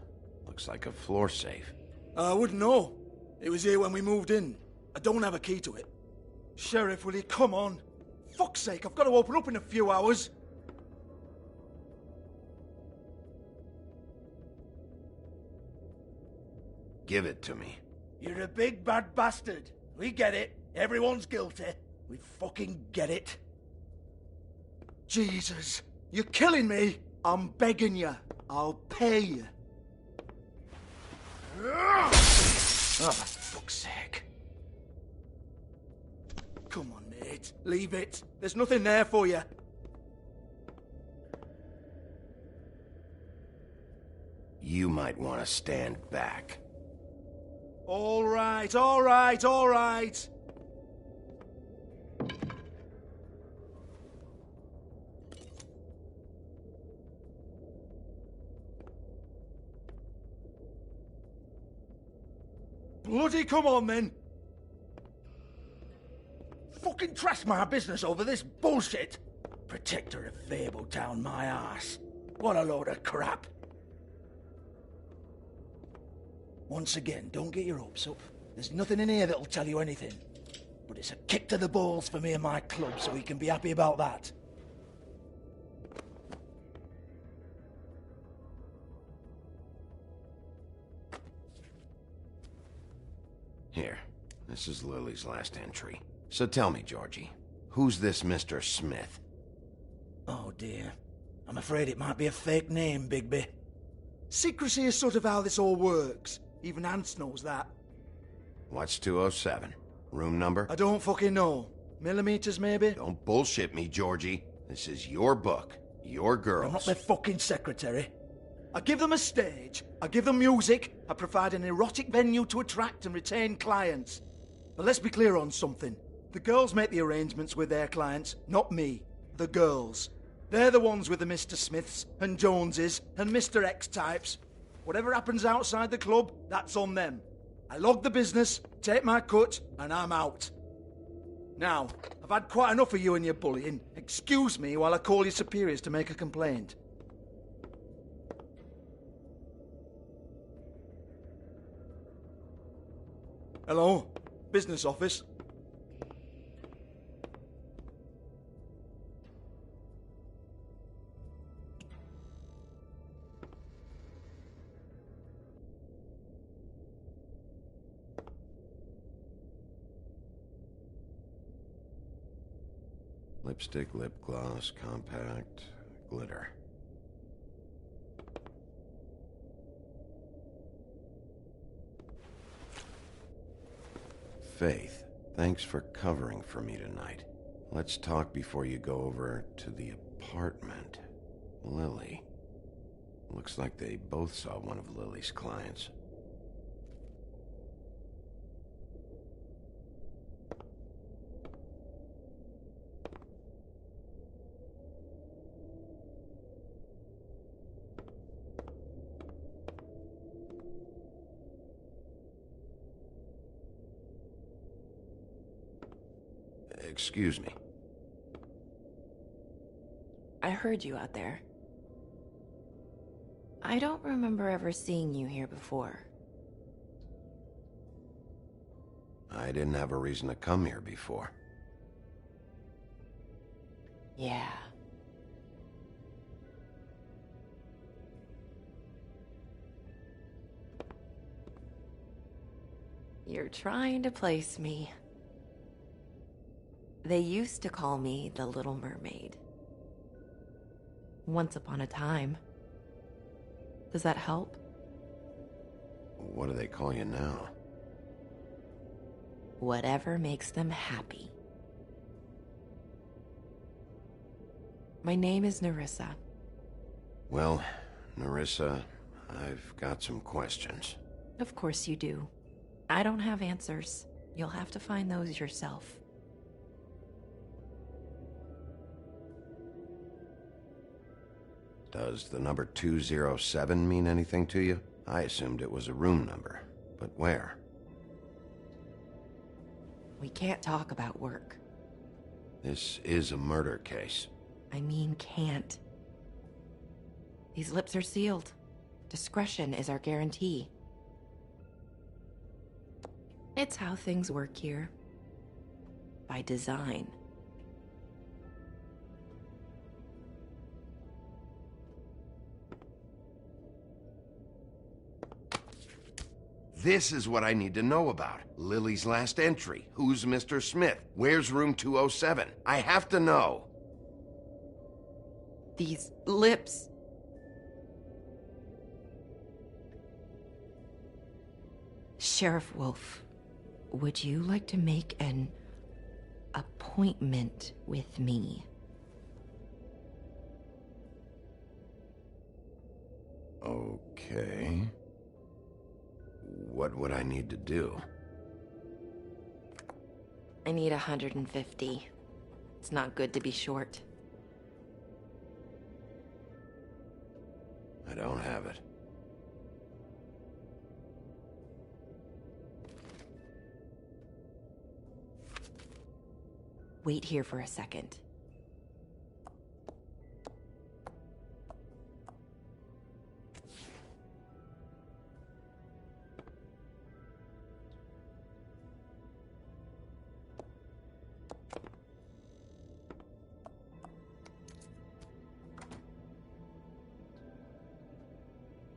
Looks like a floor safe. I wouldn't know. It was here when we moved in. I don't have a key to it. Sheriff, will you come on? Fuck's sake, I've got to open up in a few hours. Give it to me. You're a big bad bastard. We get it. Everyone's guilty. We fucking get it. Jesus, you're killing me. I'm begging you. I'll pay you. Oh, for fuck's sake. Come on, mate. Leave it. There's nothing there for you. You might want to stand back. All right, all right, all right. Bloody come on, then. Fucking trash my business over this bullshit. Protector of Fabletown, my ass. What a load of crap. Once again, don't get your hopes up. There's nothing in here that'll tell you anything. But it's a kick to the balls for me and my club, so we can be happy about that. Here, this is Lily's last entry. So tell me, Georgie, who's this Mr. Smith? Oh dear. I'm afraid it might be a fake name, Bigby. Secrecy is sort of how this all works. Even Hans knows that. What's 207? Room number? I don't fucking know. Millimeters, maybe? Don't bullshit me, Georgie. This is your book. Your girls. I'm not their fucking secretary. I give them a stage. I give them music. I provide an erotic venue to attract and retain clients. But let's be clear on something. The girls make the arrangements with their clients, not me. The girls. They're the ones with the Mr. Smiths and Joneses and Mr. X types. Whatever happens outside the club, that's on them. I log the business, take my cut, and I'm out. Now, I've had quite enough of you and your bullying. Excuse me while I call your superiors to make a complaint. Hello? Business office? Lipstick, lip gloss, compact, glitter. Faith, thanks for covering for me tonight. Let's talk before you go over to the apartment. Lily. Looks like they both saw one of Lily's clients. Excuse me. I heard you out there. I don't remember ever seeing you here before. I didn't have a reason to come here before. Yeah. You're trying to place me. They used to call me the Little Mermaid. Once upon a time. Does that help? What do they call you now? Whatever makes them happy. My name is Nerissa. Well, Nerissa, I've got some questions. Of course you do. I don't have answers. You'll have to find those yourself. Does the number 207 mean anything to you? I assumed it was a room number, but where? We can't talk about work. This is a murder case. I mean can't. These lips are sealed. Discretion is our guarantee. It's how things work here. By design. This is what I need to know about. Lily's last entry. Who's Mr. Smith? Where's room 207? I have to know. These lips. Sheriff Wolf, would you like to make an appointment with me? Okay. What would I need to do? I need 150. It's not good to be short. I don't have it. Wait here for a second.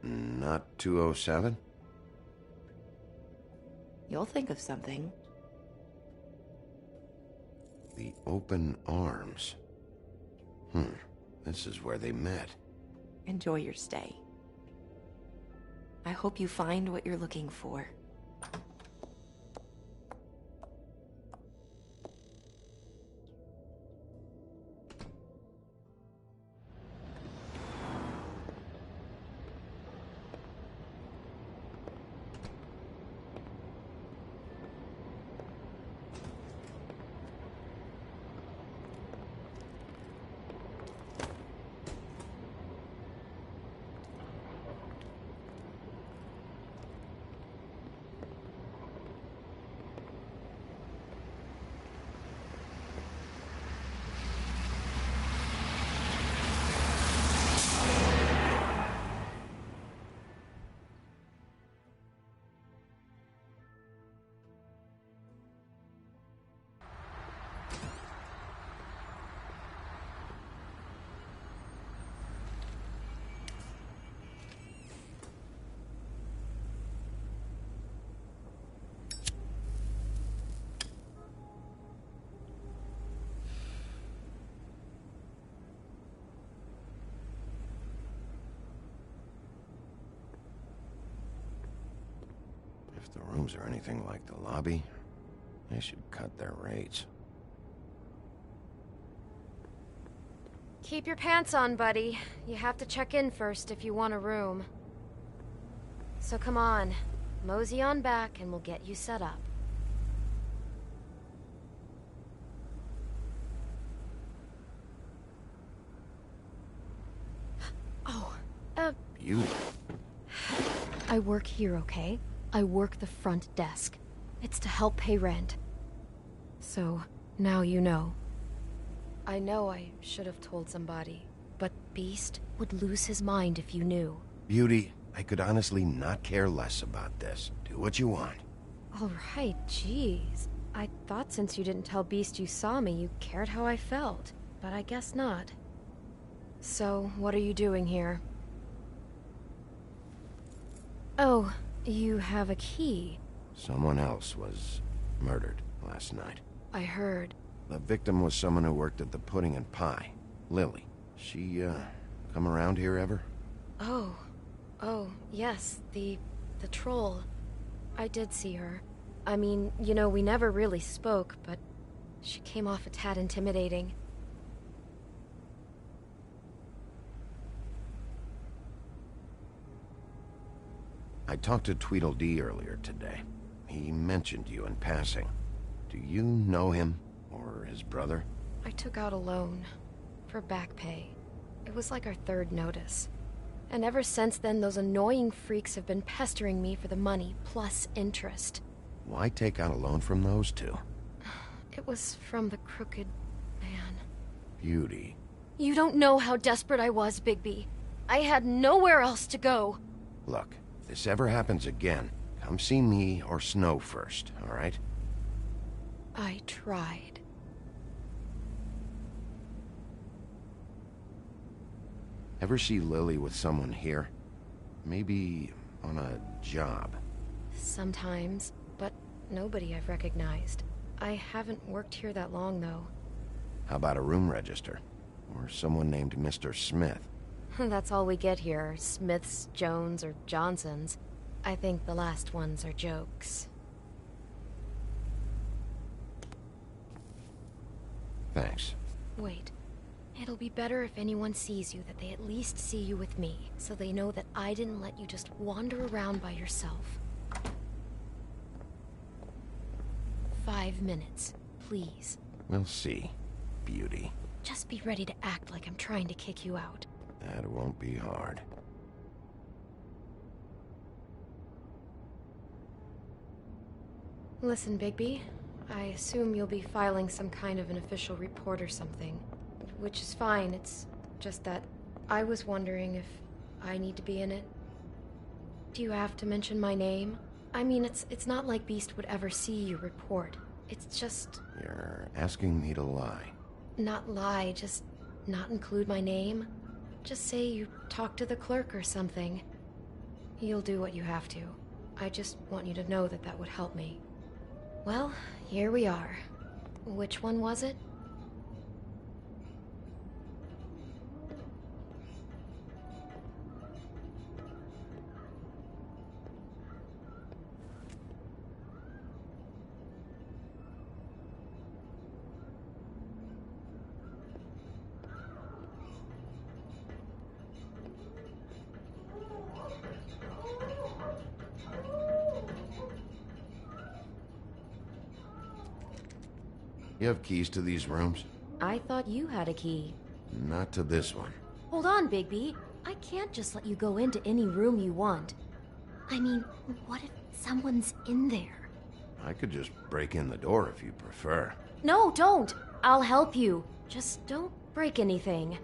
Not 207? You'll think of something. The open arms. This is where they met. Enjoy your stay. I hope you find what you're looking for. If the rooms are anything like the lobby, they should cut their rates. Keep your pants on, buddy. You have to check in first if you want a room. So come on, mosey on back and we'll get you set up. Oh, You? I work here, okay? I work the front desk. It's to help pay rent. So, now you know. I know I should have told somebody, but Beast would lose his mind if you knew. Beauty, I could honestly not care less about this. Do what you want. All right, jeez. I thought since you didn't tell Beast you saw me, you cared how I felt. But I guess not. So, what are you doing here? Oh, you have a key. Someone else was murdered last night. I heard. The victim was someone who worked at the Pudding and Pie. Lily. She come around here ever? Oh, yes, the troll. I did see her. I mean, you know, we never really spoke, but she came off a tad intimidating. I talked to Tweedledee earlier today. He mentioned you in passing. Do you know him, or his brother? I took out a loan for back pay. It was like our third notice. And ever since then, those annoying freaks have been pestering me for the money, plus interest. Why take out a loan from those two? It was from the crooked man. Beauty. You don't know how desperate I was, Bigby. I had nowhere else to go. Look, if this ever happens again, come see me or Snow first, all right? I tried. Ever see Lily with someone here? Maybe on a job. Sometimes, but nobody I've recognized. I haven't worked here that long, though. How about a room register? Or someone named Mr. Smith? That's all we get here. Smiths, Jones, or Johnsons. I think the last ones are jokes. Thanks. Wait. It'll be better if anyone sees you that they at least see you with me, so they know that I didn't let you just wander around by yourself. 5 minutes, please. We'll see, Beauty. Just be ready to act like I'm trying to kick you out. That won't be hard. Listen, Bigby. I assume you'll be filing some kind of an official report or something. Which is fine, it's just that I was wondering if I need to be in it. Do you have to mention my name? I mean, it's not like Beast would ever see your report. It's just... You're asking me to lie. Not lie, just not include my name. Just say you talked to the clerk or something. You'll do what you have to. I just want you to know that that would help me. Well, here we are. Which one was it? You have keys to these rooms? I thought you had a key. Not to this one. Hold on, Bigby. I can't just let you go into any room you want. I mean, what if someone's in there? I could just break in the door if you prefer. No, don't! I'll help you. Just don't break anything.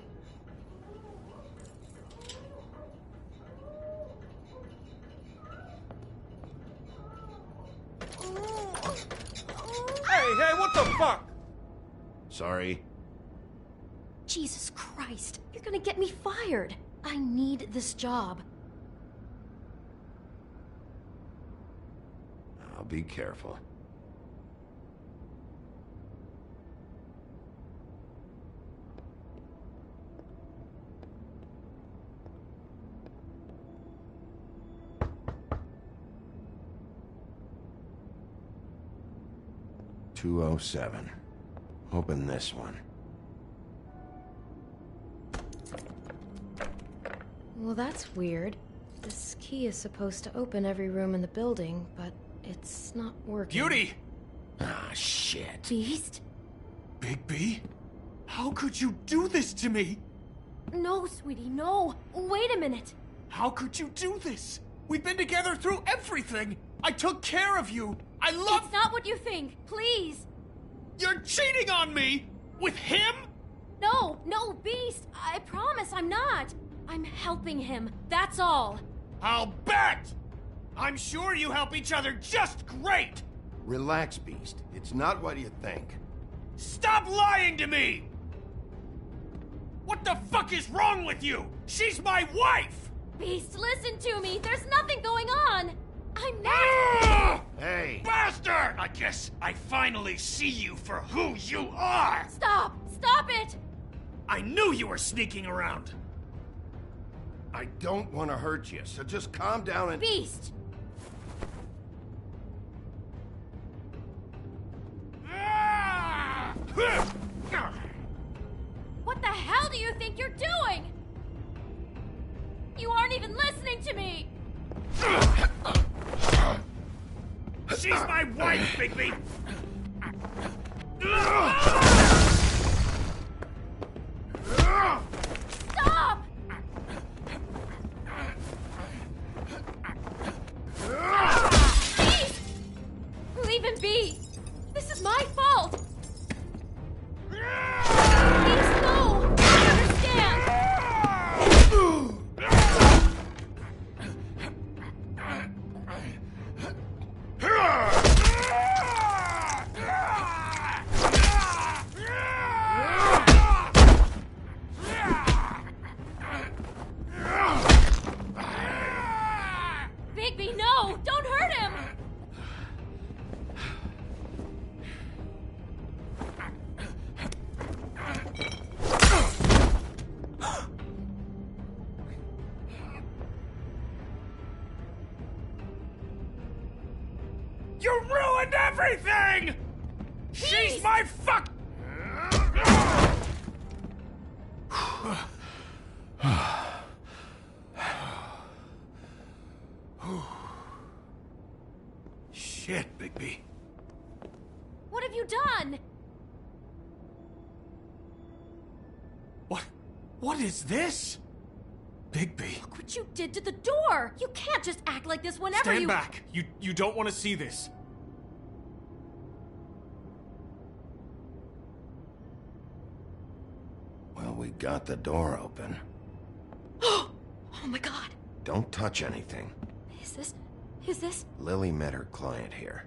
Hey, what the fuck? Sorry. Jesus Christ, you're gonna get me fired. I need this job. I'll be careful. .207. Open this one. Well, that's weird. This key is supposed to open every room in the building, but it's not working. Beauty! Ah, shit. Beast? Bigby? How could you do this to me? No, sweetie, no. Wait a minute. How could you do this? We've been together through everything. I took care of you. I love... It's not what you think. Please. You're cheating on me? With him? No, Beast. I promise I'm not. I'm helping him. That's all. I'll bet! I'm sure you help each other just great! Relax, Beast. It's not what you think. Stop lying to me! What the fuck is wrong with you? She's my wife! Beast, listen to me. There's nothing going on. I'm not... Hey! Bastard! I guess I finally see you for who you are! Stop! Stop it! I knew you were sneaking around. I don't want to hurt you, so just calm down and... Beast! What the hell do you think you're doing? You aren't even listening to me! She's my wife, Bigby! Stop! Beast! Leave him be! This is my fault! Beast, no! I understand! Bigby, no! Don't hurt him! You ruined everything! She's my fuck... Shit, Bigby. What have you done? What is this? Bigby. Look what you did to the door! You can't just act like this whenever Stand you- back. You don't want to see this. Well, we got the door open. Oh my god. Don't touch anything. Is this? Lily met her client here.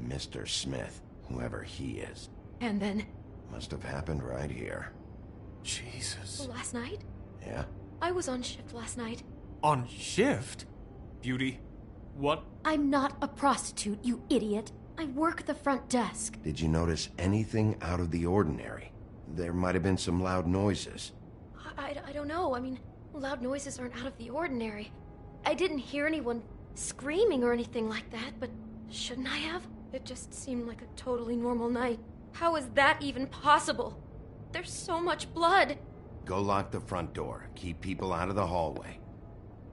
Mr. Smith, whoever he is. And then? Must have happened right here. Jesus. Last night? Yeah? I was on shift last night. On shift? Beauty, what? I'm not a prostitute, you idiot. I work the front desk. Did you notice anything out of the ordinary? There might have been some loud noises. I don't know. I mean, loud noises aren't out of the ordinary. I didn't hear anyone screaming or anything like that, but shouldn't I have? It just seemed like a totally normal night. How is that even possible? There's so much blood. Go lock the front door. Keep people out of the hallway.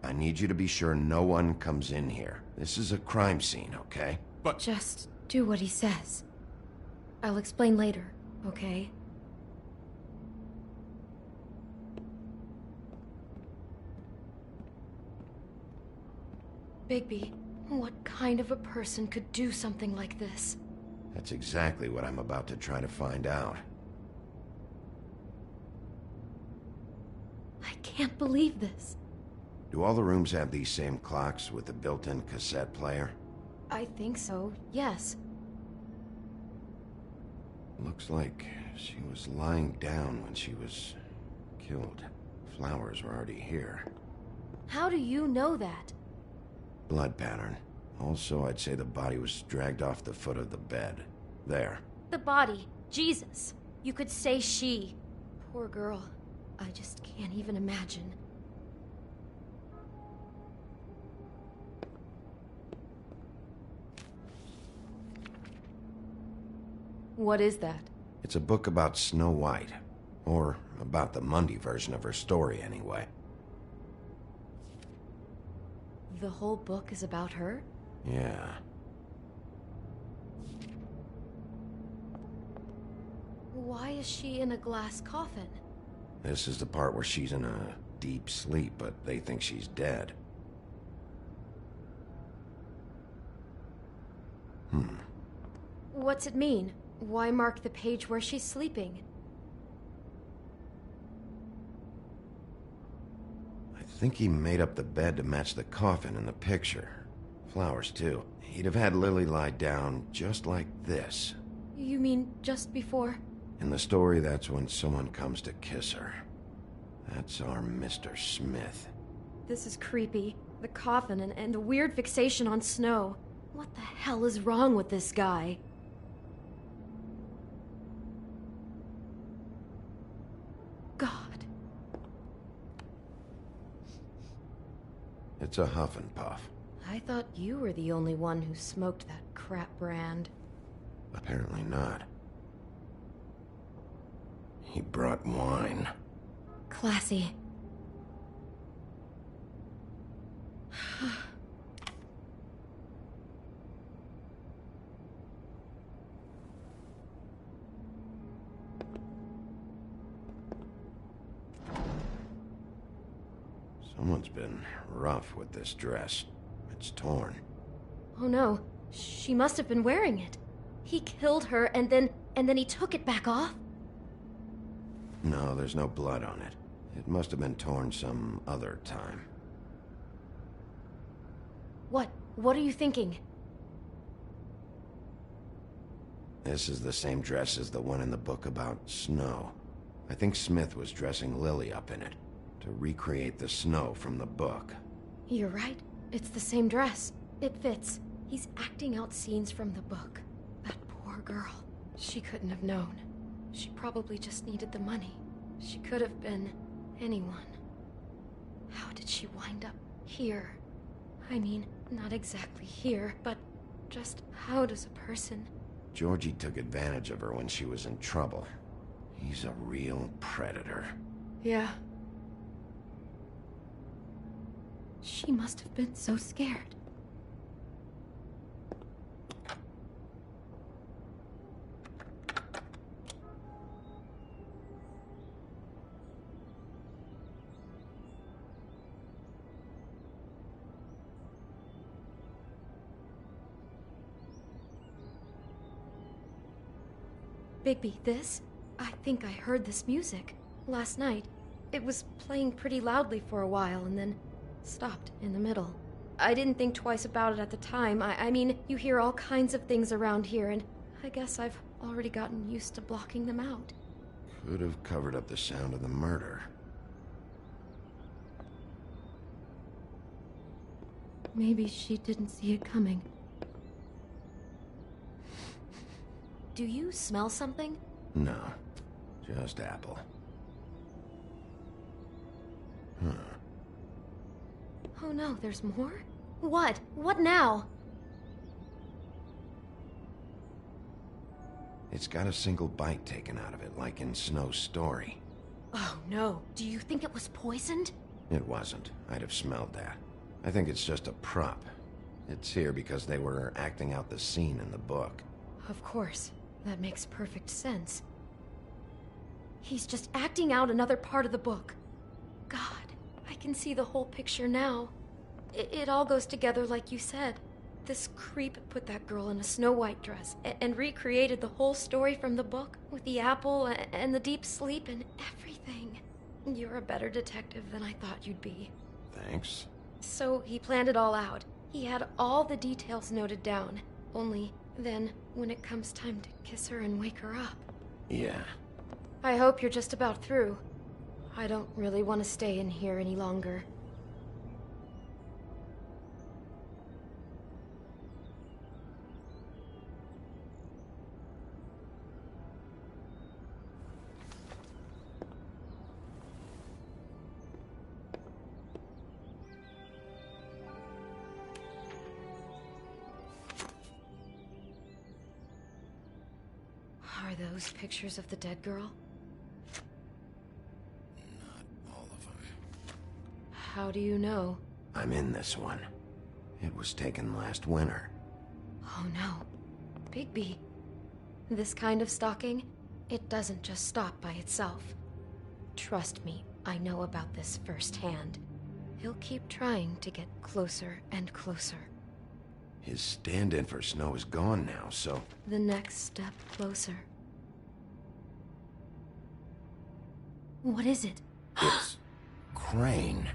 I need you to be sure no one comes in here. This is a crime scene, okay? But... Just do what he says. I'll explain later, okay? Bigby, what kind of a person could do something like this? That's exactly what I'm about to try to find out. I can't believe this. Do all the rooms have these same clocks with the built-in cassette player? I think so, yes. Looks like she was lying down when she was killed. Flowers were already here. How do you know that? Blood pattern. Also, I'd say the body was dragged off the foot of the bed. There. The body. Jesus. You could say she. Poor girl. I just can't even imagine. What is that? It's a book about Snow White. Or about the Mundy version of her story, anyway. The whole book is about her? Yeah. Why is she in a glass coffin? This is the part where she's in a deep sleep, but they think she's dead. What's it mean? Why mark the page where she's sleeping? I think he made up the bed to match the coffin in the picture. Flowers, too. He'd have had Lily lie down just like this. You mean just before? In the story, that's when someone comes to kiss her. That's our Mr. Smith. This is creepy. The coffin and the weird fixation on Snow. What the hell is wrong with this guy? God. It's a huff and puff. I thought you were the only one who smoked that crap brand. Apparently not. He brought wine. Classy. Someone's been rough with this dress. It's torn. Oh no, she must have been wearing it. He killed her and then he took it back off? No, there's no blood on it. It must have been torn some other time. What are you thinking? This is the same dress as the one in the book about snow. I think Smith was dressing Lily up in it, to recreate the snow from the book. You're right. It's the same dress. It fits. He's acting out scenes from the book. That poor girl. She couldn't have known. She probably just needed the money. She could have been anyone. How did she wind up here? I mean, not exactly here, but just how does a person... Georgie took advantage of her when she was in trouble. He's a real predator. Yeah. She must have been so scared. Bigby, this? I think I heard this music. Last night. It was playing pretty loudly for a while and then stopped in the middle. I didn't think twice about it at the time. I mean, you hear all kinds of things around here, and I guess I've already gotten used to blocking them out. Could have covered up the sound of the murder. Maybe she didn't see it coming. Do you smell something? No, just apple. Huh. Oh no, there's more? What? What now? It's got a single bite taken out of it, like in Snow's story. Oh no, do you think it was poisoned? It wasn't. I'd have smelled that. I think it's just a prop. It's here because they were acting out the scene in the book. Of course. That makes perfect sense. He's just acting out another part of the book. God, I can see the whole picture now. It all goes together like you said. This creep put that girl in a Snow White dress and recreated the whole story from the book with the apple and the deep sleep and everything. You're a better detective than I thought you'd be. Thanks. So he planned it all out. He had all the details noted down. Only then, when it comes time to kiss her and wake her up... Yeah. I hope you're just about through. I don't really want to stay in here any longer. Are those pictures of the dead girl? Not all of them. How do you know? I'm in this one. It was taken last winter. Oh no. Bigby. This kind of stalking, it doesn't just stop by itself. Trust me, I know about this firsthand. He'll keep trying to get closer and closer. His stand-in for Snow is gone now, so... The next step closer. What is it? It's... Crane.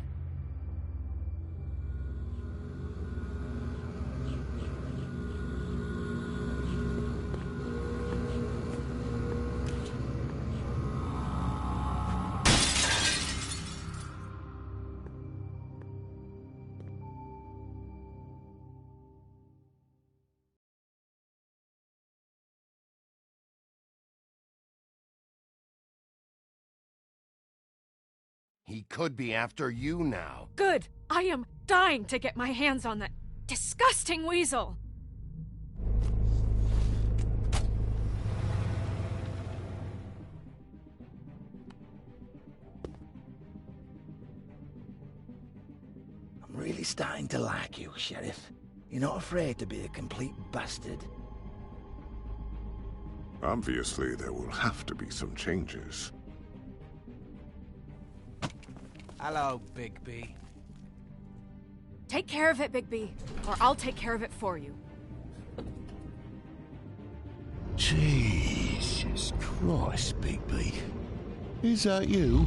He could be after you now. Good! I am dying to get my hands on that disgusting weasel! I'm really starting to like you, Sheriff. You're not afraid to be a complete bastard. Obviously, there will have to be some changes. Hello, Bigby. Take care of it, Bigby, or I'll take care of it for you. Jesus Christ, Bigby. Is that you?